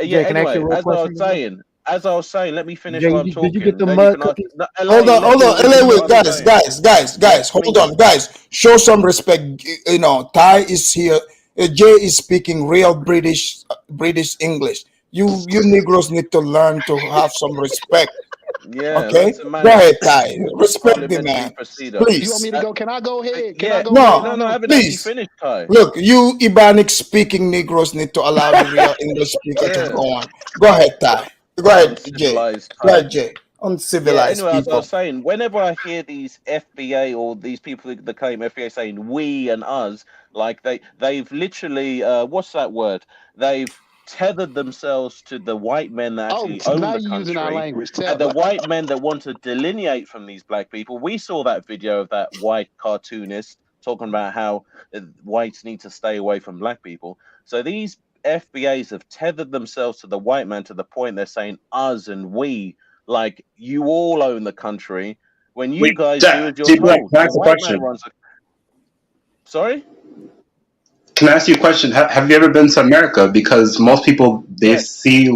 Yeah, Jay, can I ask you anyway, a real question? as I was saying, let me finish Jay, while I'm did you get talking. the Then you mud can ask. cookies? No, Hold on. let me finish Wait, what I'm saying. guys. Yes, Hold please. on, guys. Show some respect. You know, Ty is here. Jay is speaking real British English. You Negroes need to learn to have some respect. Yeah, Okay, learn some go manners. ahead, Ty. Respect the Parliamentary man, procedure. You want me please. to go? Can I go ahead? Can I Yeah, go ahead no, on I him? haven't actually Please. finished, Ty. Look, you Ibanic speaking Negroes need to allow the real English speaker to Yeah. go on. Go ahead, Ty. Go ahead, Jay. Uncivilized Go type. ahead, Jay. Yeah, Uncivilized anyway, as I people. was saying, whenever I hear these FBA or these people that claim FBA saying we and us, like they've literally what's that word? They've tethered themselves to the white men that actually So own now the you're using our country, language. and the white men that want to delineate from these black people. We saw that video of that white cartoonist talking about how whites need to stay away from black people. So these FBAs have tethered themselves to the white man to the point they're saying us and we, like you all own the country when you guys do as you're Black, told. can I The ask a white man question? runs the. Sorry? Can I ask you a question? Have you ever been to America? Because most people see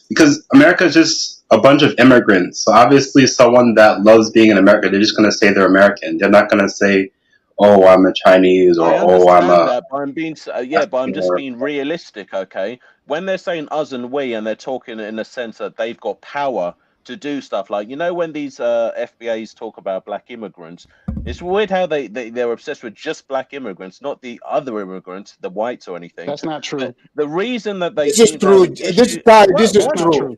because America is just a bunch of immigrants. So obviously, someone that loves being in America, they're just gonna say they're American. They're not gonna say, "Oh, I'm a Chinese," or I "Oh, I'm understand a." that, but I'm just being realistic, okay? When they're saying us and we, and they're talking in the sense that they've got power to do stuff, like when these FBAs talk about black immigrants, it's weird how they're obsessed with just black immigrants, not the other immigrants, the whites or anything. That's not true. The reason that they This is seem to have true. an This issue. Ty, What? this is What? true.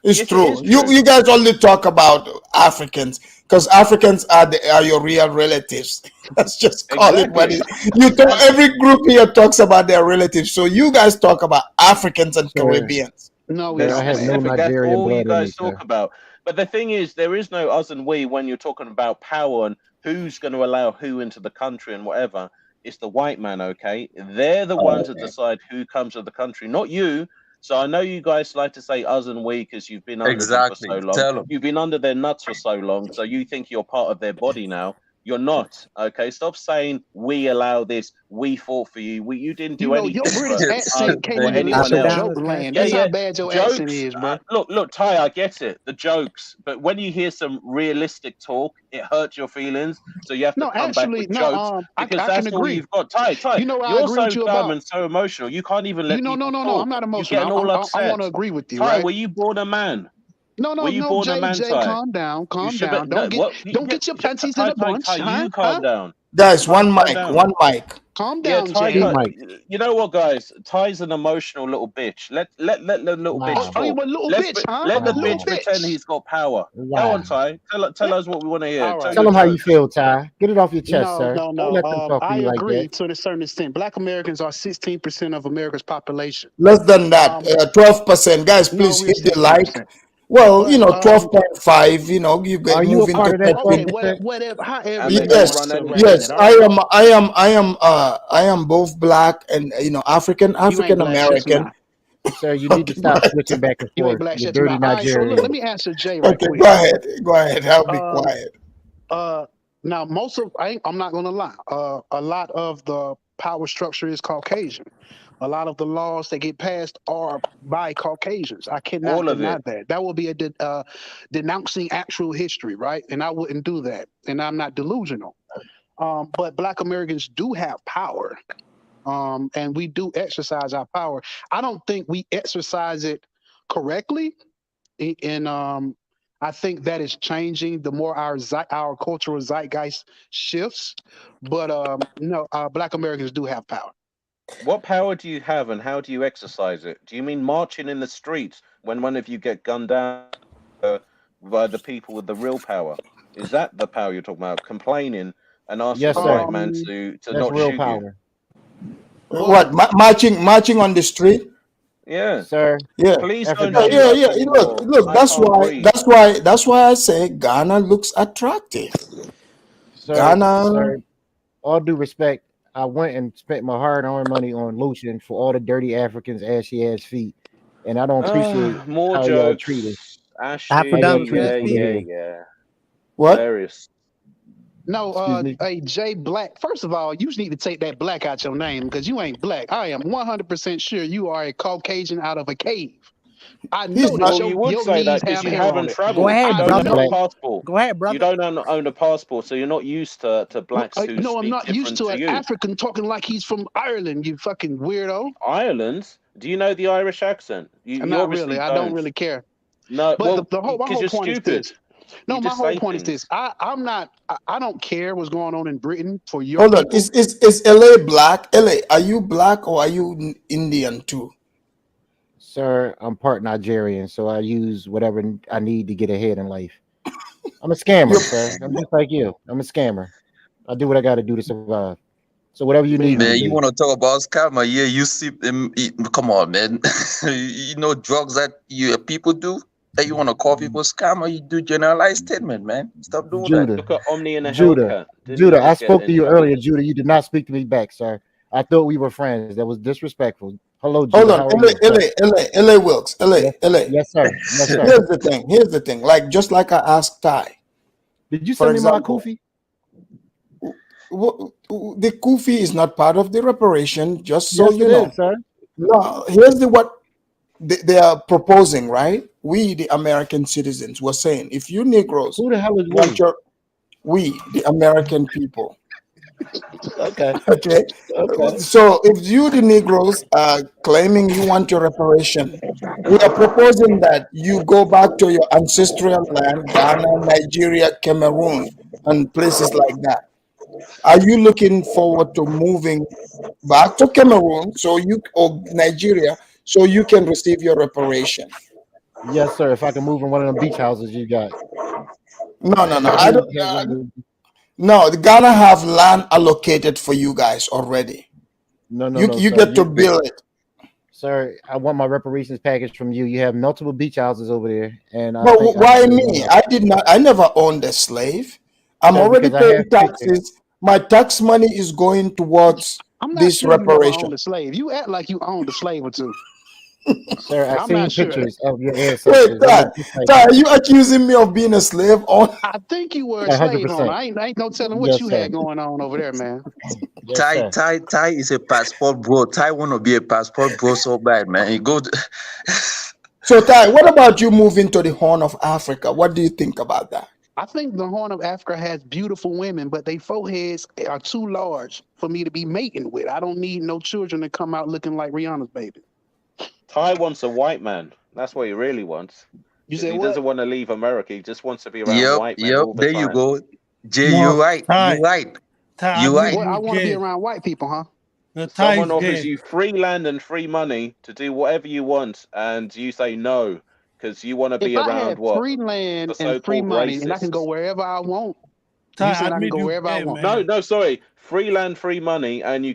It's Yes, it true. is true. You guys only talk about Africans. because Africans are your real relatives. Let's just call it what it Exactly. is. You talk, every group here talks about their relatives. So you guys talk about Africans and Sir, Caribbeans. No, we sir, That's I don't, have no man. specific. That's Nigerian all you blood in me, guys sir. talk about. But the thing is, there is no us and we when you're talking about power and who's going to allow who into the country and whatever. It's the white man, okay? They're the ones that decide who comes to the country, not you. So I know you guys like to say us and we because you've been under them for Exactly. so long. Tell them. You've been under their nuts for so long, so you think you're part of their body now. You're not, okay? Stop saying we allow this, we fought for you. You didn't You do know, your anything British for accent can't for even let anyone your else. joke land. Yeah, That's how yeah. bad your accent Jokes. is, bro. Look, Ty, I get it. The jokes, but when you hear some realistic talk, it hurts your feelings. So you have to No, come back actually, with no. jokes because I can that's all agree. you've got. Ty, You know what I you're agree with so you dumb about? and so emotional. You can't even You let know, people no. I'm talk. not You're emotional. getting all I want upset. to agree with you, Ty, right? were you born a man? No, Were you born a man, Jay, Ty? calm down, You calm should be. down. No, what? Don't get your panties in Ty, a bunch, you huh? calm down. Guys, Ty, one calm mic, down. one mic. Calm Yeah, down, Ty, Jay. you know what, guys? Ty's an emotional little bitch. Let the little bitch Oh, you talk. a little bitch, huh? Let the Little bitch pretend bitch. he's got power. Go Wow. on, Ty. Tell us what we want to hear. All Tell right. Tell your them how you jokes. feel, Ty. Get it off your chest, No, sir. no, Don't no. let them talk to I you like agree that. to a certain extent. Black Americans are 16% of America's population. Less than that, 12%. Guys, No, please we're hit the like. 16%. Well, But 12.5. You get Are you a moving part to of that 13. okay, 12%? whatever, however And you they don't want Yes, run to rate anything. it, yes. all right? I am both black and African You ain't black, shut your American. mouth. Sir, you need to Okay, stop but switching back and You ain't forth. black, You shut your dirty mouth. All right, so look, let Nigerian. me answer Jay right okay, quick. go ahead. Go ahead. I'll be Um, quiet. now I'm not gonna lie. A lot of the power structure is Caucasian. A lot of the laws that get passed are by Caucasians. I cannot All of deny it. that. That would be denouncing actual history, right? And I wouldn't do that. And I'm not delusional. But Black Americans do have power, and we do exercise our power. I don't think we exercise it correctly, and I think that is changing the more our cultural zeitgeist shifts. But no, Black Americans do have power. What power do you have and how do you exercise it? Do you mean marching in the streets when one of you get gunned down by the people with the real power? Is that the power you're talking about? Complaining and asking Yes, the sir. white man to That's not real shoot you? power. What? Marching on the street? Yeah. Sir, Yeah, Please don't everybody. shoot us Look. anymore. I can't breathe. That's why I say Ghana looks attractive. Sir, Ghana. all due respect, I went and spent my hard-earned money on lotion for all the dirty Africans' ashy ass feet, and I don't appreciate More how y'all treat us. jokes. Ashy. How y'all Afridamus, treat can us I Yeah, over speak? yeah, here. yeah. What? Hilarious. No, Excuse me. hey, Jay Black. First of all, you just need to take that black out your name because you ain't black. I am 100% sure you are a Caucasian out of a cave. I He's know not. that Well, you would your say knees that because have you hair on haven't it. Go traveled. You ahead, I don't I'm have brother. a black. know. passport. Go ahead, You brother. don't own a passport, so you're not used to blacks who No, I'm speak not used different to to an you. African talking like he's from Ireland. You fucking weirdo. Ireland? Do you know the Irish accent? You Not really. obviously I don't don't. really care. No, But well, my because whole you're point is stupid. this. You No, my just whole say point is this. things. I'm not. I don't care what's going on in Britain for your Hold on. people. Is LA black? LA, are you black or are you Indian too? Sir, I'm part Nigerian, so I use whatever I need to get ahead in life. I'm a scammer, You're, sir. I'm just like you. I'm a scammer. I do what I got to do to survive. So whatever you need me Man, to you do. want to talk about scammer? Yeah, you see them. Come on, man. You know drugs that people do. That you want to call people scammer? You do generalized statement, man. Stop doing that. Judah, Look at Omni and a Judah, Hellcat. Didn't he Judah. I just get spoke to in you trouble? earlier, Judah. You did not speak to me back, sir. I thought we were friends. That was disrespectful. Hello, hold Judah. on. How are you, sir? LA Wilkes. Yes, yes, sir. Yes, sir. Here's the thing. Like, just like I asked Ty, Did you for send me my example, kufi? the Kufi is not part of the reparation, just so Yes, you it know. is, sir. No, here's what they are proposing, right? We, the American citizens, were saying, if you Negroes Who the hell is want we, the American people, Okay. okay? Okay. So if you, the Negroes, are claiming you want your reparation, we are proposing that you go back to your ancestral land, Ghana, Nigeria, Cameroon, and places like that. Are you looking forward to moving back to Cameroon or Nigeria so you can receive your reparation? Yes, sir. If I can move in one of them beach houses you got. No, no, no. And I we don't. have one. No, the Ghana have land allocated for you guys already. No, no, You no, you sir. get to build it. Sir, I want my reparations package from you. You have multiple beach houses over there, and I But think I why deserve one me? of them. I did not. I never owned a slave. I'm Sir, already because I paying have pictures. taxes. My tax money is going towards I'm not this sure you ever owned reparation. a slave. You act like you owned a slave or two. Sir, I've I'm seen not sure. pictures of your Wait, ancestors. They Ty, look just like Ty, are you. you accusing me of being a slave? On I think you were a slave owner. 100%. I ain't no telling what Yes, you sir. had going on over there, man. Yes, Ty, sir. Ty, Ty is a passport bro. Ty want to be a passport bro so bad, man. He go. so, Ty, what about you moving to the Horn of Africa? What do you think about that? I think the Horn of Africa has beautiful women, but their foreheads are too large for me to be mating with. I don't need no children to come out looking like Rihanna's baby. Ty wants a white man. That's what he really wants. You 'Cause said he what? doesn't want to leave America. He just wants to be around Yep, white men yep. all the There you time. go. Jay, No, you right. You Ty, right. Ty, I You believe right. Well, I you want to be gay. around white people, huh? The Ty Someone is offers gay. you free land and free money to do whatever you want, and you say no because you want to If be I around had what? free The land and free so-called money and I can go racists. wherever I want, you Ty, saying I I can admit go you wherever I gay, want. No, man. no, sorry. Free land, free money, and you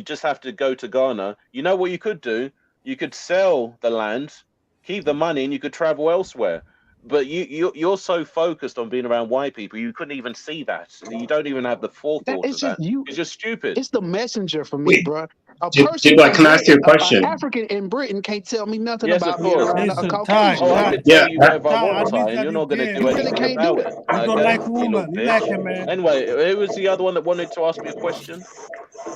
just have to go to Ghana. You know what you could do? You could sell the land, keep the money, and you could travel elsewhere. But you're so focused on being around white people, you couldn't even see that. You don't even have the That forethought it's of just that you. because you're stupid. It's the messenger for me, Wait, bro. A J person Black, in can I ask you Britain, a an question? African in Britain, can't tell me nothing Yes, of about being course. around a Listen, Ty, Oh, I Caucasian. Ty, could Yeah, tell you whatever I Ty, want, admit Ty, and that you're you not going to gay, do You really man. anything can't do about that. it. You don't Okay, like you little woman. You bitch. like a man. Anyway, who was the other one that wanted to ask me a question?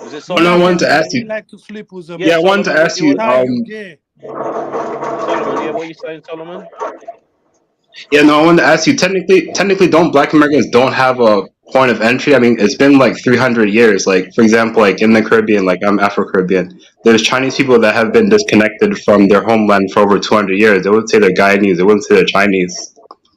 Was it You no, I like Solomon? a wanted to man. ask You you. like to sleep with a Yeah, Yeah, I man. wanted to Solomon, ask you you. want Ty, you gay. Solomon? Yeah, what are you saying, Solomon? Yeah, no, I wanted to ask you. Technically, don't Black Americans don't have a point of entry? I mean, it's been like 300 years. Like, for example, like in the Caribbean, like I'm Afro-Caribbean. There's Chinese people that have been disconnected from their homeland for over 200 years. They wouldn't say they're Guyanese. They wouldn't say they're Chinese.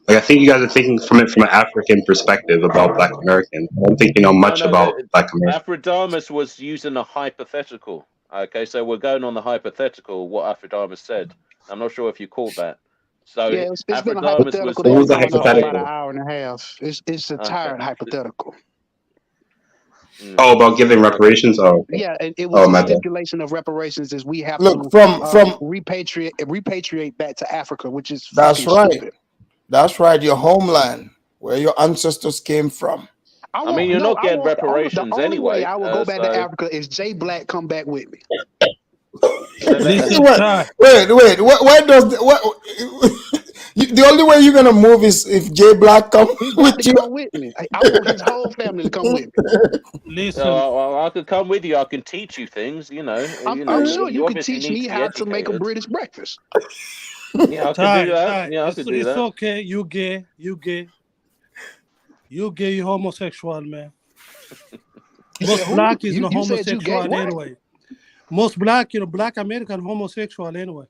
Like, I think you guys are thinking from it from an African perspective about Black Americans. I don't think you know No, much no, about the Black Americans. Afridamus was using a hypothetical. Okay, so we're going on the hypothetical, what Afridamus said. I'm not sure if you caught that. So Yeah, it's been a Afridamus was hypothetical What that's was the going on for about an hypothetical? hour and a half. It's a okay. tired hypothetical. Oh, about giving reparations? Oh, okay. Yeah, and it was Oh, a my bad. stipulation of reparations is we have Look, to from repatriate back to Africa, which is that's fucking right. stupid. That's right. Your homeland, where your ancestors came from. I mean, you're not getting The reparations only way anyway. I will go back to So Africa is Jay Black come back with me. Listen, wait, Ty. wait. Why does the only way you're gonna move is if Jay Black come He got with to you? come with me. I want his whole family to come with me. Listen, so I could come with you. I can teach you things. I'm sure You you can obviously teach need me to be how to make a educated. British breakfast. Yeah, I could do that. Ty, Yeah, I could do it's that. okay. You gay. You homosexual, man. You Most said who? black is You said you gay? homosexual What? anyway. Most black, black American homosexual anyway.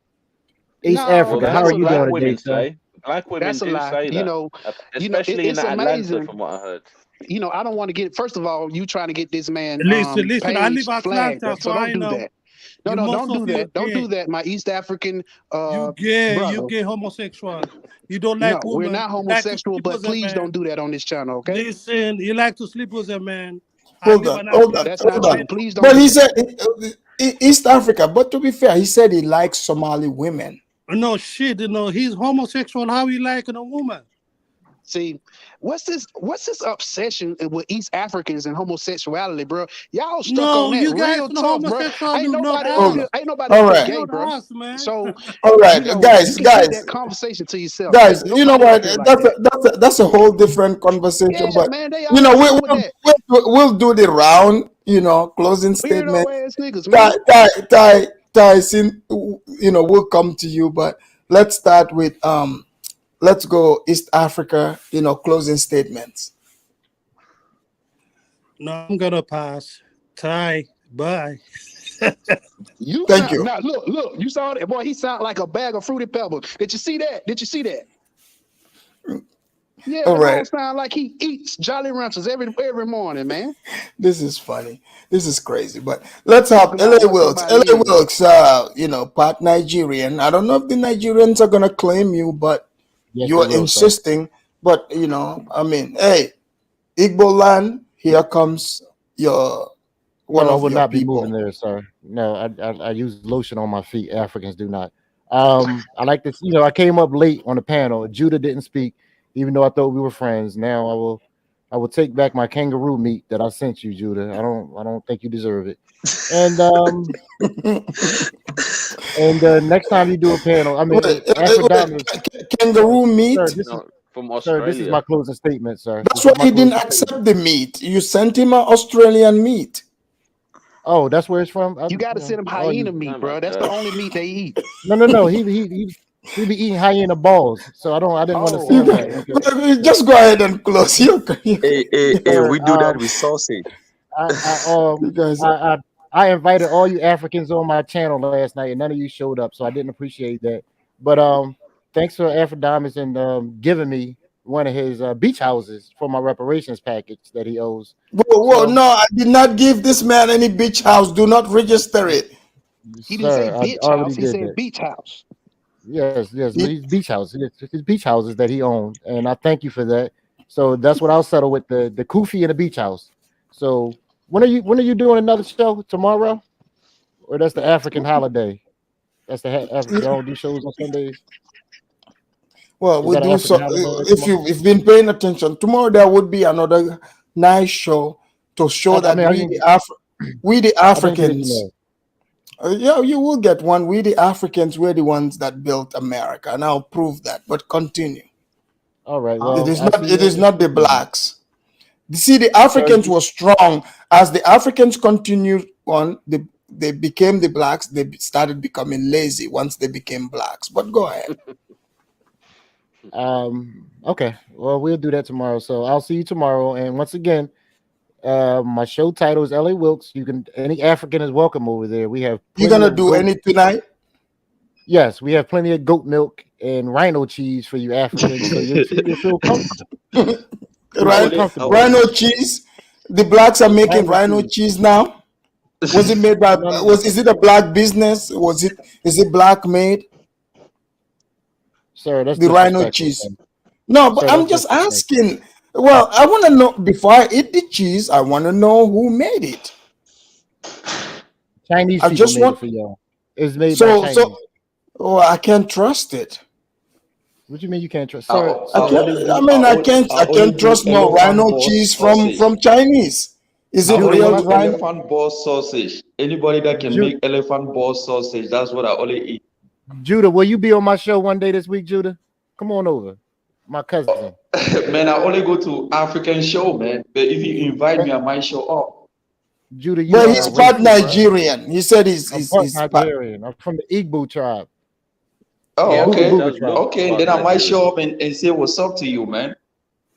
East Well, Africa, that's how are what you black doing today, women sir? say. Black women That's a do lie. say that, especially in It's Atlanta, amazing. from what I heard. I don't want to get. First of all, you trying to get this man Listen. I live page flagged, Atlanta, so so don't I do know. that. No, You most don't of do you that. Don't do gay. that. My East African You brother. gay homosexual. You don't No, like we're women. not You like to homosexual, sleep but with a please don't man. do that on this channel, okay? Listen, you like to sleep with a man. I Hold live on, in hold on, Atlanta, That's so not hold I true. on. know. Please don't But do he that. said East Africa. But to be fair, he said he likes Somali women. No shit, he's homosexual. How he liking a woman? See, what's this obsession with East Africans and homosexuality, bro? Y'all stuck on No, that you guys real and tough, bro. homosexual Ain't do not nobody Hold up us. on. here, ain't nobody All up here right, gay, Not bro. us, man. So, all right, you guys, can keep that conversation to yourself. guys. You know Nobody up what? here like That's that. that's a whole different conversation. Yeah, But man, they all stuck with that. we'll do the round. Closing Weirdo statement. ass niggas, man. Tyson, we'll come to you, but let's start with let's go East Africa, closing statements. No, I'm gonna pass. Ty, bye. You Thank sound you. now look, you saw that boy, he sound like a bag of fruity pebbles. Did you see that? Yeah, All the right. man sound like he eats Jolly Ranchers every morning, man. This is funny. This is crazy. But let's have Talking LA about what Wilkes. somebody LA is. Wilkes, part Nigerian. I don't know if the Nigerians are gonna claim you, but Yes, you they are will, sir. insisting But you know, I mean, hey, Igbo land, here comes your one No, I of will your not be moving people. there, sir. No, I use lotion on my feet. Africans do not. I like this. You know, I came up late on the panel. Judah didn't speak, even though I thought we were friends. Now I will take back my kangaroo meat that I sent you, Judah. I don't think you deserve it. And next time you do a panel, I mean, Afridamus, Kangaroo sir. meat. From Sir, this is Australia. my closing statement, sir. That's This is why my he didn't closing statement. accept the meat. You sent him an Australian meat. Oh, that's where it's from. You got to send them Oh, hyena meat, Oh my bro. That's the gosh. only meat they eat. no. He be eating hyena balls. So I didn't want to Oh, send him that. okay. Okay. Just go ahead and close. Hey, Sir, we do that with sausage. You guys, I invited all you Africans on my channel last night, and none of you showed up, so I didn't appreciate that. But thanks for Afridamus and giving me one of his beach houses for my reparations package that he owes. whoa, So, no, I did not give this man any beach house. Do not register it. He didn't say sir, I bitch already house. He did said that. beach house. Yes, but It- his beach house, his beach houses that he owned, and I thank you for that. So that's what I'll settle with the kufi and the beach house. So when are you doing another show tomorrow, or that's the African holiday? That's the y'all don't do shows on Sundays. well, Is we that an do so. African holiday If tomorrow? you've been paying attention, tomorrow there would be another nice show to show I that mean, we the I didn't get an Africans. email. Yeah, you will get one. We the Africans were the ones that built America, and I'll prove that. But continue. All right, Huh? It well, is I'll not. see It you is in not the 15. blacks. You see, the Sir, Africans were strong. As the Africans continued on, they became the blacks. They started becoming lazy once they became blacks. But go ahead. okay, well, we'll do that tomorrow. So I'll see you tomorrow. And once again, my show title is L.A. Wilkes. You can any African is welcome over there. We have You plenty gonna of do goat. any tonight? Yes, we have plenty of goat milk and rhino cheese for you Africans, so you'll feel comfortable. You'll feel comfortable. Rhino cheese. The blacks are making Rhino rhino cheese. cheese now. Was it made by? No, Was Is it a black business? Was it? Is it black made? sir, that's The rhino disrespectful. cheese. No, but Sir, I'm that's just disrespectful. asking. Well, I want to know before I eat the cheese. I want to know who made it. Chinese I people just made it want for y'all. It's made by so. Chinese. Oh, I can't trust it. What do you mean you can't trust, I, sir? I I So can't. only I do mean, I I only can't do trust no elephant rhino boss cheese from sausage. Chinese. Is I it Judah, only when real I do see rhino? elephant boss sausage. Anybody that can Ju- make elephant boss sausage, that's what I only eat. Judah, will you be on my show one day this week, Judah? Come on over, my cousin. Man, I only go to African show, man. But if you invite me, I might show up. Judah, you Well, are he's a part racist, bro. Nigerian. He said I'm part he's part. Nigerian. I'm from the Igbo tribe, the Oh, Yeah, Booga he okay. Booga does tribe. look Okay, part then I might Nigerian. show up and say what's up to you, man.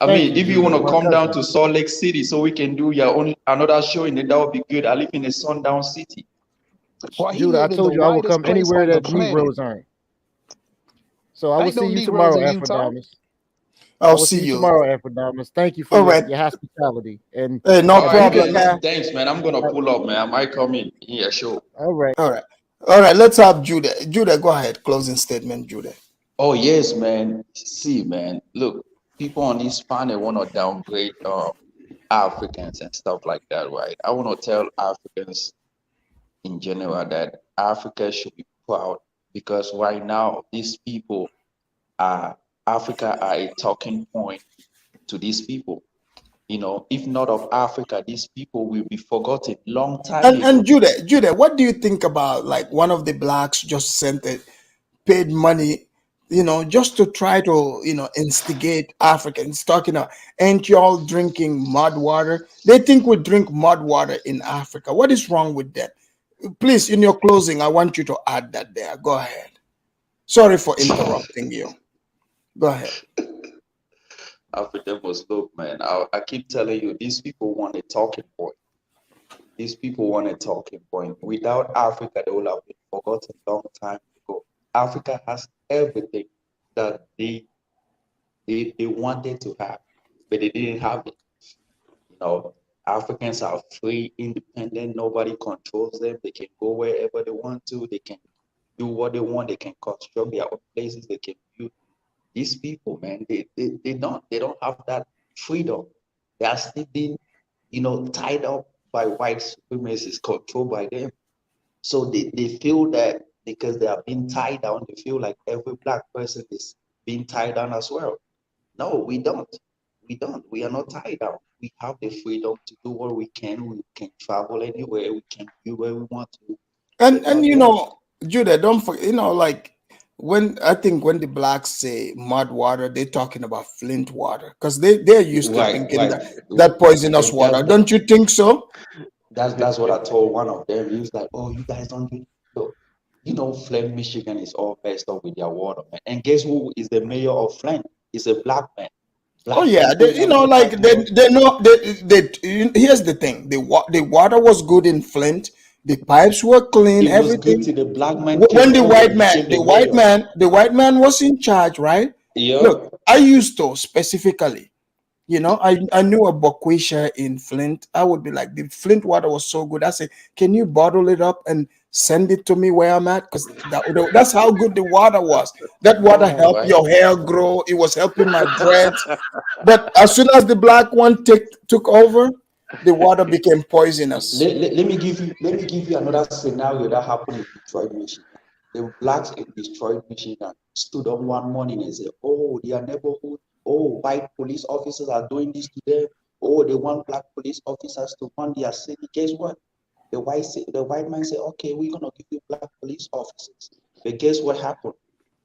I Thank mean, you, if you want Judah, to my come down cousin. to Salt Lake City so we can do your own another show in it, that would be good. I live in a sundown city. Boy, he Judah, I live in the told you I will whitest come place anywhere on the that planet. Negroes aren't. So I will Ain't see no you Negroes tomorrow, in Utah. Afrodamus. I I'll will see see you you. tomorrow, Afrodamus. Thank you for All right. your hospitality. And Hey, no All right, Edika problem, thanks, man. Kai, thanks, man. I'm gonna uh, pull up, man. I might come in here, show. all right. All right. All right. Let's have Judah. Judah, go ahead. Closing statement, Judah. Oh yes, man. See, man. Look, people on this panel want to downgrade Africans and stuff like that, right? I want to tell Africans in general that Africa should be proud because right now these people are Africa are a talking point to these people. You know, if not of Africa, these people will be forgotten long time And ago. Judah, what do you think about like one of the blacks just sent it, paid money, just to try to, instigate Africans talking about, ain't y'all drinking mud water? They think we drink mud water in Africa. What is wrong with that? Please, in your closing, I want you to add that there. Go ahead. Sorry for interrupting you. Go ahead. Afridamus, look, man, I keep telling you, these people want a talking point. These people want a talking point. Without Africa, they will have been forgotten long time ago. Africa has everything that they wanted to have, but they didn't have it. You know, Africans are free, independent. Nobody controls them. They can go wherever they want to. They can do what they want. They can construct their own places. They can build. These people, man, they don't have that freedom. They are still being, tied up by white supremacists, controlled by them. So they feel that because they are being tied down, they feel like every black person is being tied down as well. No, we don't. We don't. We are not tied down. We have the freedom to do what we can. We can travel anywhere. We can do where we want to. And Judah, don't forget, like when the blacks say mud water, they're talking about Flint water because they're used to Right, thinking right. that poisonous water. Don't you think so? That's what I told one of them. He was like, "Oh, you guys don't do." So, Flint, Michigan is all messed up with their water, man. And guess who is the mayor of Flint? He's a black man. Oh Black yeah, people in America, they know here's the thing: the water was good in Flint, the pipes were clean, it was good everything. till the black man When came over and became the mayor. the white man was in charge, right? Yeah. Look, I used to specifically, I knew a Boquisha in Flint. I would be like, the Flint water was so good. I said, can you bottle it up and send it to me where I'm at? Because that's how good the water was. That water helped right. your hair grow. It was helping my dreads. But as soon as the black one took over, the water became poisonous. Let me give you another scenario that happened in Detroit, Michigan. The blacks in Detroit, Michigan stood up one morning and said, "Oh, their neighborhood, oh, white police officers are doing this to them. Oh, they want black police officers to run their city." Guess what? The white man said, "Okay, we're gonna give you black police officers." But guess what happened?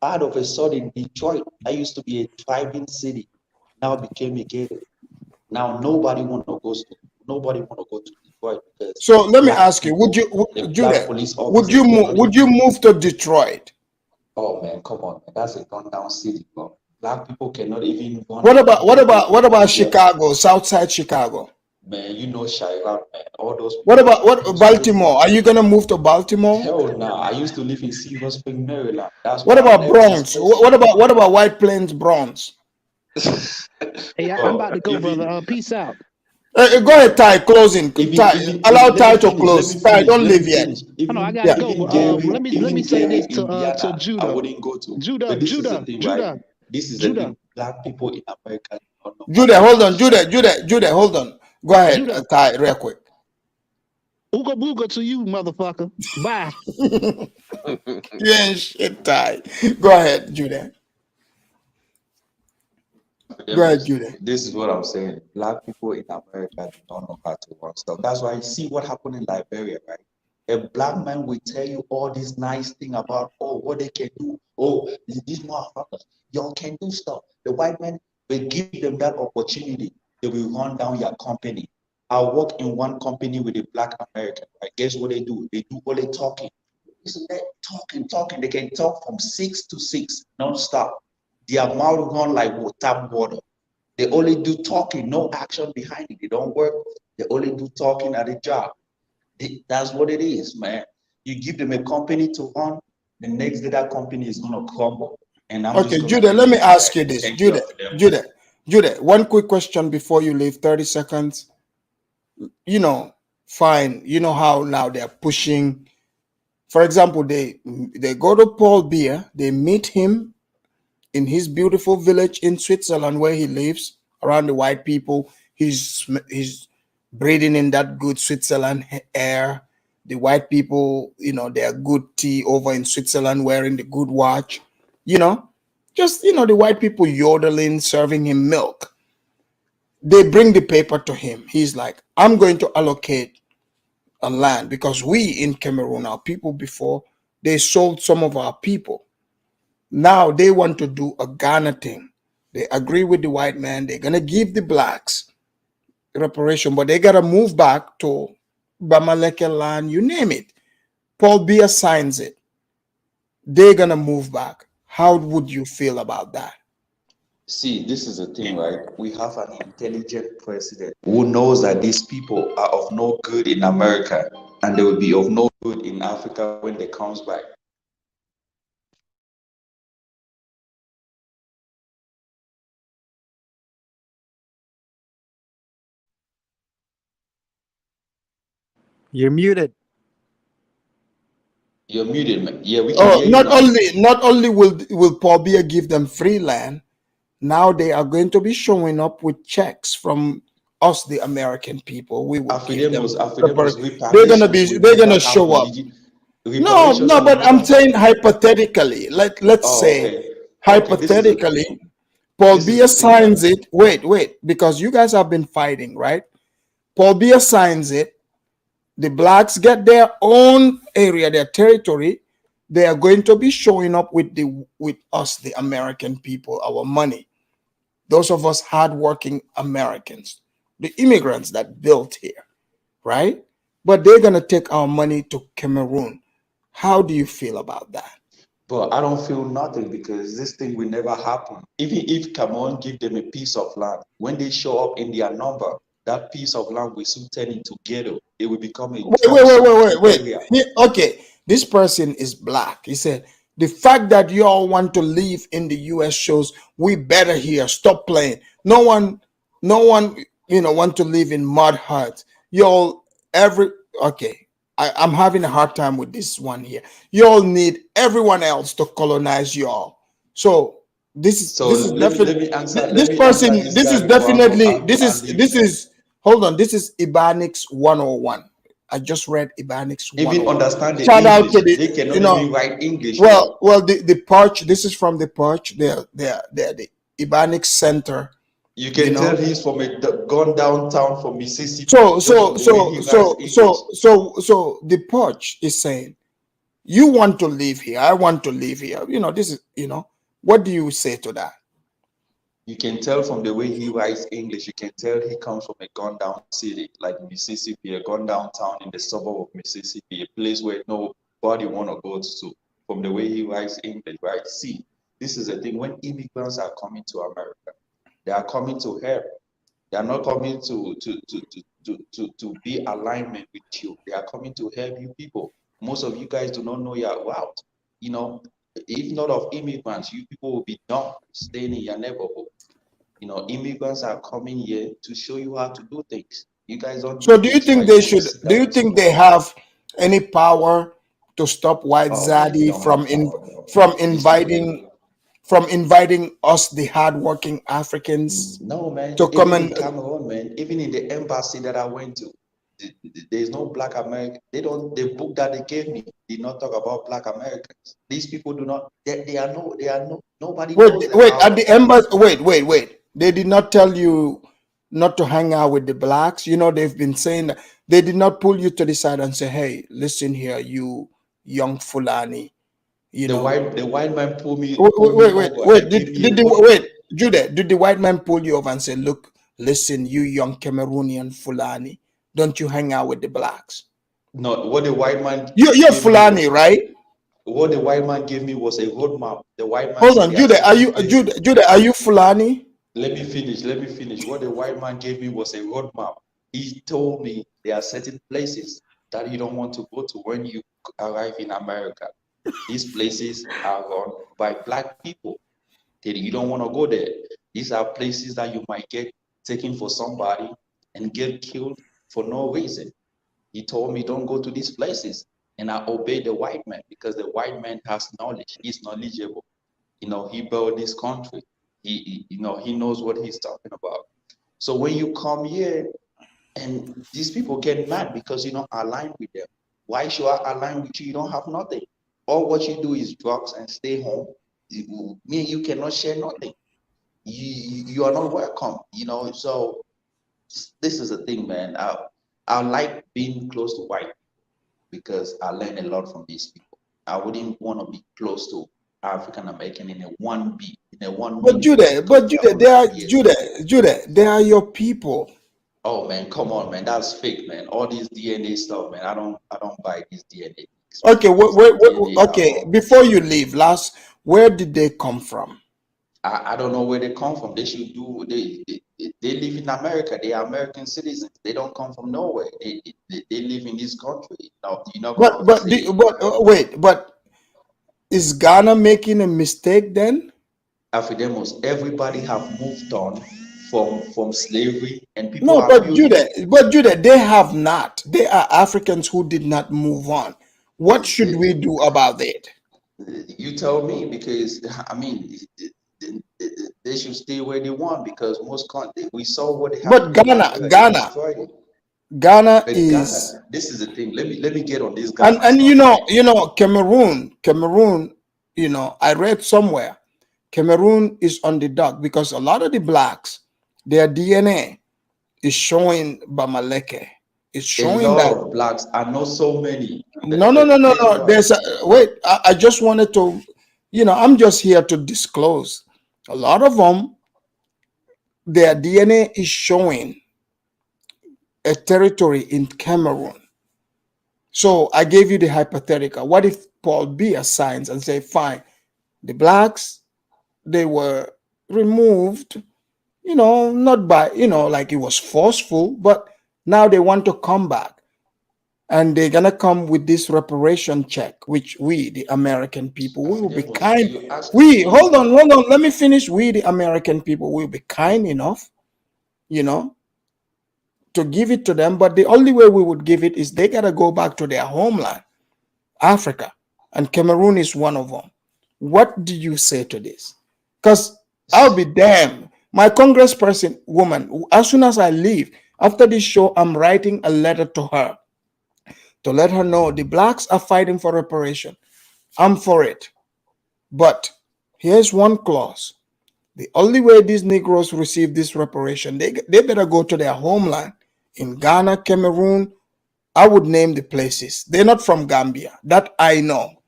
Out of a sudden, Detroit, that used to be a thriving city, now became a ghetto. Now nobody want to go to Detroit because So let me black ask you: people, Would the you, black Judah? police Would officers you move? cannot Would even. you move to Detroit? Oh man, come on, man. That's a rundown city, bro. Black people cannot even run What about their, Chicago, Southside Chicago? man. Chirac, man. All those What people, about Baltimore? Are you gonna move to Baltimore? hell nah. I used to live in Silver Spring, Maryland. That's What why I about left this Bronx? place. What about White Plains, Bronx? Hey, I'm about to go, brother. Peace out. Go ahead, Ty. Closing. Ty, allow Let me Ty to finish. Let close. me Ty, finish. don't Let me leave yet. finish. I know I Even gotta go, even but Gary, let me even say Gary, this to Indiana, I Judah. wouldn't go to. Judah, But this is the Judah, thing, right? Judah, This is the Judah, thing. Black people in America don't know what Judah, they hold want. on. Judah, hold on. Go ahead, Judah. Ty, real quick. Ooga booga to you, motherfucker. Bye. You ain't shit, Ty. Go ahead, Judah. Go ahead, Judah. This is what I'm saying. Black people in America don't know how to run stuff. That's why you see what happened in Liberia, right? A black man will tell you all this nice thing about what they can do. Oh, these motherfuckers, y'all can do stuff. The white man will give them that opportunity. They will run down your company. I work in one company with a black American, right? Guess what they do? They do all the talking. Listen, they talking. They can talk from 6 to 6 non-stop. Their mouth run like tap water. They only do talking, no action behind it. They don't work. They only do talking at a job. That's what it is, man. You give them a company to run, the next day that company is gonna crumble. And I'm just Okay, gonna Judah, let leave me it at ask that. you this. Thank you for them. Judah, one quick question before you leave, 30 seconds. Fine. You know how now they're pushing. For example, they go to Paul Beer, they meet him in his beautiful village in Switzerland where he lives around the white people. He's breathing in that good Switzerland air. The white people, they're good tea over in Switzerland wearing the good watch. The white people yodeling, serving him milk. They bring the paper to him. He's like, I'm going to allocate a land because we in Cameroon, our people before, they sold some of our people. Now they want to do a Ghana thing. They agree with the white man. They're going to give the blacks reparation, but they got to move back to Bamaleke land, you name it. Paul Biya signs it. They're going to move back. How would you feel about that? See, this is the thing, right? We have an intelligent president who knows that these people are of no good in America and they will be of no good in Africa when they comes back. You're muted. You're muted, man. Yeah, we can hear you Not now. only will Paul Biya give them free land, now they are going to be showing up with checks from us, the American people. We will give them. They're gonna show up. No, but I'm saying hypothetically. Let's say hypothetically, Paul Biya signs it. Wait, because you guys have been fighting, right? Paul Biya signs it. The blacks get their own area, their territory. They are going to be showing up with us, the American people, our money. Those of us hardworking Americans, the immigrants that built here, right? But they're gonna take our money to Cameroon. How do you feel about that? But I don't feel nothing because this thing will never happen. Even if Cameroon give them a piece of land, when they show up in their number, that piece of land will soon turn into ghetto. It will become a Wait. Okay, this person is black. He said the fact that you all want to live in the U.S. shows we better here. Stop playing. No one, want to live in mud huts. Okay. I'm having a hard time with this one here. You all need everyone else to colonize you all. So this is definitely hold on. This is Ebonics 101. I just read Ebonics 101. Even understand the Shout English. out to They cannot even write English. Well, the Perch. This is from the Perch. They're the Ebonics Center. You can tell he's from gone downtown from Mississippi. So the Perch is saying, you want to live here, I want to live here. This is, what do you say to that? You can tell from the way he writes English, you can tell he comes from a gone down city like Mississippi, a gone down town in the suburb of Mississippi, a place where nobody want to go to. From the way he writes English, right? See, this is the thing. When immigrants are coming to America, they are coming to help. They are not coming to be alignment with you. They are coming to help you people. Most of you guys do not know your route. If not of immigrants, you people will be dumb staying in your neighborhood. Immigrants are coming here to show you how to do things. You guys don't. So do you think they should? Do you think they have any power to stop White Zaddy from inviting us, the hardworking Africans? No, man. To come in Cameroon, man. Even in the embassy that I went to, there's no Black American. They don't. The book that they gave me did not talk about Black Americans. These people do not. They are nobody. Wait. At the embassy. Wait. They did not tell you not to hang out with the blacks. They've been saying that. They did not pull you to the side and say, "Hey, listen here, you young Fulani." The white man pulled me. Wait. Judah, did the white man pull you over and say, "Look, listen, you young Cameroonian Fulani, don't you hang out with the blacks"? No, what the white man. You're Fulani, right? What the white man gave me was a roadmap. The white man. Hold on, Judah. Are you Fulani? Let me finish. What the white man gave me was a roadmap. He told me there are certain places that you don't want to go to when you arrive in America. These places are run by Black people. You don't want to go there. These are places that you might get taken for somebody and get killed for no reason. He told me don't go to these places. And I obeyed the white man because the white man has knowledge. He's knowledgeable. He built this country. He knows what he's talking about. So when you come here and these people get mad because you don't align with them, why should I align with you? You don't have nothing. All what you do is drugs and stay home. Me and you cannot share nothing. You are not welcome. So this is the thing, man. I like being close to white people because I learn a lot from these people. I wouldn't want to be close to African American in a 1B, in a 1B. But Judah, they are your people. Oh man, come on, man. That's fake, man. All this DNA stuff, man. I don't buy this DNA. Okay, okay. Before you leave, where did they come from? I don't know where they come from. They should do. They live in America. They are American citizens. They don't come from nowhere. They live in this country. But is Ghana making a mistake then? Afridamus, everybody have moved on from slavery and people. No, but Judah, they have not. They are Africans who did not move on. What should we do about it? You tell me, because I mean, they should stay where they want, because most countries, we saw what happened But in Nigeria, they destroyed it. Ghana But is, Ghana, this is the thing. Let me get on this Ghana and stuff. you know, Cameroon, you know, I read somewhere, Cameroon is on the dock because a lot of the blacks, their DNA is showing Bamaleke. It's A showing lot that. of blacks, I know so many. No. There's wait. I just wanted to, you know, I'm just here to disclose. A lot of them, their DNA is showing a territory in Cameroon. So I gave you the hypothetical. What if Paul Biya signs and say, fine, the blacks, they were removed, you know, not by, you know, like it was forceful, but now they want to come back. And they're gonna come with this reparation check, which we, the American people, we will be kind. Hold on. Let me finish. We, the American people, will be kind enough, you know, to give it to them. But the only way we would give it is they gotta go back to their homeland, Africa, and Cameroon is one of them. What do you say to this? Because I'll be damned. My congressperson woman, as soon as I leave after this show, I'm writing a letter to her to let her know the blacks are fighting for reparation. I'm for it. But here's one clause. The only way these Negroes receive this reparation, they better go to their homeland in Ghana, Cameroon. I would name the places. They're not from Gambia. That I know.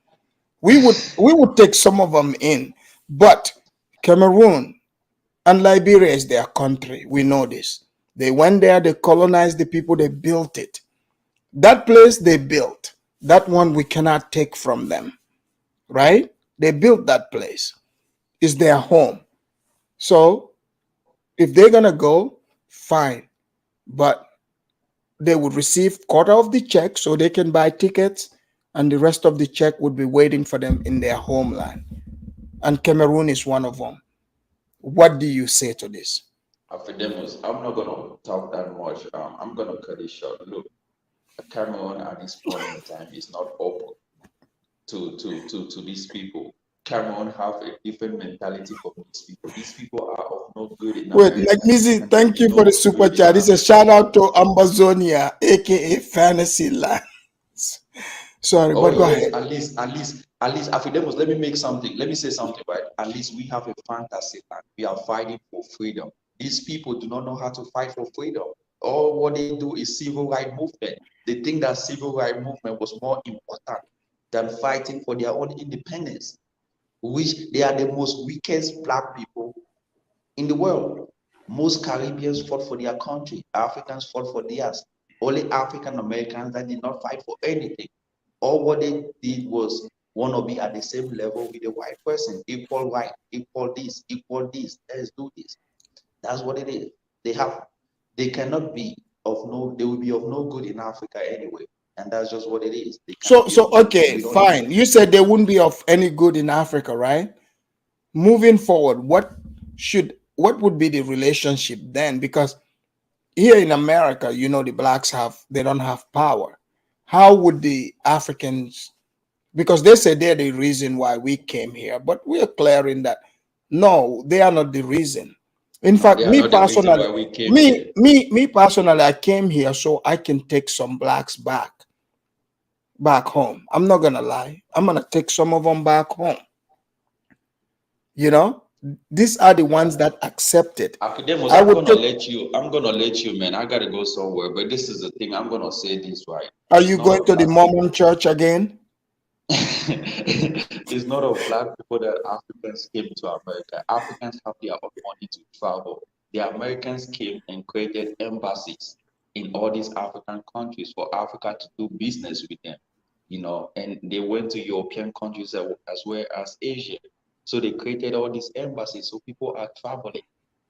We would take some of them in. But Cameroon and Liberia is their country. We know this. They went there, they colonized the people, they built it. That place they built, that one we cannot take from them, right? They built that place. It's their home. So if they're going to go, fine. But they would receive quarter of the check so they can buy tickets, and the rest of the check would be waiting for them in their homeland. And Cameroon is one of them. What do you say to this? Afridamus, I'm not gonna talk that much. I'm gonna cut it short. Look, Cameroon at this point in time is not open to these people. Cameroon have a different mentality from these people. These people are of no good in Wait, America. like Missy, thank you for the super chat. It's a shout out to Ambazonia, aka Fantasy Land. Sorry, but go ahead. At least, Afridamus, let me say something, right? At least we have a fantasy land. We are fighting for freedom. These people do not know how to fight for freedom. All what they do is civil rights movement. They think that civil rights movement was more important than fighting for their own independence, which they are the most weakest black people in the world. Most Caribbeans fought for their country. Africans fought for theirs. Only African Americans that did not fight for anything. All what they did was want to be at the same level with a white person. Equal right, equal this, let's do this. That's what it is. They cannot be they will be of no good in Africa anyway. And that's just what it is. So okay, fine. You said they wouldn't be of any good in Africa, right? Moving forward, what would be the relationship then? Because here in America, you know, the blacks they don't have power. How would the Africans, because they say they're the reason why we came here, but we are clearing that no, they are not the reason. In fact, me personally, I came here so I can take some blacks back home. I'm not gonna lie. I'm gonna take some of them back home. You know, these are the ones that accepted. Afridamus, I'm gonna let you, man. I gotta go somewhere, but this is the thing. I'm gonna say this right. Are you going to the Mormon church again? It's not of black people that Africans came to America. Africans have their own money to travel. The Americans came and created embassies in all these African countries for Africa to do business with them, you know, and they went to European countries as well as Asia. So they created all these embassies, so people are traveling.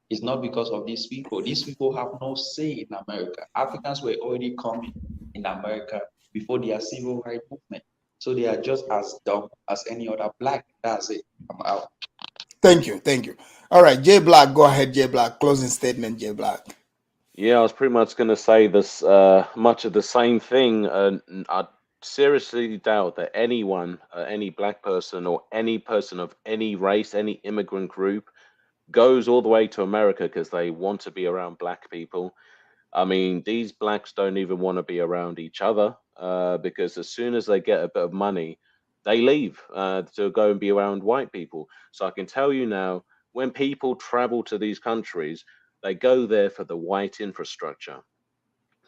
It's not because of these people. These people have no say in America. Africans were already coming in America before their civil rights movement. So they are just as dumb as any other black. That's it. I'm out. Thank you. All right, Jay Black, go ahead, Jay Black. Closing statement, Jay Black. Yeah, I was pretty much going to say this, much of the same thing. seriously doubt that anyone, any black person or any person of any race, any immigrant group, goes all the way to America because they want to be around black people. I mean, these blacks don't even want to be around each other because as soon as they get a bit of money, they leave to go and be around white people. So I can tell you now, when people travel to these countries, they go there for the white infrastructure.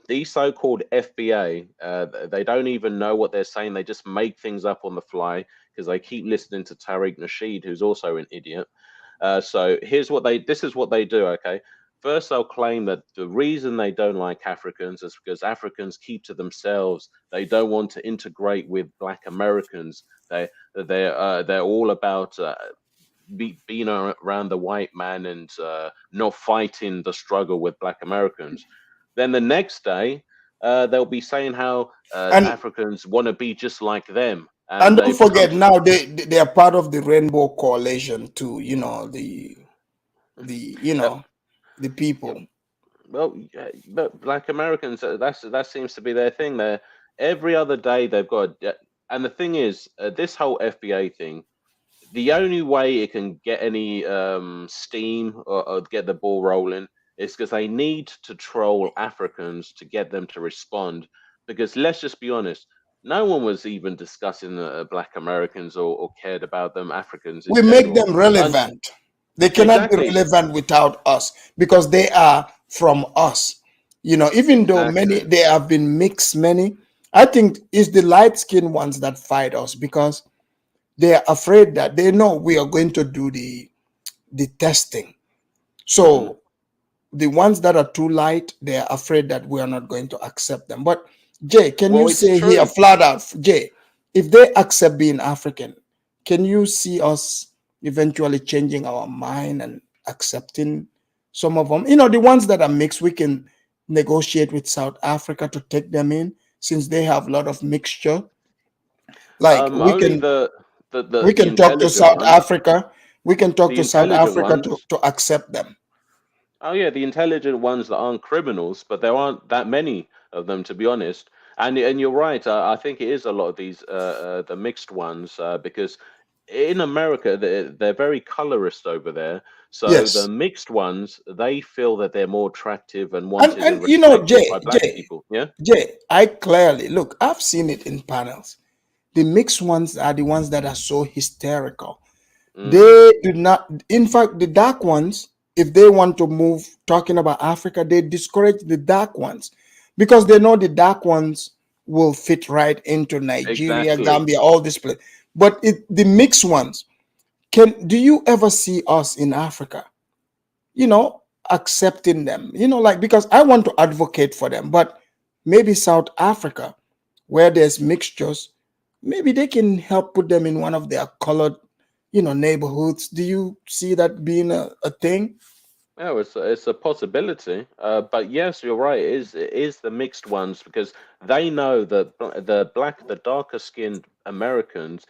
These so-called FBA, they don't even know what they're saying. They just make things up on the fly because they keep listening to Tariq Nasheed, who's also an idiot. So this is what they do. Okay, first they'll claim that the reason they don't like Africans is because Africans keep to themselves. They don't want to integrate with Black Americans. They're all about being around the white man and not fighting the struggle with Black Americans. Then the next day, they'll be saying how And Africans want to be just like them. and don't They've come forget to now they are part of the Rainbow Coalition too. You know the the people. well, but Black Americans, that seems to be their thing. They're every other day they've got, and the thing is, this whole FBA thing, the only way it can get any steam or get the ball rolling is because they need to troll Africans to get them to respond. Because let's just be honest, no one was even discussing Black Americans or cared about them Africans in We make general. them relevant. They cannot be Exactly. relevant without us because they are from us. You know, even though many Exactly. there have been mixed many, I think it's the light skinned ones that fight us because they are afraid that they know we are going to do the testing. So the ones that are too light, they are afraid that we are not going to accept them. But Jay, can Well, you it's say here true. flat out, Jay, if they accept being African, can you see us eventually changing our mind and accepting some of them? You know, the ones that are mixed, we can negotiate with South Africa to take them in since they have a lot of mixture. Like Only the we can talk to intelligent South ones. Africa. We can talk The to South intelligent Africa ones. to accept them. Oh yeah, the intelligent ones that aren't criminals, but there aren't that many of them, to be honest. And you're right. I think it is a lot of these the mixed ones because in America they're very colorist over there. So the Yes. mixed ones they feel that they're more attractive and wanted and And you know, respected by black people. Yeah. Jay, I clearly look, I've seen it in panels. The mixed ones are the ones that are so hysterical. They do not, in fact, the dark ones, if they want to move talking about Africa, they discourage the dark ones because they know the dark ones will fit right into Nigeria, Exactly. Gambia, all this place. But the mixed ones, do you ever see us in Africa, you know, accepting them? You know, like, because I want to advocate for them, but maybe South Africa, where there's mixtures, maybe they can help put them in one of their colored, you know, neighborhoods. Do you see that being a thing? Oh, it's a possibility, but yes, you're right. It is the mixed ones because they know that the darker skinned Americans,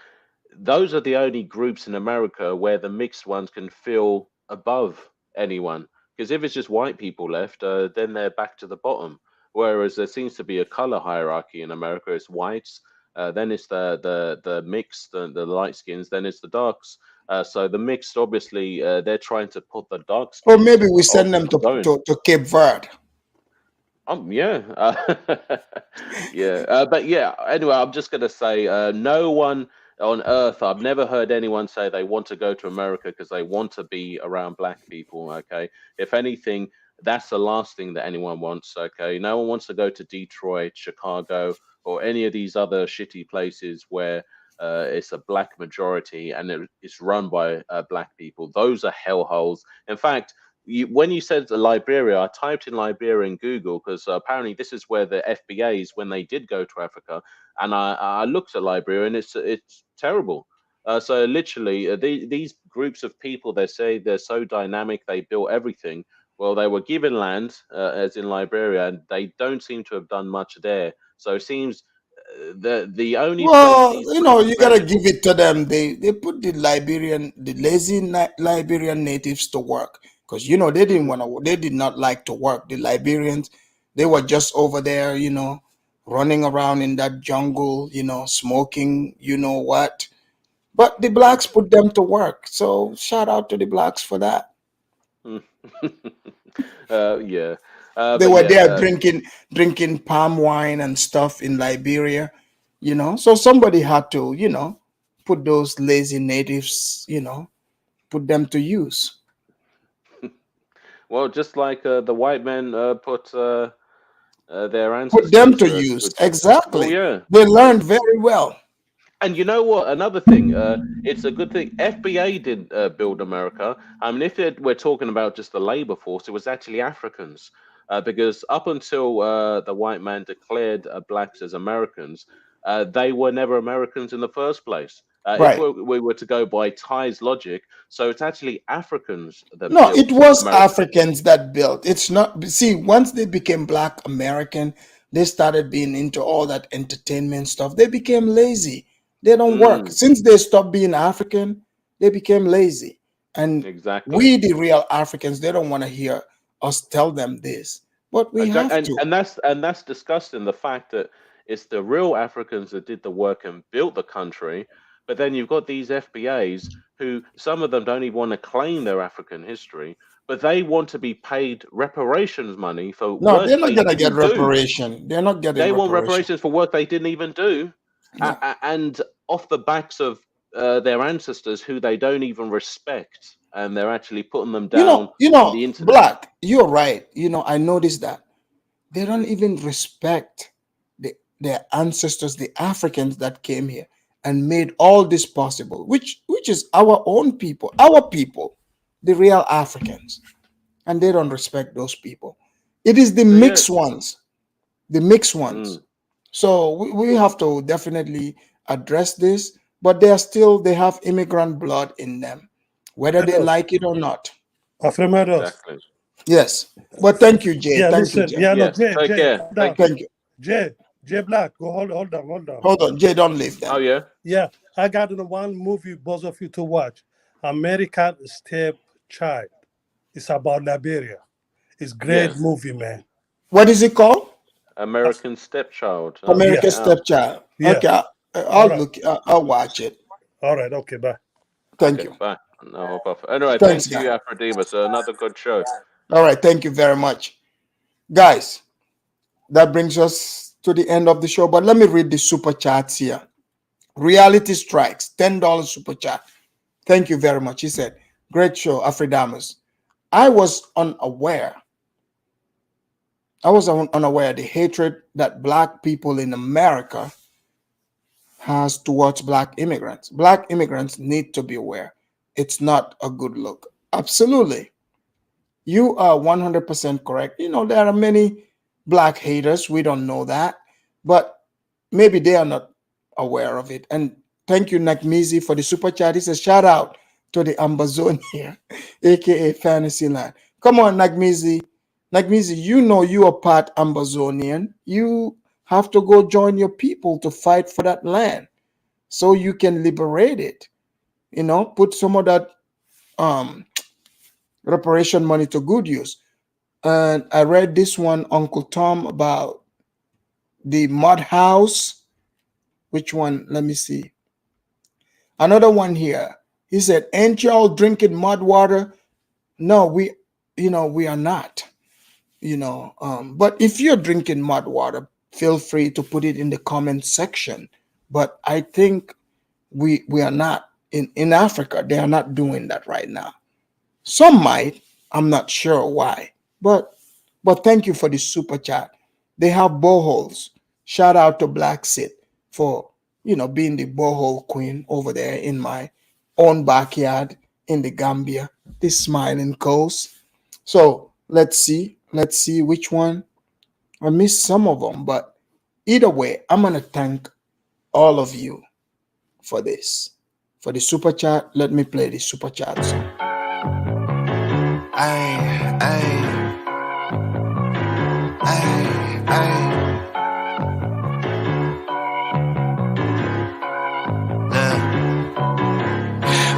those are the only groups in America where the mixed ones can feel above anyone. Because if it's just white people left, then they're back to the bottom. Whereas there seems to be a color hierarchy in America. It's whites, then it's the mixed, the light skins, then it's the darks. So the mixed, obviously, they're trying to put the dark Or skins maybe we of send them zone. to Cape Verde. Yeah, yeah, but yeah. Anyway, I'm just gonna say, no one on earth, I've never heard anyone say they want to go to America because they want to be around black people. Okay, if anything, that's the last thing that anyone wants. Okay, no one wants to go to Detroit, Chicago, or any of these other shitty places where it's a black majority and it's run by black people. Those are hellholes. In fact, when you said Liberia, I typed in Liberia in Google because apparently this is where the FBAs, when they did go to Africa, and I looked at Liberia and it's terrible. So literally, these groups of people, they say they're so dynamic, they built everything. Well, they were given land, as in Liberia, and they don't seem to have done much there. So it seems the only place Well, these you know, groups you gotta managed. give it to them. They put the lazy Liberian natives to work because you know they did not like to work. The Liberians, they were just over there, you know, running around in that jungle, smoking, what. But the blacks put them to work. So shout out to the blacks for that. Yeah. They were there drinking palm wine and stuff in Liberia, So somebody had to, put those lazy natives, put them to use. Well, just like the white men put their ancestors. Put them to use. Exactly. Well, yeah. They learned very well. And you know what? Another thing, it's a good thing. FBA didn't build America. I mean, if we're talking about just the labor force, it was actually Africans. Because up until the white man declared blacks as Americans, they were never Americans in the first place. Right. If we were to go by Ty's logic, so it's actually Africans that No, built it was America. Africans that built. It's not. See, once they became Black American, they started being into all that entertainment stuff. They became lazy. They don't work. Since they stopped being African, they became lazy. And Exactly. we, the real Africans, they don't want to hear us tell them this, but we have to. And that's disgusting. The fact that it's the real Africans that did the work and built the country, but then you've got these FBAs who some of them don't even want to claim their African history, but they want to be paid reparations money for No, work they're not they gonna get didn't do. reparation. They're not getting They want reparation. reparations for work they didn't even do, and off the backs of their ancestors who they don't even respect, and they're actually putting them down on the internet. Black, you're right. I noticed that they don't even respect their ancestors, the Africans that came here and made all this possible, which is our own people, the real Africans, and they don't respect those people. It is the mixed ones, So we have to definitely address this, but they have immigrant blood in them, whether they like it or not. Exactly. Yes, but thank you, Jay. Yeah, Thank listen. you, Jay. Yeah, no, Yes, Jay, take Jay, care. hold Thank on. Thank you. Jay Black, go hold on. Hold on, Jay, don't leave that. Oh yeah. Yeah, I got one movie, both of you to watch. American Stepchild. It's about Liberia. It's great Yes. movie, man. What is it called? American Stepchild. I'll American check it out. Stepchild. Yeah. Okay, All right. I'll watch it. All right, okay, bye. Thank Okay, you. bye. No, hop off. Anyway, Thanks, thank you, Afridamus. Another good show. All right, thank you very much, guys. That brings us to the end of the show. But let me read the super chats here. Reality Strikes, $10 super chat. Thank you very much. He said, "Great show, Afridamus. I was unaware the hatred that Black people in America has towards Black immigrants. Black immigrants need to be aware. It's not a good look." Absolutely. You are 100% correct. There are many Black haters. We don't know that, but maybe they are not aware of it. And thank you, Nakmizi, for the super chat. He says, "Shout out to the Ambazonia, aka Fantasyland." Come on, Nakmizi. Nakmizi, you are part Ambazonian. You have to go join your people to fight for that land so you can liberate it. Put some of that reparation money to good use. And I read this one, Uncle Tom, about the mud house. Which one? Let me see. Another one here. He said, "Ain't y'all drinking mud water?" No, we are not. But if you're drinking mud water, feel free to put it in the comment section. But I think we are not in Africa. They are not doing that right now. Some might. I'm not sure why. But thank you for the super chat. They have boreholes. Shout out to Black Sid for being the borehole queen over there in my own backyard in the Gambia, this smiling coast. So let's see which one. I missed some of them, but either way, I'm gonna thank all of you for this. For the super chat, let me play the super chat song.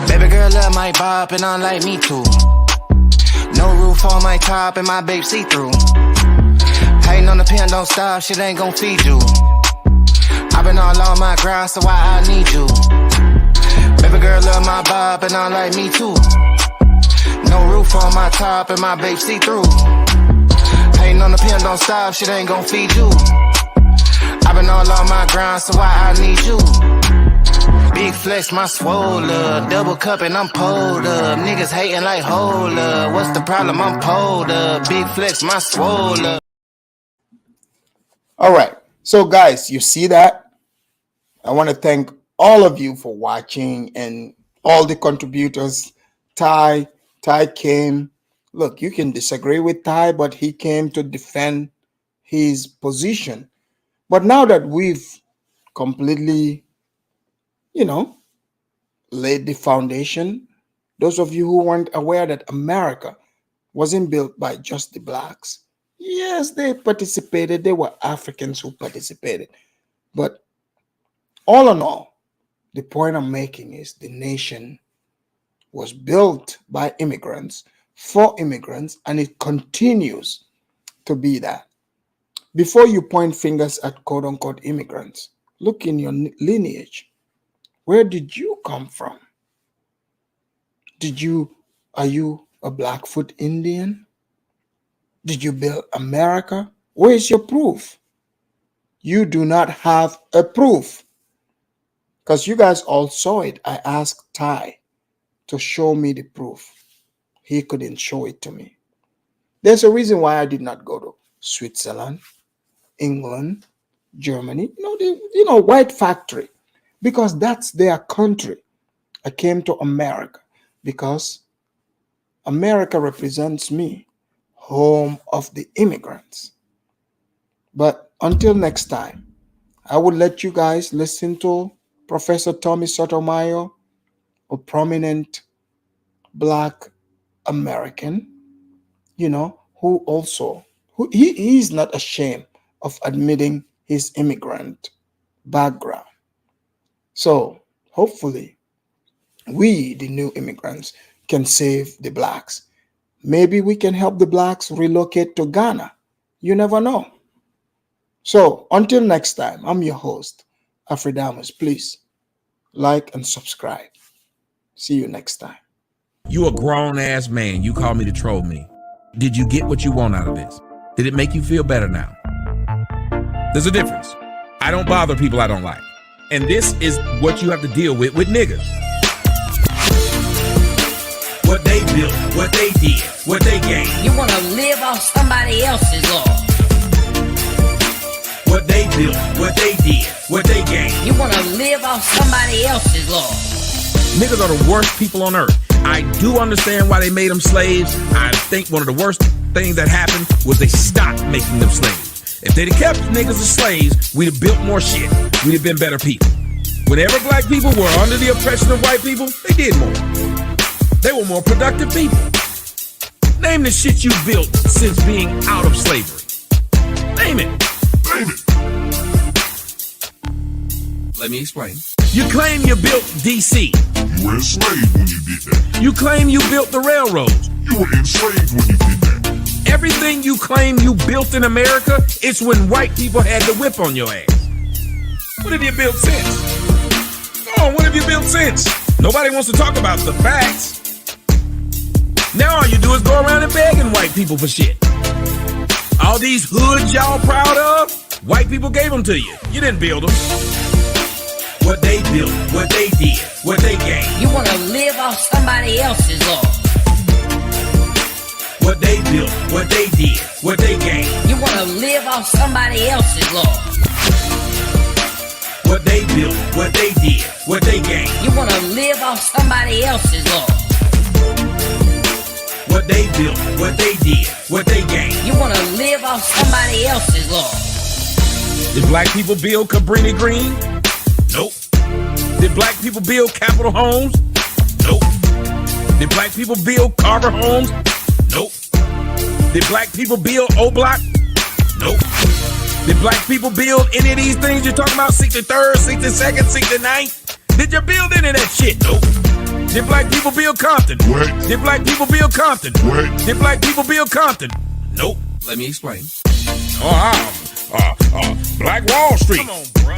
Baby girl love my bop and I like me too. No roof on my top and my babe see through. Hating on the pen, don't stop, shit ain't gon' feed you. I've been all on my grind, so why I need you? Baby girl love my vibe and I like me too. No roof on my top and my babe see through. Hating on the pen, don't stop, shit ain't gon' feed you. I've been all on my grind, so why I need you? Big flex, my swole up. Double cup and I'm pulled up. Niggas hating like hold up. What's the problem? I'm pulled up. Big flex, my swole up. All right. So, guys, you see that? I want to thank all of you for watching and all the contributors. Ty came. Look, you can disagree with Ty, but he came to defend his position. But now that we've completely, laid the foundation, those of you who weren't aware that America wasn't built by just the blacks, yes, they participated. There were Africans who participated. But all in all, the point I'm making is the nation was built by immigrants, for immigrants, and it continues to be that. Before you point fingers at quote-unquote immigrants, look in your lineage. Where did you come from? Are you a Blackfoot Indian? Did you build America? Where is your proof? You do not have a proof. Because you guys all saw it. I asked Ty to show me the proof. He couldn't show it to me. There's a reason why I did not go to Switzerland, England, Germany, white factory, because that's their country. I came to America because America represents me, home of the immigrants. But until next time, I would let you guys listen to Professor Tommy Sotomayor, a prominent Black American, who he's not ashamed of admitting his immigrant background. So hopefully we, the new immigrants, can save the blacks. Maybe we can help the blacks relocate to Ghana. You never know. So until next time, I'm your host, Afridamus. Please like and subscribe. See you next time. You a grown-ass man. You call me to troll me. Did you get what you want out of this? Did it make you feel better now? There's a difference. I don't bother people I don't like. And this is what you have to deal with niggas. What they built, what they did, what they gained. You want to live off somebody else's law. What they built, what they did, what they gained. You want to live off somebody else's law. Niggas are the worst people on earth. I do understand why they made them slaves. I think one of the worst things that happened was they stopped making them slaves. If they'd have kept niggas as slaves, we'd have built more shit. We'd have been better people. Whenever black people were under the oppression of white people, they did more. They were more productive people. Name the shit you built since being out of slavery. Name it. Name it. Let me explain. You claim you built DC. You were enslaved when you did that. You claim you built the railroads. You were enslaved when you did that. Everything you claim you built in America, it's when white people had the whip on your ass. What have you built since? Come on, what have you built since? Nobody wants to talk about the facts. Now all you do is go around and begging white people for shit. All these hoods y'all proud of, white people gave them to you. You didn't build them. What they built, what they did, what they gained. You want to live off somebody else's law. What they built, what they did, what they gained. You want to live off somebody else's law. What they built, what they did, what they gained. You want to live off somebody else's law. What they built, what they did, what they gained. You want to live off somebody else's law. Did black people build Cabrini Green? Nope. Did black people build Capitol Homes? Nope. Did black people build Carver Homes? Nope. Did black people build O-Block? Nope. Did black people build any of these things you're talking about? 63rd, 62nd, 69th? Did you build any of that shit? Nope. Did black people build Compton? What? Did black people build Compton? What? Did black people build Compton? Nope. Let me explain. Black Wall Street. Come on, bro.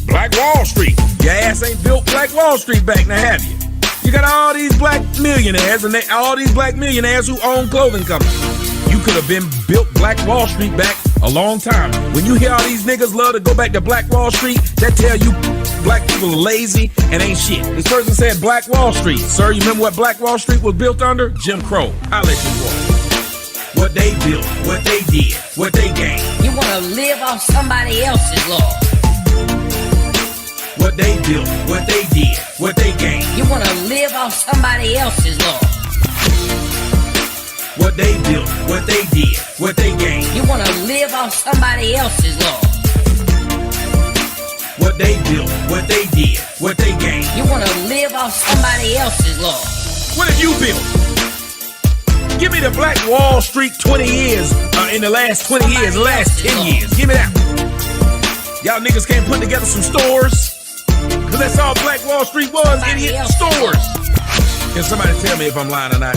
Black Wall Street. Your ass ain't built Black Wall Street back now, have you? You got all these black millionaires and all these black millionaires who own clothing companies. You could have been built Black Wall Street back a long time. When you hear all these niggas love to go back to Black Wall Street, that tell you black people are lazy and ain't shit. This person said Black Wall Street. Sir, you remember what Black Wall Street was built under? Jim Crow. I'll let you go. What they built, what they did, what they gained. You wanna live off somebody else's law. What they built, what they did, what they gained. You wanna live off somebody else's law. What they built, what they did, what they gained. You wanna live off somebody else's law. What they built, what they did, what they gained. You wanna live off somebody else's law. What have you built? Give me the Black Wall Street 20 years, in the last 20 years, the last 10 years. Give me that. Y'all niggas can't put together some stores? Cause that's all Black Wall Street was, idiot. Stores. Can somebody tell me if I'm lying or not?